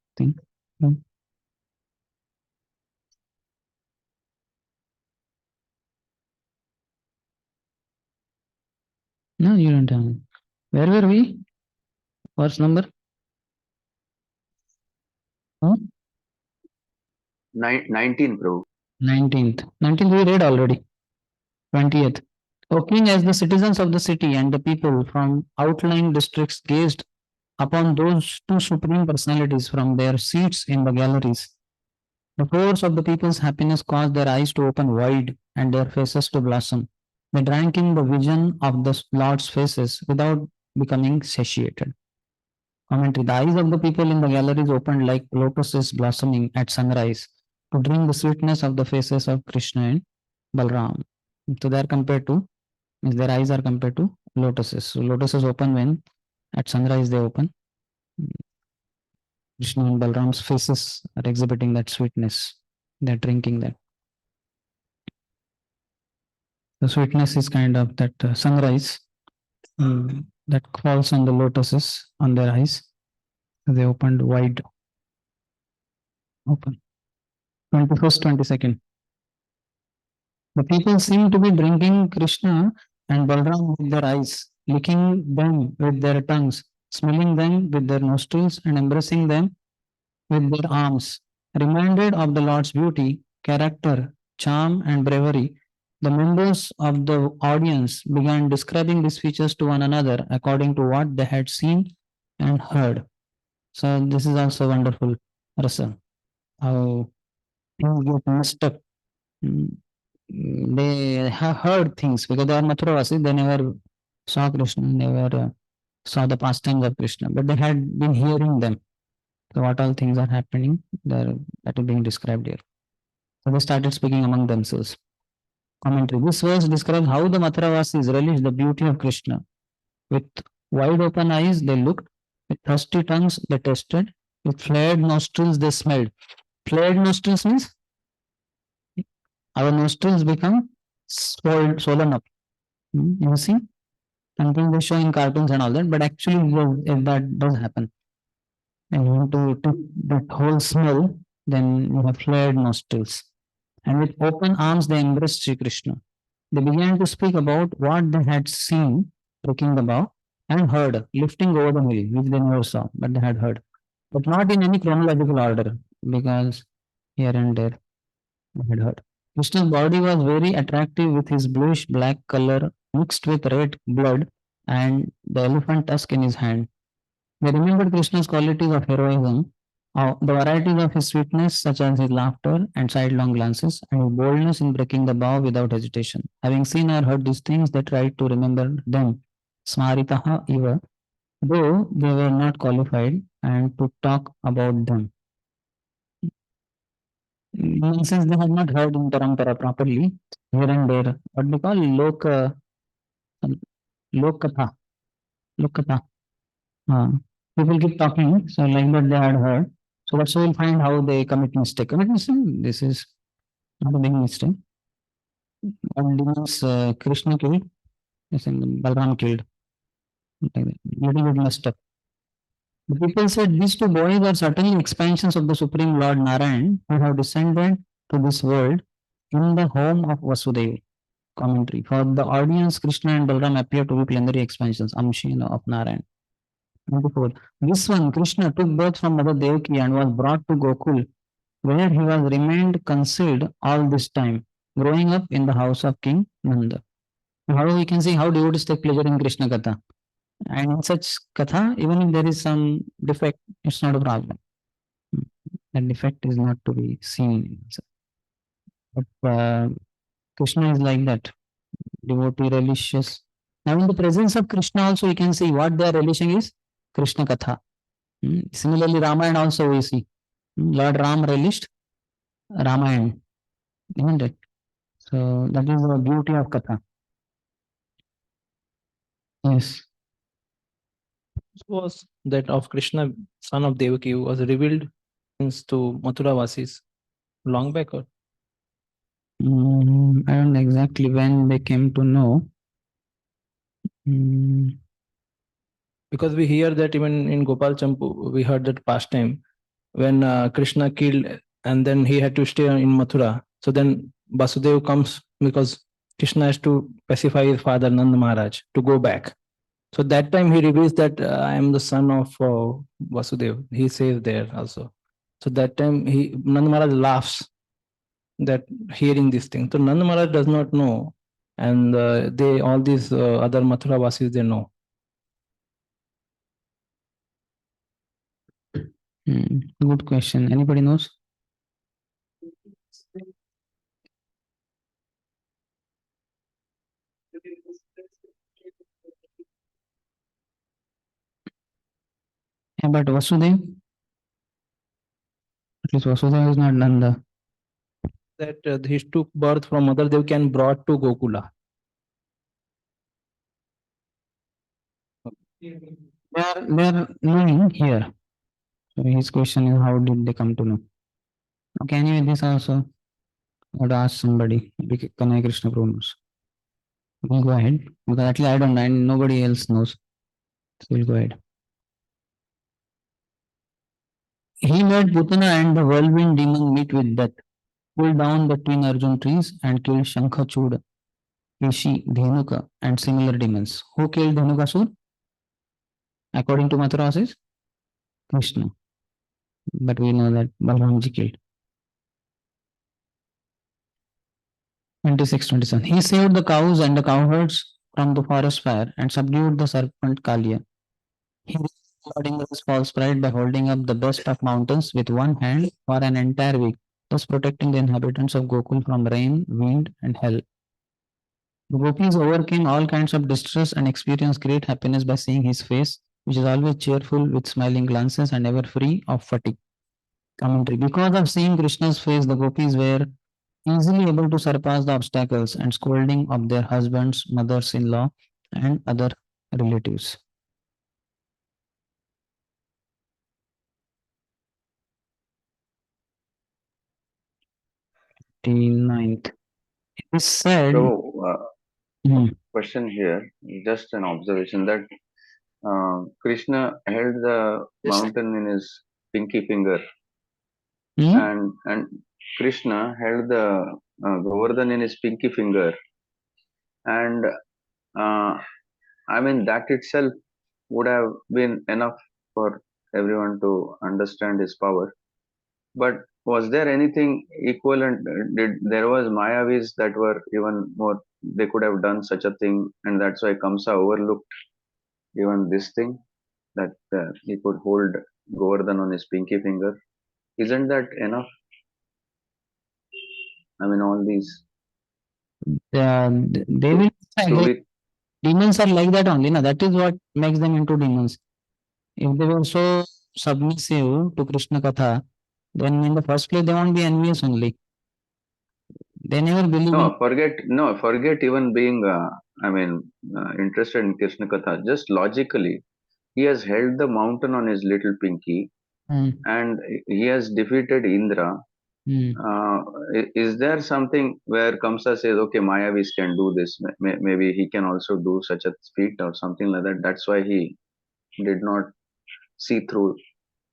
A: No, you don't have. Where were we? Verse number?
K: 19, bro.
A: 19th. 19th we read already. 20th. O king, as the citizens of the city and the people from outlying districts gazed upon those two supreme personalities from their seats in the galleries, the force of the people's happiness caused their eyes to open wide and their faces to blossom. They drank in the vision of the Lord's faces without becoming satiated. 20th. O king, as the citizens of the city and the people from outlying districts gazed upon those two supreme personalities from their seats in the galleries, the force of the people's happiness caused their eyes to open wide and their faces to blossom. They drank in the vision of the Lord's faces without becoming satiated. Commentary. The eyes of the people in the galleries opened like lotuses blossoming at sunrise to drink the sweetness of the faces of Krishna and Balram. So they are compared to, their eyes are compared to lotuses. So lotuses open when at sunrise they open. Krishna and Balram's faces are exhibiting that sweetness. They're drinking that. The sweetness is kind of that sunrise that falls on the lotuses on their eyes. They opened wide open. 21st, 22nd. The people seem to be drinking Krishna and Balram with their eyes, licking them with their tongues, smelling them with their nostrils, and embracing them with their arms. Reminded of the Lord's beauty, character, charm, and bravery, the members of the audience began describing these features to one another according to what they had seen and heard. So this is also wonderful, Rasa, how things get messed up. They have heard things because they are Mathuravasis, they never saw Krishna, never saw the pastimes of Krishna, but they had been hearing them. So what all things are happening there that is being described here. So they started speaking among themselves. Commentary. This verse describes how the Mathuravasis relished the beauty of Krishna. With wide open eyes they looked, with thirsty tongues they tasted, with flared nostrils they smelled. Flared nostrils means our nostrils become swollen up. You see? Sometimes they show in cartoons and all that, but actually if that does happen. And you want to take that whole smell, then you have flared nostrils. And with open arms they embraced Sri Krishna. They began to speak about what they had seen trekking the bow and heard lifting over the hill, which they never saw, but they had heard. But not in any chronological order, because here and there they had heard. Krishna's body was very attractive with his bluish black color mixed with red blood and the elephant tusk in his hand. They remembered Krishna's qualities of heroism, the varieties of his sweetness, such as his laughter and sidelong glances, and his boldness in breaking the bow without hesitation. Having seen or heard these things, they tried to remember them, smaritaha eva, though they were not qualified, and to talk about them. Since they had not heard in Parampara properly, here and there, what they call lokatha. Lokatha. People keep talking, so like that they had heard. So that's why we'll find how they commit mistake. Commit mistake, this is not a big mistake. And demons, Krishna killed, Balram killed. Like that. Little bit messed up. The people said these two boys are certainly expansions of the Supreme Lord Narayan who have descended to this world in the home of Vasudeva. Commentary. For the audience, Krishna and Balram appear to be plenary expansions, Amshi of Narayan. 24. This one, Krishna, took birth from Mother Devaki and was brought to Gokul, where he was remained concealed all this time, growing up in the house of King Nanda. How we can see how devotees take pleasure in Krishna Katha. And in such Katha, even if there is some defect, it's not a problem. That defect is not to be seen. But Krishna is like that, devotee, religious. Now, in the presence of Krishna, also, you can see what they are relishing is Krishna Katha. Similarly, Ramayana also we see. Lord Ram relished Ramayana, isn't it? So that is the beauty of Katha. Yes.
L: Was that of Krishna, son of Devaki, was revealed to Mathura Vasis long back, or
A: I don't know exactly when they came to know.
L: Because we hear that even in Gopal Champu, we heard that pastime when Krishna killed and then he had to stay in Mathura. So then Vasudeva comes because Krishna has to pacify his father Nanda Maharaj to go back. So that time he reveals that I am the son of Vasudeva. He says there also. So that time Nanda Maharaj laughs that hearing this thing. So Nanda Maharaj does not know, and they all these other Mathura Vasis they know.
A: Good question. Anybody knows? But Vasudeva, at least Vasudeva is not Nanda.
L: That he took birth from Mother Devaki and brought to Gokula.
A: They are knowing here. So his question is, how did they come to know? Okay, anyway, this also I would ask somebody, Kanai Krishna Prabhu knows. We'll go ahead, because at least I don't know and nobody else knows. So we'll go ahead. He made Putana and the whirlwind demon meet with death, pulled down the twin Arjun trees and killed Shankhachuda, Keshi, Dhenuka and similar demons. Who killed Dhenukasur? According to Mathura says Krishna. But we know that Balramji killed. 26-27. He saved the cows and the cowherds from the forest fire and subdued the serpent Kalia. He rewarding his false pride by holding up the best of mountains with one hand for an entire week, thus protecting the inhabitants of Gokul from rain, wind, and hell. The gopis overcame all kinds of distress and experienced great happiness by seeing his face, which is always cheerful with smiling glances and ever free of fatigue. Commentary. Because of seeing Krishna's face, the gopis were easily able to surpass the obstacles and scolding of their husbands, mothers-in-law, and other relatives. Ninth. It is said.
K: So, question here, just an observation that Krishna held the mountain in his pinky finger, and Krishna held the Govardhan in his pinky finger, and I mean that itself would have been enough for everyone to understand his power. But was there anything equivalent? There was Mayavis that were even more? They could have done such a thing, and that's why Kamsa overlooked even this thing, that he could hold Govardhan on his pinky finger. Isn't that enough? I mean, all these.
A: They will. Demons are like that only. No? That is what makes them into demons. If they were so submissive to Krishna Katha, then in the first place they won't be envious only. They never believe.
K: Forget even being, interested in Krishna Katha. Just logically, he has held the mountain on his little pinky, and he has defeated Indra. Is there something where Kamsa says, okay, Mayavis can do this, maybe he can also do such a feat or something like that? That's why he did not see through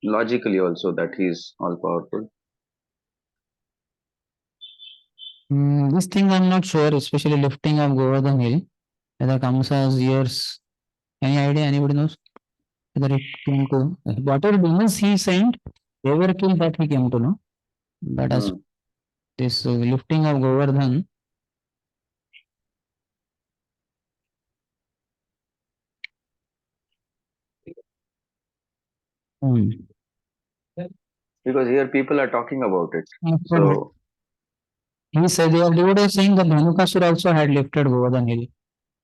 K: logically also that he is all powerful.
A: This thing I'm not sure, especially lifting of Govardhan Hill, whether Kamsa's years, any idea, anybody knows? Whether it came to, whatever demons he sent, they were killed, that he came to know. But as this lifting of Govardhan,
K: because here people are talking about it. So
A: he said, they were saying that Dhenukasur also had lifted Govardhan Hill.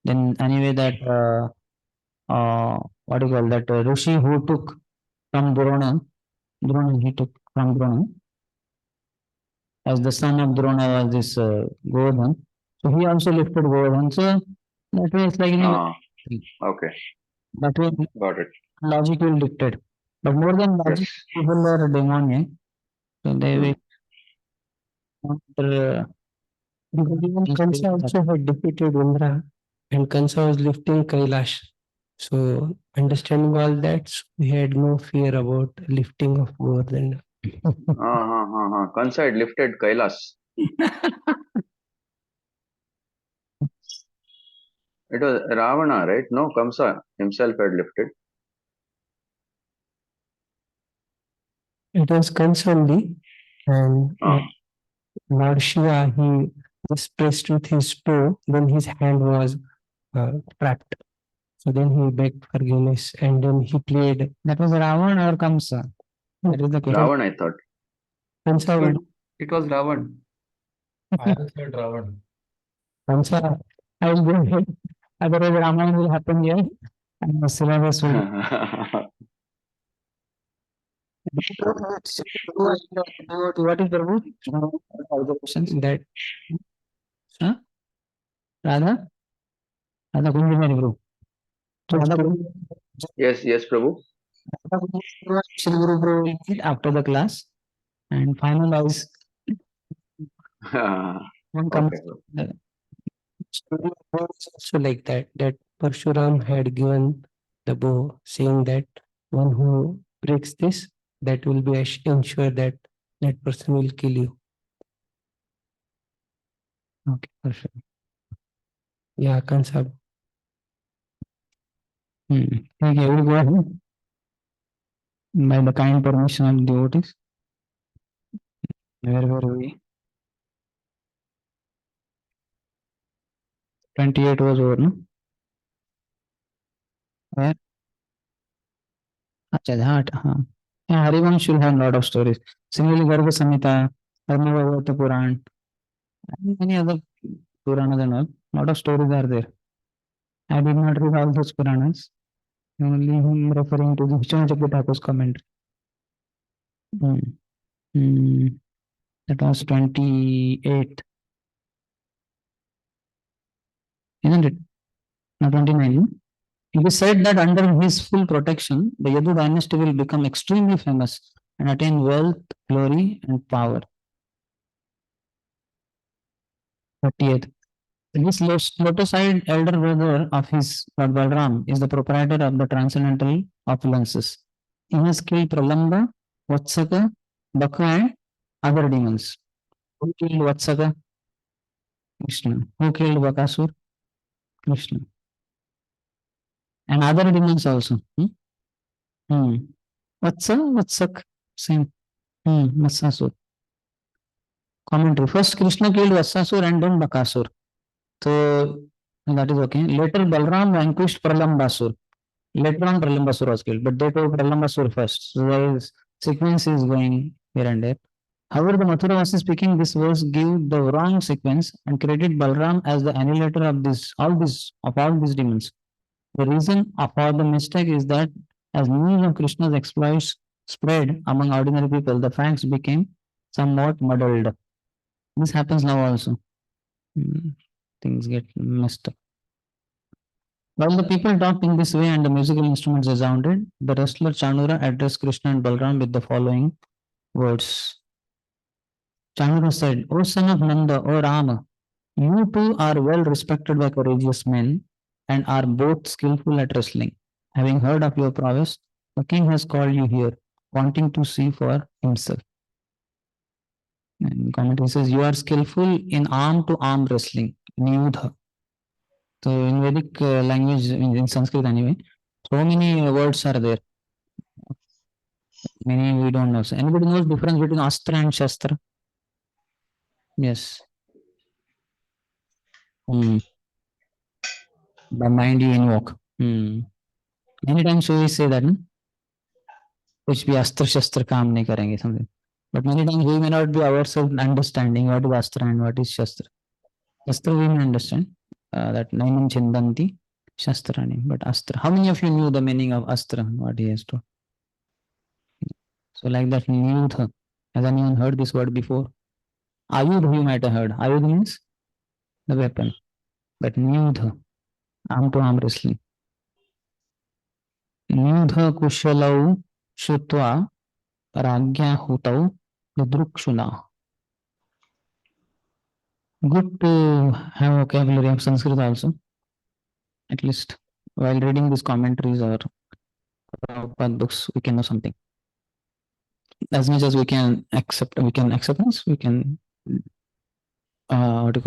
A: Then anyway, that what do you call that Rishi who took from Drona, he took from Drona, as the son of Drona was this Govardhan. So he also lifted Govardhan. So that was like
K: okay.
A: That was
K: got it.
A: Logically lifted. But more than logic, people are demoniac. So they will
F: because even Kansa also had defeated Indra, and Kansa was lifting Kailash. So understanding all that, so we had no fear about lifting of Govardhan.
K: Kansa had lifted Kailash. It was Ravana, right? No, Kamsa himself had lifted.
F: It was Kansa only, and Lord Shiva, he just pressed with his toe, then his hand was trapped. So then he begged forgiveness, and then he played.
A: That was Ravana or Kamsa? That is the question.
K: Ravana, I thought.
F: Kamsa.
M: It was Ravan. I said Ravan.
F: Kamsa, I will go ahead. Otherwise, Ramayana will happen here, and the syllabus will.
A: What is Prabhu? Other questions?
F: That
A: Huh? Radha? Radha Kundimani Guru. So Radha Kundimani
K: Yes, yes, Prabhu.
A: Shri Guru Prabhu will meet after the class and finalize one comes.
K: Okay.
F: also like that Parshuram had given the bow, saying that one who breaks this, that will be ensure that that person will kill you.
A: Okay, for sure.
F: Yeah, Kansab.
A: Okay, we'll go ahead. By the kind permission of devotees. Where were we? 28 was over, no? Where? Acha, that, yeah, Harivansh will have a lot of stories. Similarly, Garga Samhita, Karnavavata Puran, and many other Puranas and all. Lot of stories are there. I did not read all those Puranas. Only him referring to the Vishnu Thakur's commentary. That was 28. Isn't it? Not 29. It is said that under his full protection, the Yadu dynasty will become extremely famous and attain wealth, glory, and power. 30th. This lotus-eyed elder brother of his Lord Balram is the proprietor of the transcendental opulences. He has killed Pralamba, Vatsaka, Baka, and other demons. Who killed Vatsaka? Krishna. Who killed Bakasur? Krishna. And other demons also. Vatsak, same. Vatsasur. Commentary. First Krishna killed Vatsasur and then Bakasur. So that is okay. Later Balram vanquished Pralambasur. Later on Pralambasur was killed, but they told Pralambasur first. So the sequence is going here and there. However, the Mathuravasi speaking this verse give the wrong sequence and credit Balram as the annihilator of all these demons. The reason for the mistake is that as news of Krishna's exploits spread among ordinary people, the facts became somewhat muddled. This happens now also. Things get messed up. While the people talked in this way and the musical instruments resounded, the wrestler Chanura addressed Krishna and Balram with the following words. Chanura said, O son of Nanda, O Rama, you two are well respected by courageous men and are both skillful at wrestling. Having heard of your prowess, the king has called you here, wanting to see for himself. And commentary says, you are skillful in arm-to-arm wrestling, Niyudha. So in Vedic language, in Sanskrit anyway, so many words are there. Many we don't know. So anybody knows the difference between Astra and Shastra? Yes. By mind you invoke. Many times we say that, no? कुछ भी अस्त्र शस्त्र काम नहीं करेंगे something. But many times we may not be ourselves understanding what is astra and what is shastra. Shastra we may understand that nainam chindanti shastrani, but astra. How many of you knew the meaning of astra? What he has to? So like that, niyudha. Has anyone heard this word before? Ayudha you might have heard. Ayudha means the weapon. But niyudha, arm to arm wrestling. Niyudha kushalau shutva ragya hutau vidrukshuna. Good to have vocabulary of Sanskrit also. At least while reading these commentaries or Prabhupada books, we can know something. As much as we can accept, we can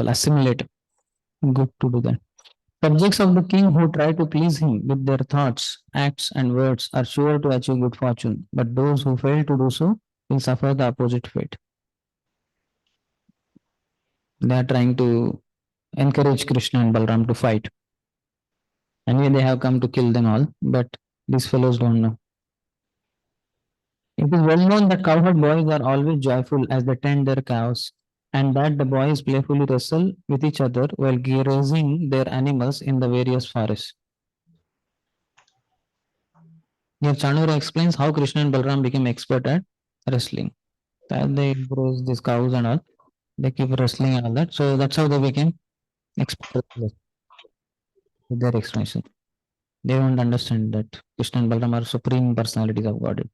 A: assimilate. Good to do that. Subjects of the king who try to please him with their thoughts, acts, and words are sure to achieve good fortune, but those who fail to do so will suffer the opposite fate. They are trying to encourage Krishna and Balram to fight. Anyway, they have come to kill them all, but these fellows don't know. It is well known that cowherd boys are always joyful as they tend their cows, and that the boys playfully wrestle with each other while grazing their animals in the various forests. Here Chanura explains how Krishna and Balram became expert at wrestling. That they embrace these cows and all. They keep wrestling and all that. So that's how they became expert with their explanation. They don't understand that Krishna and Balram are supreme personalities of Godhead.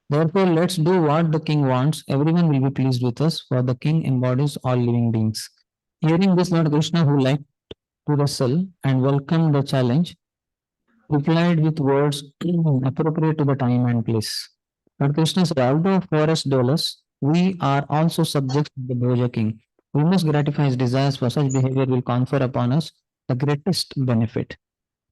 A: Therefore, let's do what the king wants. Everyone will be pleased with us, for the king embodies all living beings. Hearing this, Lord Krishna, who liked to wrestle and welcomed the challenge, replied with words appropriate to the time and place. Lord Krishna said, although forest dwellers, we are also subjects of the Bhoja king. We must gratify his desires, for such behavior will confer upon us the greatest benefit.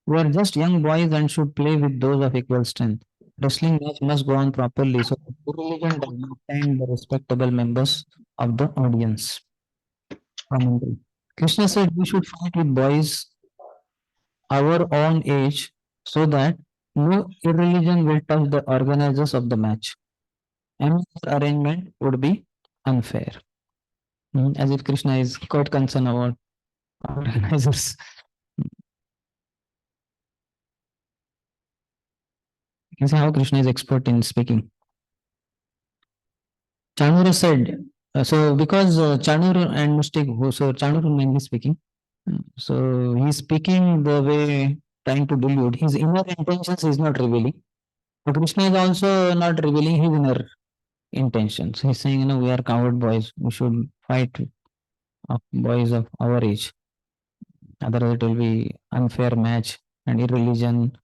A: We are just young boys and should play with those of equal strength. Wrestling match must go on properly so that the religion does not offend the respectable members of the audience. Commentary. Krishna said we should fight with boys our own age so that no irreligion will touch the organizers of the match. Any arrangement would be unfair. As if Krishna is quite concerned about organizers. You can see how Krishna is expert in speaking. Chanura said, so because Chanura and Mustik, so Chanura mainly speaking, so he's speaking the way trying to delude. His inner intentions is not revealing. But Krishna is also not revealing his inner intentions. He's saying, you know, we are coward boys. We should fight of boys of our age. Otherwise, it will be unfair match and irreligion.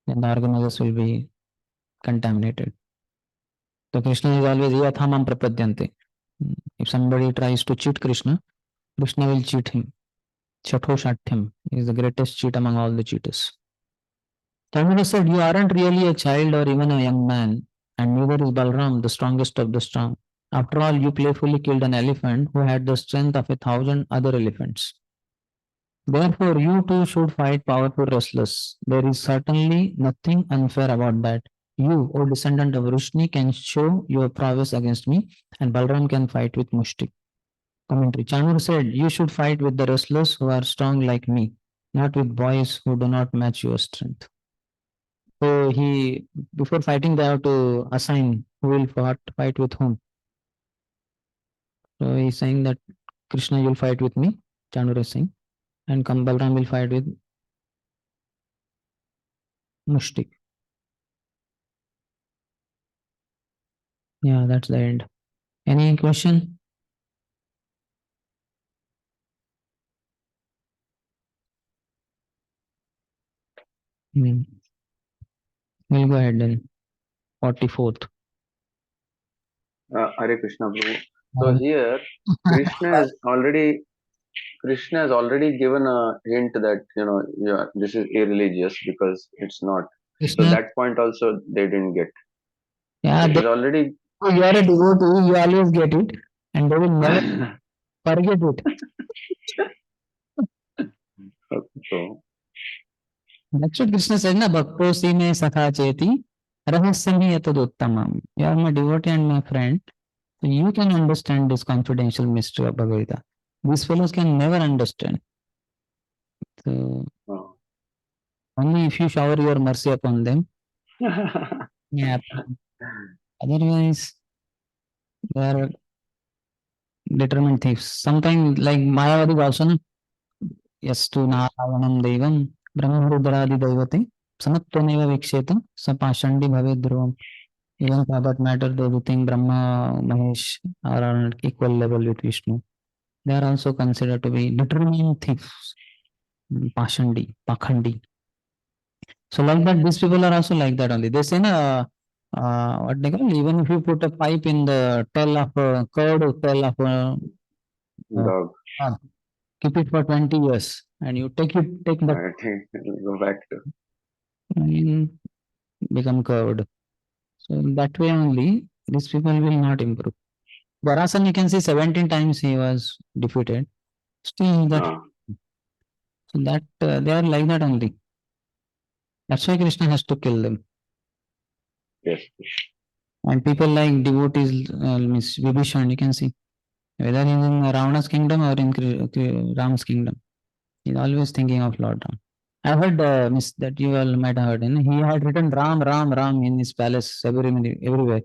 A: Then the organizers will be contaminated. So Krishna is always yathamam prapadyante. If somebody tries to cheat Krishna, Krishna will cheat him. Chato Shatyam is the greatest cheat among all the cheaters. Chanura said, you aren't really a child or even a young man, and neither is Balram, the strongest of the strong. After all, you playfully killed an elephant who had the strength of 1,000 other elephants. Therefore, you too should fight powerful wrestlers. There is certainly nothing unfair about that. You, O descendant of Vrishni, can show your prowess against me, and Balram can fight with Mushtik. Commentary. Chanur said, you should fight with the wrestlers who are strong like me, not with boys who do not match your strength. So before fighting, they have to assign who will fight with whom. So he's saying that Krishna will fight with me, Chanur is saying, and Balram will fight with Mushtik. Yeah, that's the end. Any question? We'll go ahead then. 44th.
K: Hare Krishna Prabhu. So here Krishna has already given a hint that this is irreligious because it's not.
A: Krishna,
K: so that point also they didn't get.
A: Yeah,
K: It is already.
A: You are a devotee, you always get it, and they will never forget it.
K: So
A: That's what Krishna said, na bhakto si me sakha cheti rahasyami yataduttamam. You are my devotee and my friend. So you can understand this confidential mystery of Bhagavad Gita. These fellows can never understand. So only if you shower your mercy upon them. Yeah. Otherwise, they are determined thieves. Sometimes like Mayavadi also, na? Yastu narayanam devam brahmarudradi devate samatvaneva vikshetam sapashandi bhave dhruvam. Even for that matter, those who think Brahma, Mahesh are on equal level with Vishnu, they are also considered to be determined thieves. Pakhandi. So like that, these people are also like that only. They say, what they call, even if you put a pipe in the tail of a curd or tail of a
K: dog,
A: keep it for 20 years and you take that.
K: I think go back to
A: become curd. So that way only, these people will not improve. Varasan, you can see 17 times he was defeated. Still that. So that they are like that only. That's why Krishna has to kill them.
K: Yes.
A: And people like devotees, Miss Vibhishan, you can see, whether he's in Ravana's kingdom or in Ram's kingdom, he's always thinking of Lord Ram. I heard miss that you all might have heard. He had written Ram, Ram, Ram in his palace everywhere.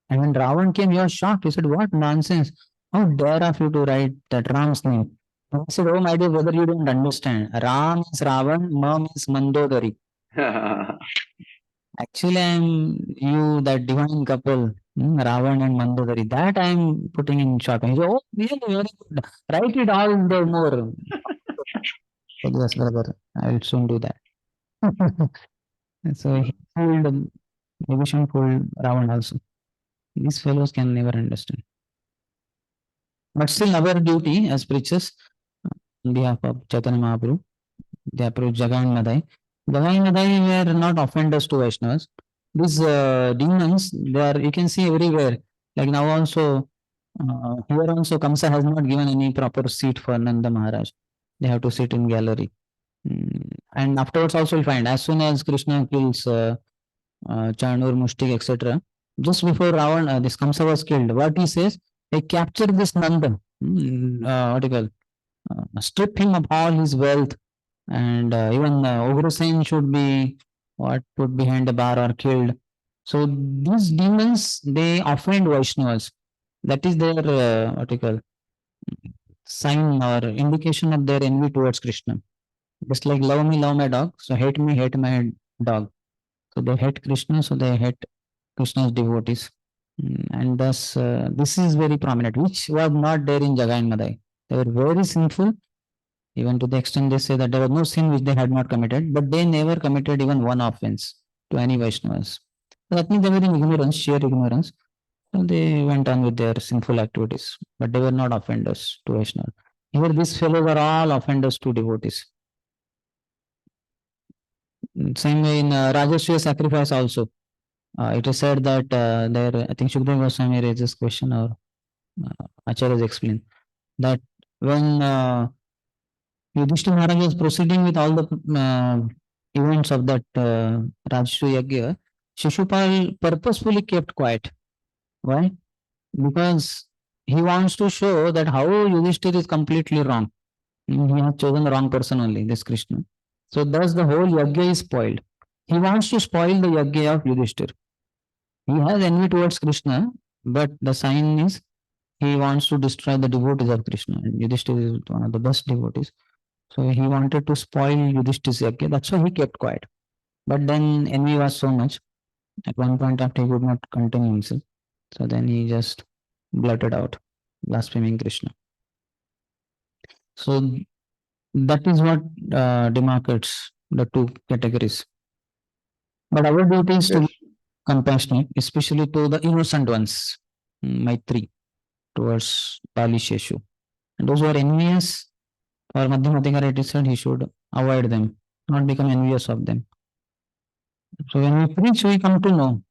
A: And when Ravan came, he was shocked. He said, "What nonsense! How dare of you to write that Ram's name?" And I said, "Oh my dear brother, you don't understand. Ram is Ravan, Mam is Mandodari. Actually, I'm you, that divine couple, Ravan and Mandodari. That I'm putting in short." He said, "Oh, really, very good. Write it all in the more." Yes, brother. I will soon do that. So he fooled Vibhishan fooled Ravan also. These fellows can never understand. But still, our duty as preachers, on behalf of Chaitanya Mahaprabhu, they approach Jagai and Madai. Jagai and Madai were not offenders to Vaishnavas. These demons, they are, you can see everywhere. Like now also, here also Kamsa has not given any proper seat for Nanda Maharaj. They have to sit in gallery. And afterwards also you'll find, as soon as Krishna kills Chanur, Mushtik, etc., just before Ravan, this Kamsa was killed, what he says, they capture this Nanda, what do you call, strip him of all his wealth, and even Ugrasen should be put behind a bar or killed. So these demons, they offend Vaishnavas. That is their what do you call, sign or indication of their envy towards Krishna. Just like love me, love my dog. So hate me, hate my dog. So they hate Krishna, so they hate Krishna's devotees. And thus, this is very prominent, which was not there in Jagai and Madai. They were very sinful, even to the extent they say that there was no sin which they had not committed, but they never committed even one offense to any Vaishnavas. So that means they were in ignorance, sheer ignorance. So they went on with their sinful activities, but they were not offenders to Vaishnava. Here, these fellows are all offenders to devotees. Same way in Rajasriya sacrifice also. It is said that there, I think Shukdev Goswami raised this question, or Acharyas explained that when Yudhishthira Maharaj was proceeding with all the events of that Rajasriya Yagya, Shishupal purposefully kept quiet. Why? Because he wants to show that how Yudhishthira is completely wrong. He has chosen the wrong person only, this Krishna. So thus the whole Yagya is spoiled. He wants to spoil the Yagya of Yudhishthira. He has envy towards Krishna, but the sign is he wants to destroy the devotees of Krishna. And Yudhishthira is one of the best devotees. So he wanted to spoil Yudhishthira's Yagya. That's why he kept quiet. But then envy was so much. At one point after he could not contain himself. So then he just blurted out, blaspheming Krishna. So that is what demarcates the two categories. But our duty is to be compassionate, especially to the innocent ones, Maitri, towards Bali Sheshu. And those who are envious, or Madhyamadikara said, he should avoid them, not become envious of them. So when we preach, we come to know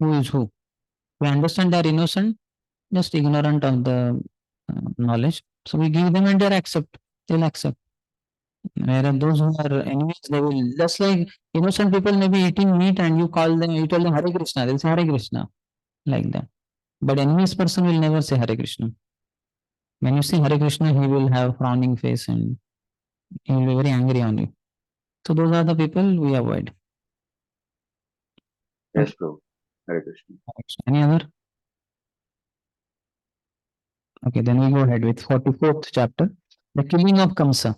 A: who is who. We understand they are innocent, just ignorant of the knowledge. So we give them and they'll accept. Whereas those who are enemies, they will, just like innocent people may be eating meat and you tell them Hare Krishna, they'll say Hare Krishna, like that. But enemies person will never say Hare Krishna. When you say Hare Krishna, he will have frowning face and he will be very angry on you. So those are the people we avoid.
K: Yes, bro. Hare Krishna.
A: Any other? Okay, then we go ahead with 44th chapter, the killing of Kamsa.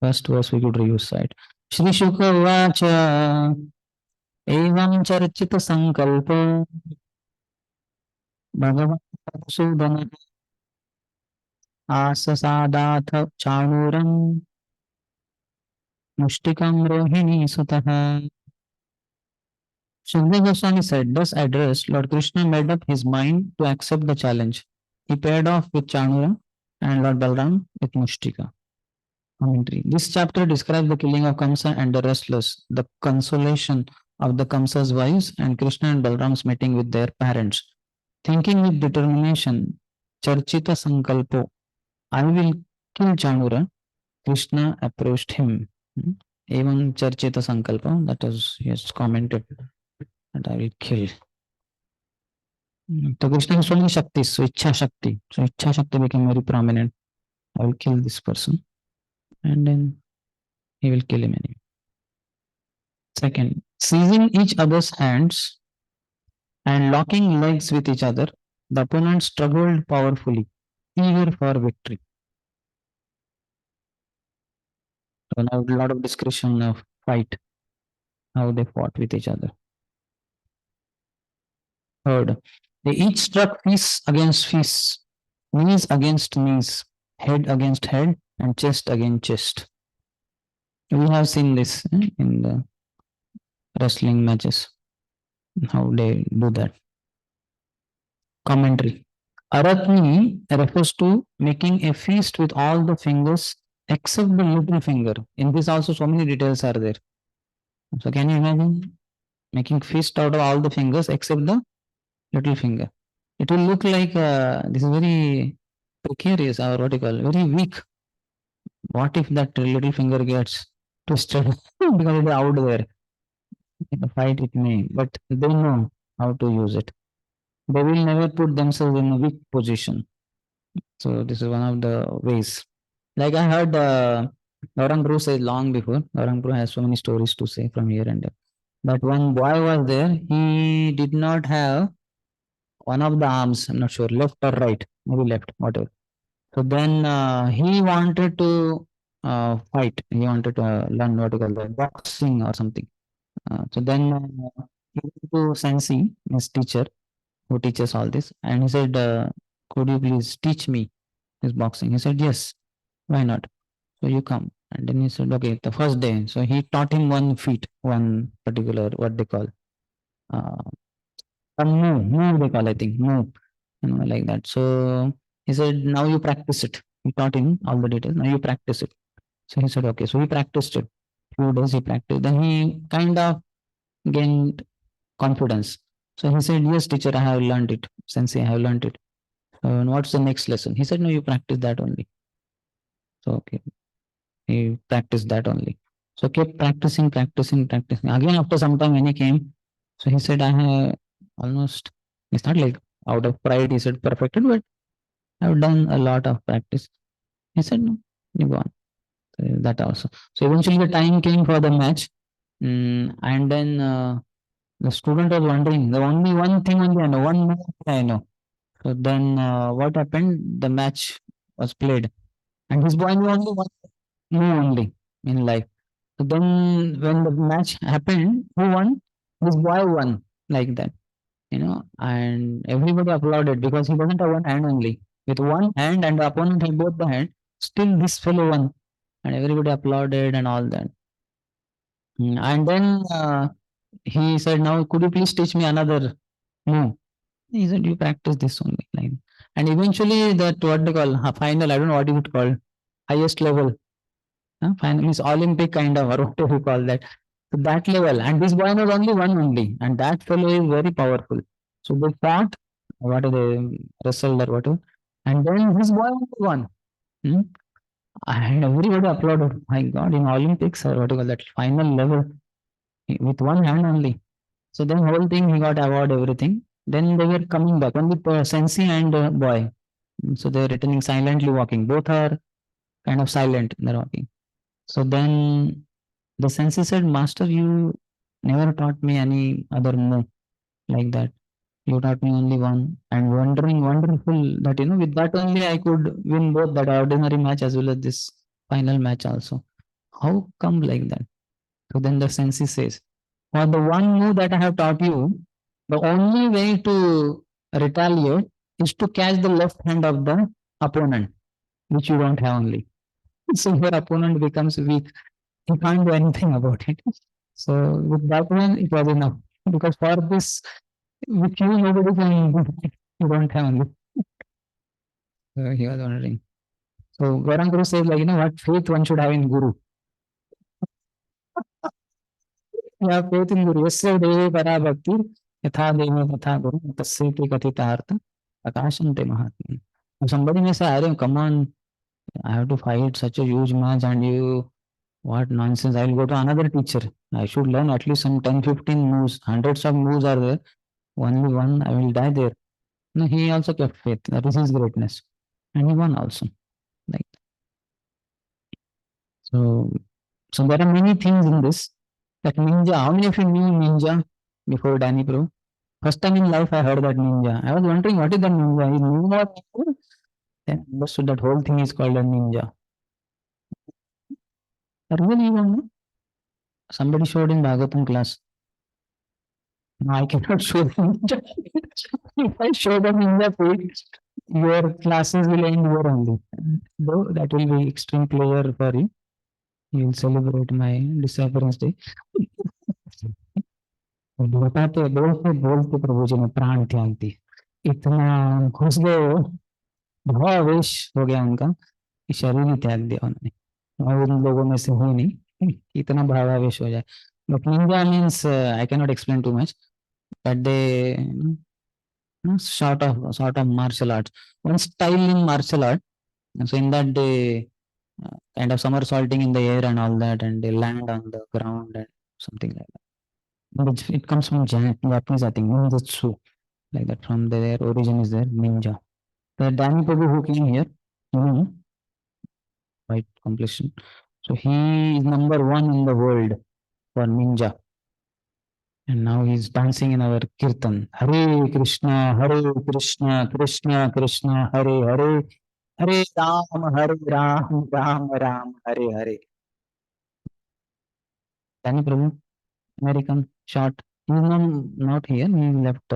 A: First verse we could recite. Shri Shukha Vacha Evam Charchita Sankalpa Bhagavan Sudana Asasadatha Chanuram Mushtikam Rohini Sutaha. Shukdev Goswami said, thus addressed, Lord Krishna made up his mind to accept the challenge. He paired off with Chanura and Lord Balram with Mushtika. Commentary. This chapter describes the killing of Kamsa and the restless, the consolation of the Kamsa's wives, and Krishna and Balram's meeting with their parents. Thinking with determination, Charchita Sankalpo, I will kill Chanura, Krishna approached him. Even Charchita Sankalpa, that is, he has commented that I will kill. So Krishna is only Shakti, so Ichha Shakti. So Ichha Shakti became very prominent. I will kill this person. and then he will kill him anyway. Second, seizing each other's hands and locking legs with each other, the opponent struggled powerfully, eager for victory. So now a lot of description of fight, how they fought with each other. Third, they each struck fists against fists, knees against knees, head against head, and chest against chest. We have seen this in the wrestling matches, how they do that. Commentary. Aratni refers to making a feast with all the fingers except the little finger. In this also so many details are there. So can you imagine making feast out of all the fingers except the little finger? It will look like this is very precarious or what you call very weak. What if that little finger gets twisted because it is out there? In the fight it may, but they know how to use it. They will never put themselves in a weak position. So this is one of the ways. Like I heard Gaurang Guru say long before. Gaurang Guru has so many stories to say from here and there. But one boy was there, he did not have one of the arms, I'm not sure, left or right, maybe left, whatever. So then he wanted to fight. He wanted to learn what to call that, boxing or something. So then he went to Sensei, his teacher, who teaches all this, and he said, "Could you please teach me this boxing?" He said, "Yes, why not? So you come." And then he said, "Okay, the first day." So he taught him one feat, one particular what they call uh, a move they call, I think, move, like that. So he said, "Now you practice it." He taught him all the details. Now you practice it. So he said, "Okay." So he practiced it. Few days he practiced. Then he kind of gained confidence. So he said, "Yes, teacher, I have learned it. Sensei, I have learned it. So what's the next lesson?" He said, "No, you practice that only." So okay, he practiced that only. So kept practicing, practicing, practicing. Again, after some time when he came, so he said, "I have almost," it's not like out of pride, he said perfected, but I've done a lot of practice. He said, "No, you go on." So that also. So eventually the time came for the match. And then the student was wondering, the only one thing only I know, one more thing I know. So then what happened? The match was played. And his boy knew only one move only in life. So then when the match happened, who won? This boy won, like that, and everybody applauded because he doesn't have one hand only. With one hand and the opponent had both the hand, still this fellow won. And everybody applauded and all that. And then he said, "Now could you please teach me another move?" He said, "You practice this only." Like, and eventually that what they call final, I don't know what is it called, highest level. Final is Olympic kind of, or whatever you call that. So that level. And this boy was only one only. And that fellow is very powerful. So they fought, what are they, wrestled or whatever. And then this boy won. Hmm? And everybody applauded. My God, in Olympics or what you call that, final level, with one hand only. So then whole thing, he got award, everything. Then they were coming back, only Sensei and boy. So they were returning silently walking. Both are kind of silent in their walking. So then the sensei said, "Master, you never taught me any other move like that. You taught me only one." And wondering, wonderful that, with that only I could win both that ordinary match as well as this final match also. How come like that? So then the sensei says, "For the one move that I have taught you, the only way to retaliate is to catch the left hand of the opponent, which you don't have only." So your opponent becomes weak. You can't do anything about it. So with that one, it was enough. Because for this, with you, nobody can do it. You don't have only. So he was wondering. So Gaurang Guru says, like, what faith one should have in Guru. You have faith in Guru. Yasya deve para bhakti, yatha deva tatha guru, tasyati kathitartha, akashante mahatma. If somebody may say, "Arey, come on, I have to fight such a huge match and you, what nonsense, I will go to another teacher. I should learn at least some 10, 15 moves. Hundreds of moves are there. Only one, I will die there." No, he also kept faith. That is his greatness. And he won also. Like So there are many things in this. That ninja, how many of you knew ninja before Danny Pro? First time in life I heard that ninja. I was wondering what is the ninja? Is ninja? Then I understood that whole thing is called a ninja. I really don't know. Somebody showed in Bhagavatam class. No, I cannot show the ninja. If I show the ninja page, your classes will end here only. Though that will be extreme pleasure for you. You will celebrate my disappearance day. बताते बोलते बोलते प्रभु जी ने प्राण त्याग दिए. इतना घुस गए वो, भावावेश हो गया उनका कि शरीर ही त्याग दिया उन्होंने. और उन लोगों में से हुई नहीं इतना भावावेश हो जाए. But ninja means I cannot explain too much. That they sort of martial arts. One style in martial art. So in that they kind of somersaulting in the air and all that, and they land on the ground and something like that. But it comes from Japanese, I think, ninjutsu, like that. From their origin is there, ninja. The Danny Prabhu who came here, white complexion. So he is number 1 in the world for ninja. And now he's dancing in our kirtan. Hare Krishna, Krishna Krishna, Hare Hare, Hare Ram, Ram Ram, Hare Hare. Danny Prabhu, American, short. He's not here. He left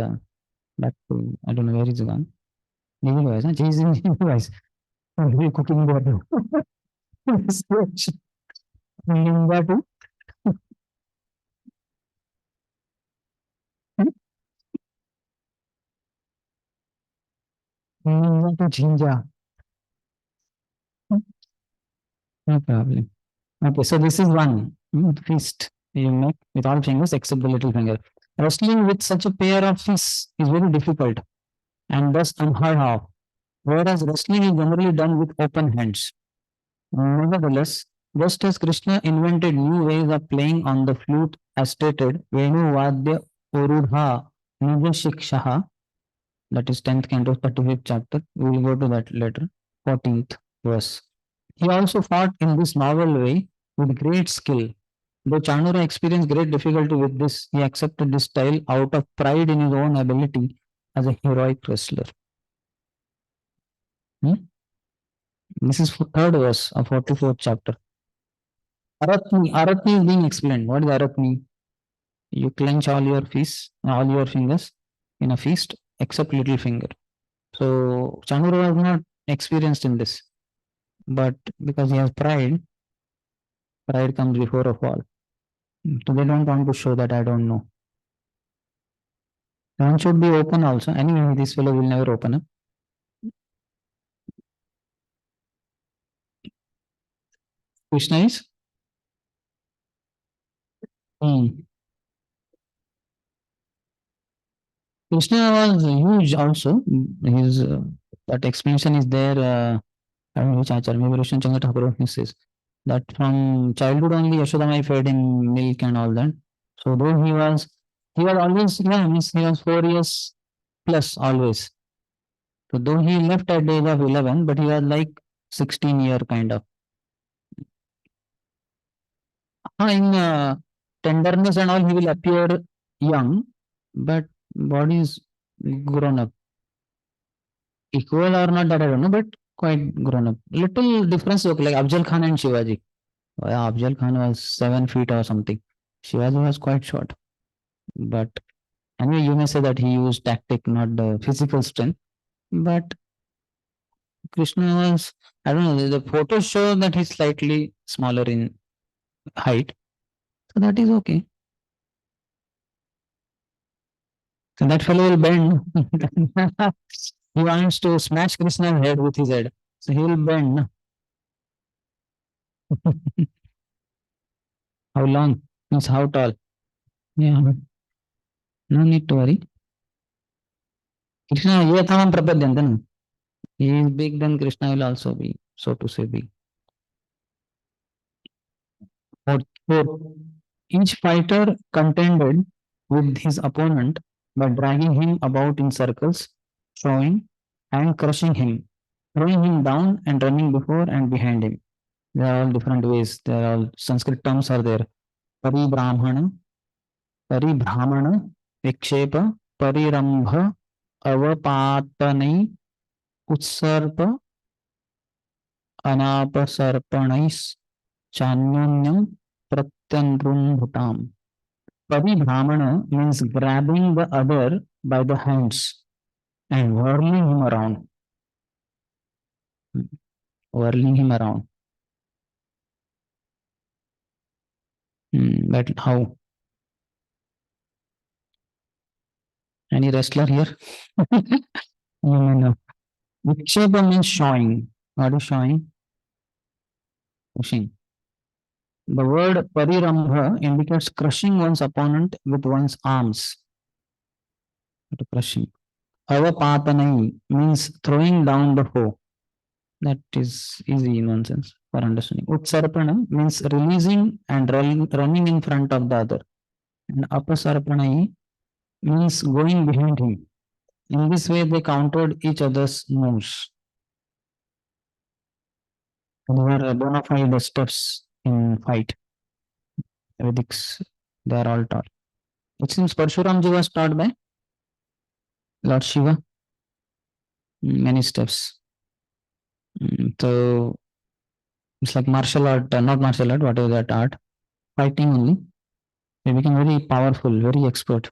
A: back to, I don't know where he's gone. Navy boys, huh? He's in Navy boys. He's cooking there too. Ninja too. Ninja to Jinja. No problem. Okay, so this is one fist you make with all fingers except the little finger. Wrestling with such a pair of fists is very difficult and thus unheard of, whereas wrestling is generally done with open hands. Nevertheless, just as Krishna invented new ways of playing on the flute as stated, Venu Vadya Orudha Nija Shikshaha, that is 10th canto, 35th chapter. We will go to that later, 14th verse. He also fought in this novel way with great skill. Though Chanura experienced great difficulty with this, he accepted this style out of pride in his own ability as a heroic wrestler. This is third verse of 44th chapter. Aratni is being explained. What is Aratni? You clench all your fists, all your fingers in a fist except little finger. So Chanura was not experienced in this. But because he has pride comes before a fall. So they don't want to show that I don't know. One should be open also. Anyway, this fellow will never open up. Krishna is? Krishna was huge also. His that explanation is there. I don't know which Acharya, maybe Roshan Chandra Thakur says that from childhood only Yashodamai fed him milk and all that. So though he was always, means he was 4 years plus always. So though he left at the age of 11, but he was like 16-year kind of. In tenderness and all, he will appear young, but body is grown up. Equal or not, that I don't know, but quite grown up. Little difference, like Afzal Khan and Shivaji. Afzal Khan was 7 feet or something. Shivaji was quite short. But anyway, you may say that he used tactic, not the physical strength. But Krishna was, I don't know, the photos show that he's slightly smaller in height. So that is okay. So that fellow will bend. He wants to smash Krishna's head with his head. So he will bend. How long? Means how tall? Yeah. No need to worry. Krishna, Yatamam Prapadyantan. He is big, then Krishna will also be, so to say, big. Fourth, each fighter contended with his opponent by dragging him about in circles, throwing and crushing him, throwing him down and running before and behind him. There are all different ways. There are all Sanskrit terms are there. Paribrahmana, Vikshepa, Parirambha, Avapatanai, Utsarpa, Anapasarpanais, Chanyonyam, Pratyanrumbutam. Paribrahmana means grabbing the other by the hands and whirling him around. Whirling him around. But how? Any wrestler here? No. Vikshepa means showing. What is showing? Pushing. The word parirambha indicates crushing one's opponent with one's arms. To crush him. Avapatanai means throwing down the foe. That is easy in one sense for understanding. Utsarpana means releasing and running in front of the other. And apasarpanai means going behind him. In this way, they countered each other's moves. They were bona fide steps in fight. Vedics, they are all taught. It seems Parshuramji was taught by Lord Shiva. Many steps. So it's like martial art, not martial art, what is that art? Fighting only. They become very powerful, very expert.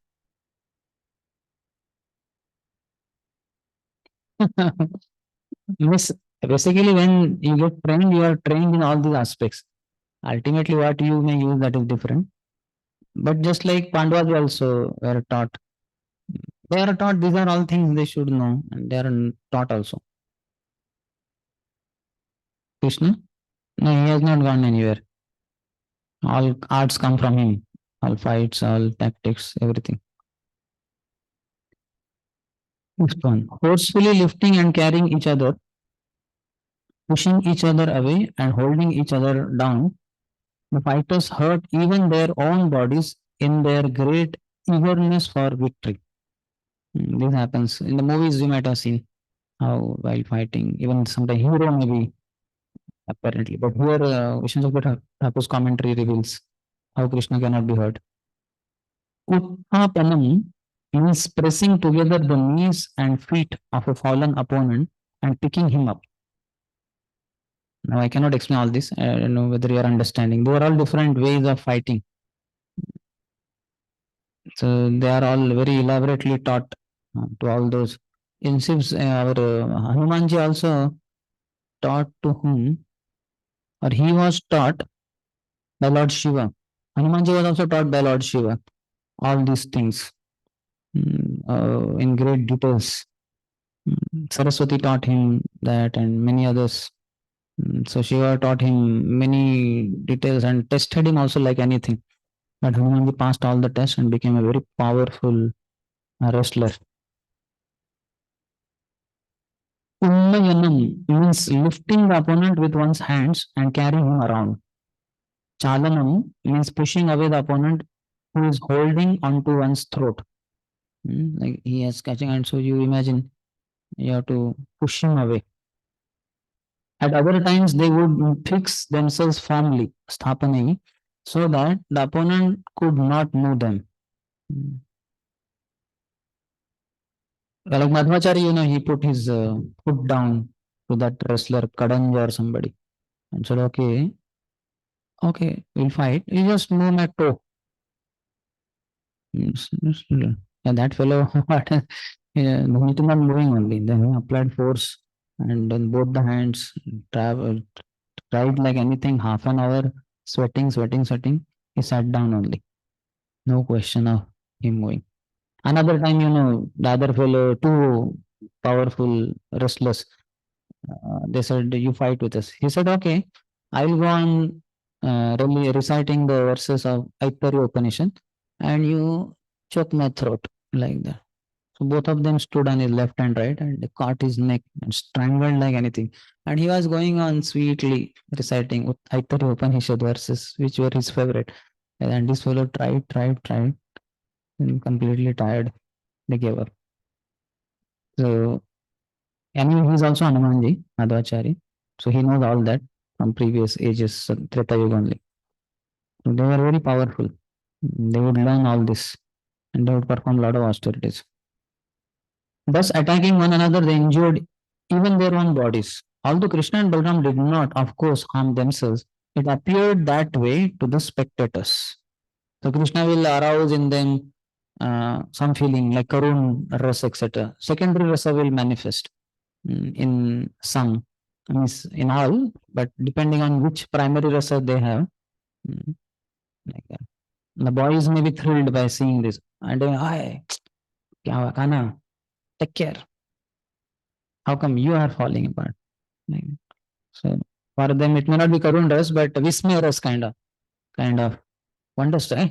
A: Basically, when you get trained, you are trained in all these aspects. Ultimately, what you may use, that is different. But just like Pandavas also were taught. They are taught these are all things they should know, and they are taught also. Krishna? No, he has not gone anywhere. All arts come from him. All fights, all tactics, everything. Next one. Forcefully lifting and carrying each other, pushing each other away and holding each other down, the fighters hurt even their own bodies in their great eagerness for victory. This happens in the movies. You might have seen how while fighting, even sometimes hero maybe apparently, but here Vishnu Thakur's commentary reveals how Krishna cannot be hurt. Utthapanam means pressing together the knees and feet of a fallen opponent and picking him up. Now I cannot explain all this. I don't know whether you are understanding. They are all different ways of fighting. So they are all very elaborately taught to all those. In Sivs, our Hanumanji also taught to whom, or he was taught by Lord Shiva. Hanumanji was also taught by Lord Shiva. All these things in great details. Saraswati taught him that and many others. So Shiva taught him many details and tested him also like anything. But Hanumanji passed all the tests and became a very powerful wrestler. Unnayanam means lifting the opponent with one's hands and carrying him around. Chalanam means pushing away the opponent who is holding onto one's throat. Like he is catching, and so you imagine you have to push him away. At other times, they would fix themselves firmly, sthapanai, so that the opponent could not move them. Like Madhvacharya, he put his foot down to that wrestler, Kadanj or somebody, and said, okay, we'll fight. You just move my toe. And that fellow, he was not moving only. Then he applied force and then both the hands tried like anything, half an hour, sweating. He sat down only. No question of him moving. Another time, the other fellow, two powerful wrestlers, they said, you fight with us. He said, okay, I will go on reciting the verses of Aittariya Upanishad and you choke my throat like that. So both of them stood on his left and right and caught his neck and strangled like anything. And he was going on sweetly reciting Aittariya Upanishad verses, which were his favorite. And this fellow tried, and completely tired. They gave up. So, anyway, he's also Hanumanji, Madhvacharya. So he knows all that. from previous ages, Treta Yuga only. So they were very powerful. They would learn all this and they would perform a lot of austerities. Thus, attacking one another, they injured even their own bodies. Although Krishna and Balaram did not, of course, harm themselves, it appeared that way to the spectators. So Krishna will arouse in them some feeling like Karun, Rasa, etc. Secondary Rasa will manifest in some, means in all, but depending on which primary Rasa they have. Like that. The boys may be thrilled by seeing this. And hi, Kana, take care. How come you are falling apart? Like, so for them it may not be Karun Ras, but Vismay Ras kind of wonders, eh?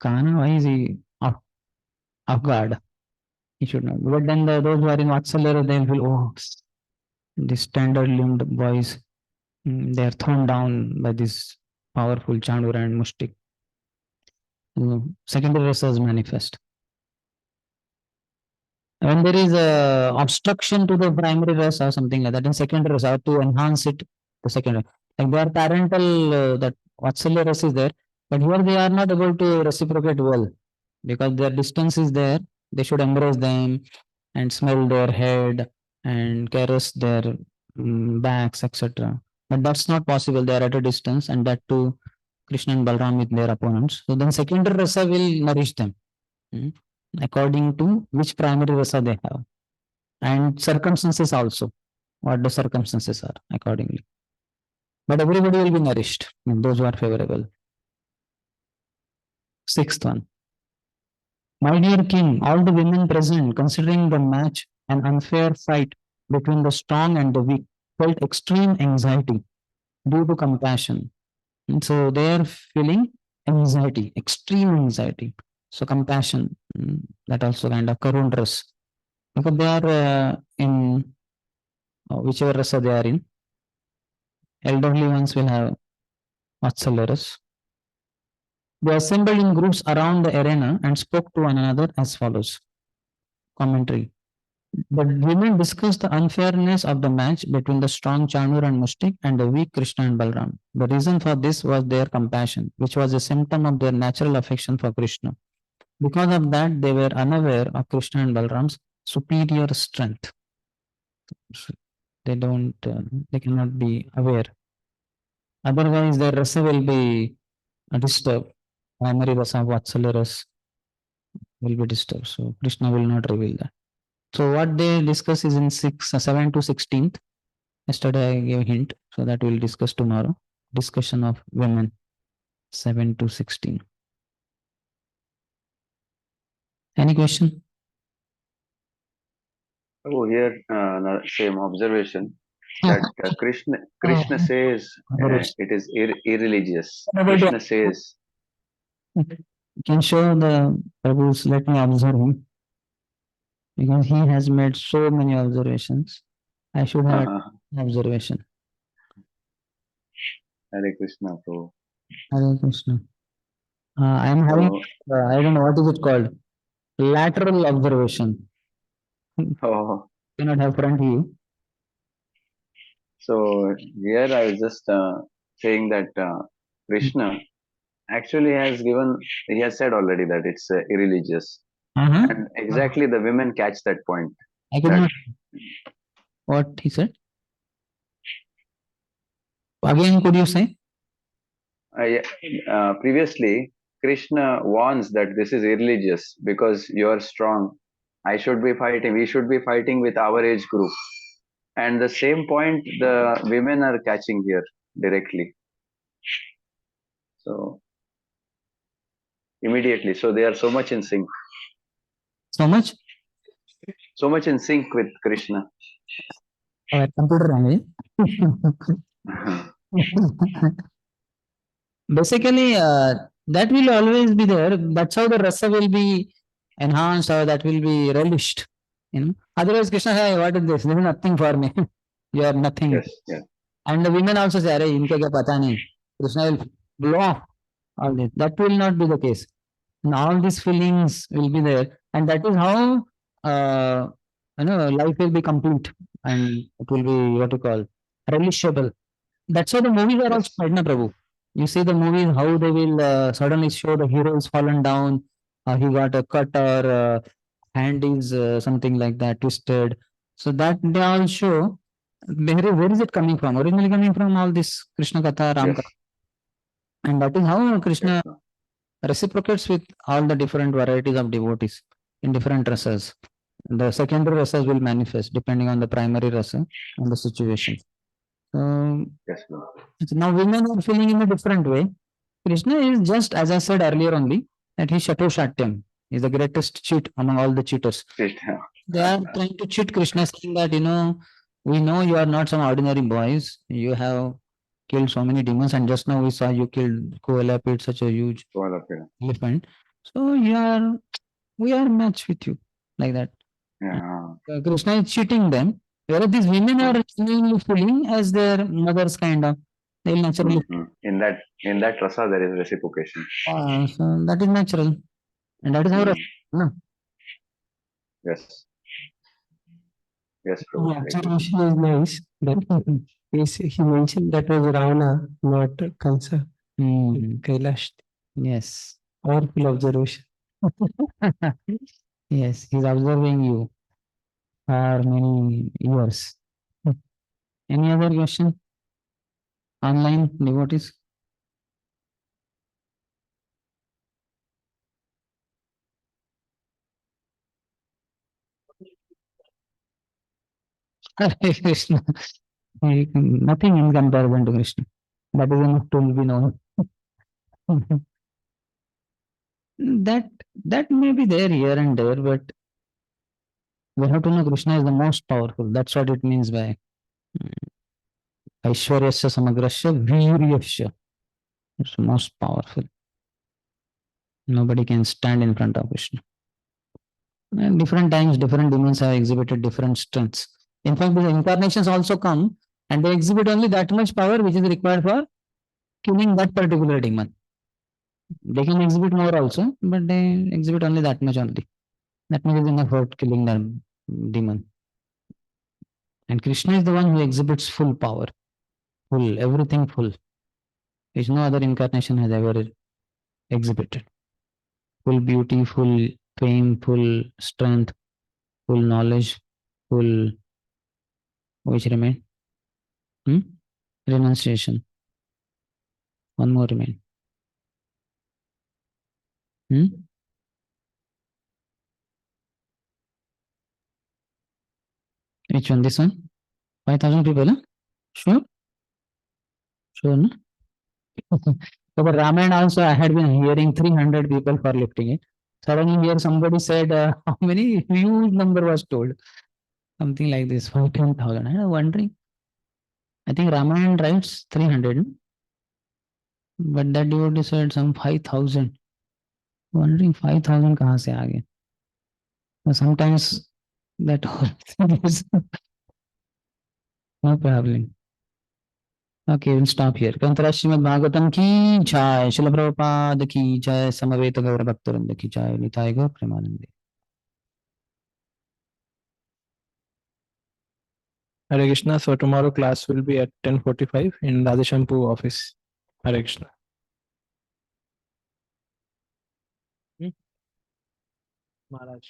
A: Kana, why is he off guard? He should not. But then those who are in Vatsalya, they will feel, oh, these standard-limbed boys, they are thrown down by this powerful Chandura and Mushtik. Secondary rasas manifest. When there is a obstruction to the primary rasa or something like that, in secondary rasa to enhance it, the secondary. Like their parental, that Vatsalya rasa is there, but here they are not able to reciprocate well because their distance is there. They should embrace them and smell their head and caress their backs, etc. But that's not possible. They are at a distance, and that too, Krishna and Balram with their opponents. So then secondary rasa will nourish them according to which primary rasa they have, and circumstances also, what the circumstances are accordingly. But everybody will be nourished, those who are favorable. Sixth one. My dear king, all the women present, considering the match an unfair fight between the strong and the weak, felt extreme anxiety due to compassion. And so they are feeling anxiety, extreme anxiety. So compassion, that also kind of Karun Ras. Because they are in whichever rasa they are in. Elderly ones will have Vatsalya Ras. They assembled in groups around the arena and spoke to one another as follows. Commentary. The women discussed the unfairness of the match between the strong Chanur and Mushtik and the weak Krishna and Balram. The reason for this was their compassion, which was a symptom of their natural affection for Krishna. Because of that, they were unaware of Krishna and Balram's superior strength. They cannot be aware. Otherwise, their rasa will be disturbed. Primary rasa, Vatsalya rasa will be disturbed. So Krishna will not reveal that. So what they discuss is in 7 to 16th. Yesterday I gave a hint, so that we'll discuss tomorrow. Discussion of women, 7 to 16. Any question?
K: Oh, here, same observation that Krishna says it is irreligious. Krishna says.
A: You can show the Prabhu's, let me observe him. Because he has made so many observations. I should have an observation.
K: Hare Krishna, Prabhu.
A: Hare Krishna. I am having, I don't know, what is it called? Lateral observation.
K: Oh.
A: Cannot have front view.
K: So here I was just saying that Krishna actually he has said already that it's irreligious. And exactly the women catch that point.
A: I cannot. What he said? Again, could you say?
K: Previously, Krishna warns that this is irreligious because you are strong. We should be fighting with our age group. And the same point the women are catching here directly. So, immediately. So they are so much in sync.
A: So much?
K: So much in sync with Krishna.
A: Computer language. Basically, that will always be there. That's how the rasa will be enhanced, or that will be relished. Otherwise, Krishna says, "What is this? This is nothing for me. You are nothing."
K: Yes, yes.
A: And the women also say, "Arey, inke kya pata nahi." Krishna will blow off all this. That will not be the case. And all these feelings will be there, and that is how life will be complete, and it will be what you call relishable. That's why the movies are also
K: Yes.
A: made, na Prabhu. You see the movies, how they will suddenly show the hero is fallen down, he got a cut or hand is something like that twisted. So that they all show where is it coming from? Originally coming from all this Krishna Katha, Ram
K: Yes.
A: Katha. And that is how Krishna
K: Yes.
A: reciprocates with all the different varieties of devotees in different rasas. The secondary rasas will manifest depending on the primary rasa and the situation. So
K: Yes, Lord.
A: now women are feeling in a different way. Krishna is just, as I said earlier only, that he's Shatoshatyam. He's the greatest cheat among all the cheaters. They are trying to cheat Krishna, saying that, we know you are not some ordinary boys. You have killed so many demons, and just now we saw you killed Koalapit, such a huge elephant. So we are matched with you, like that.
K: Yeah.
A: Krishna is cheating them, whereas these women are genuinely feeling as their mothers, kind of. They will naturally.
K: In that rasa there is reciprocation.
A: So that is natural, and that is how. No.
K: Yes. Yes,
F: The
K: Prabhu.
F: observation is nice. That he mentioned that was Ravana, not Kansa. Kailash.
A: Yes.
F: Powerful observation.
A: Yes, he's observing you for many years. Any other question? Online devotees? Hare Krishna. Nothing in comparison to Krishna. That is enough to be known. That may be there here and there, but we have to know Krishna is the most powerful. That's what it means by Aishwaryasya Samagrasya Viryasya. It's most powerful. Nobody can stand in front of Krishna. And different times, different demons have exhibited different strengths. In fact, the incarnations also come and they exhibit only that much power which is required for killing that particular demon. They can exhibit more also, but they exhibit only that much only. That much is enough for killing the demon. And Krishna is the one who exhibits full power, full, everything full, which no other incarnation has ever exhibited. Full beauty, full fame, full strength, full knowledge, full, which remain? Renunciation. One more remain. Which one? This one? 5,000 people, huh? Sure? Sure, no? So, but Ramayana also, I had been hearing 300 people for lifting it. Suddenly here somebody said, how many? Huge number was told. Something like this, 10,000. I was wondering. I think Ramayana writes 300. But that devotee said some 5,000. Wondering 5,000 kahan se aa gaye? So sometimes that whole thing is no problem. Okay, we'll stop here. Grantharaj Srimad Bhagavatam ki jai, Srila Prabhupada ki jai, Samaveta Gaura Bhaktavranda ki jai, Nitai Gaur Premanande.
L: Hare Krishna. So tomorrow class will be at 10:45 in Radheshampu office. Hare Krishna. Maharaj.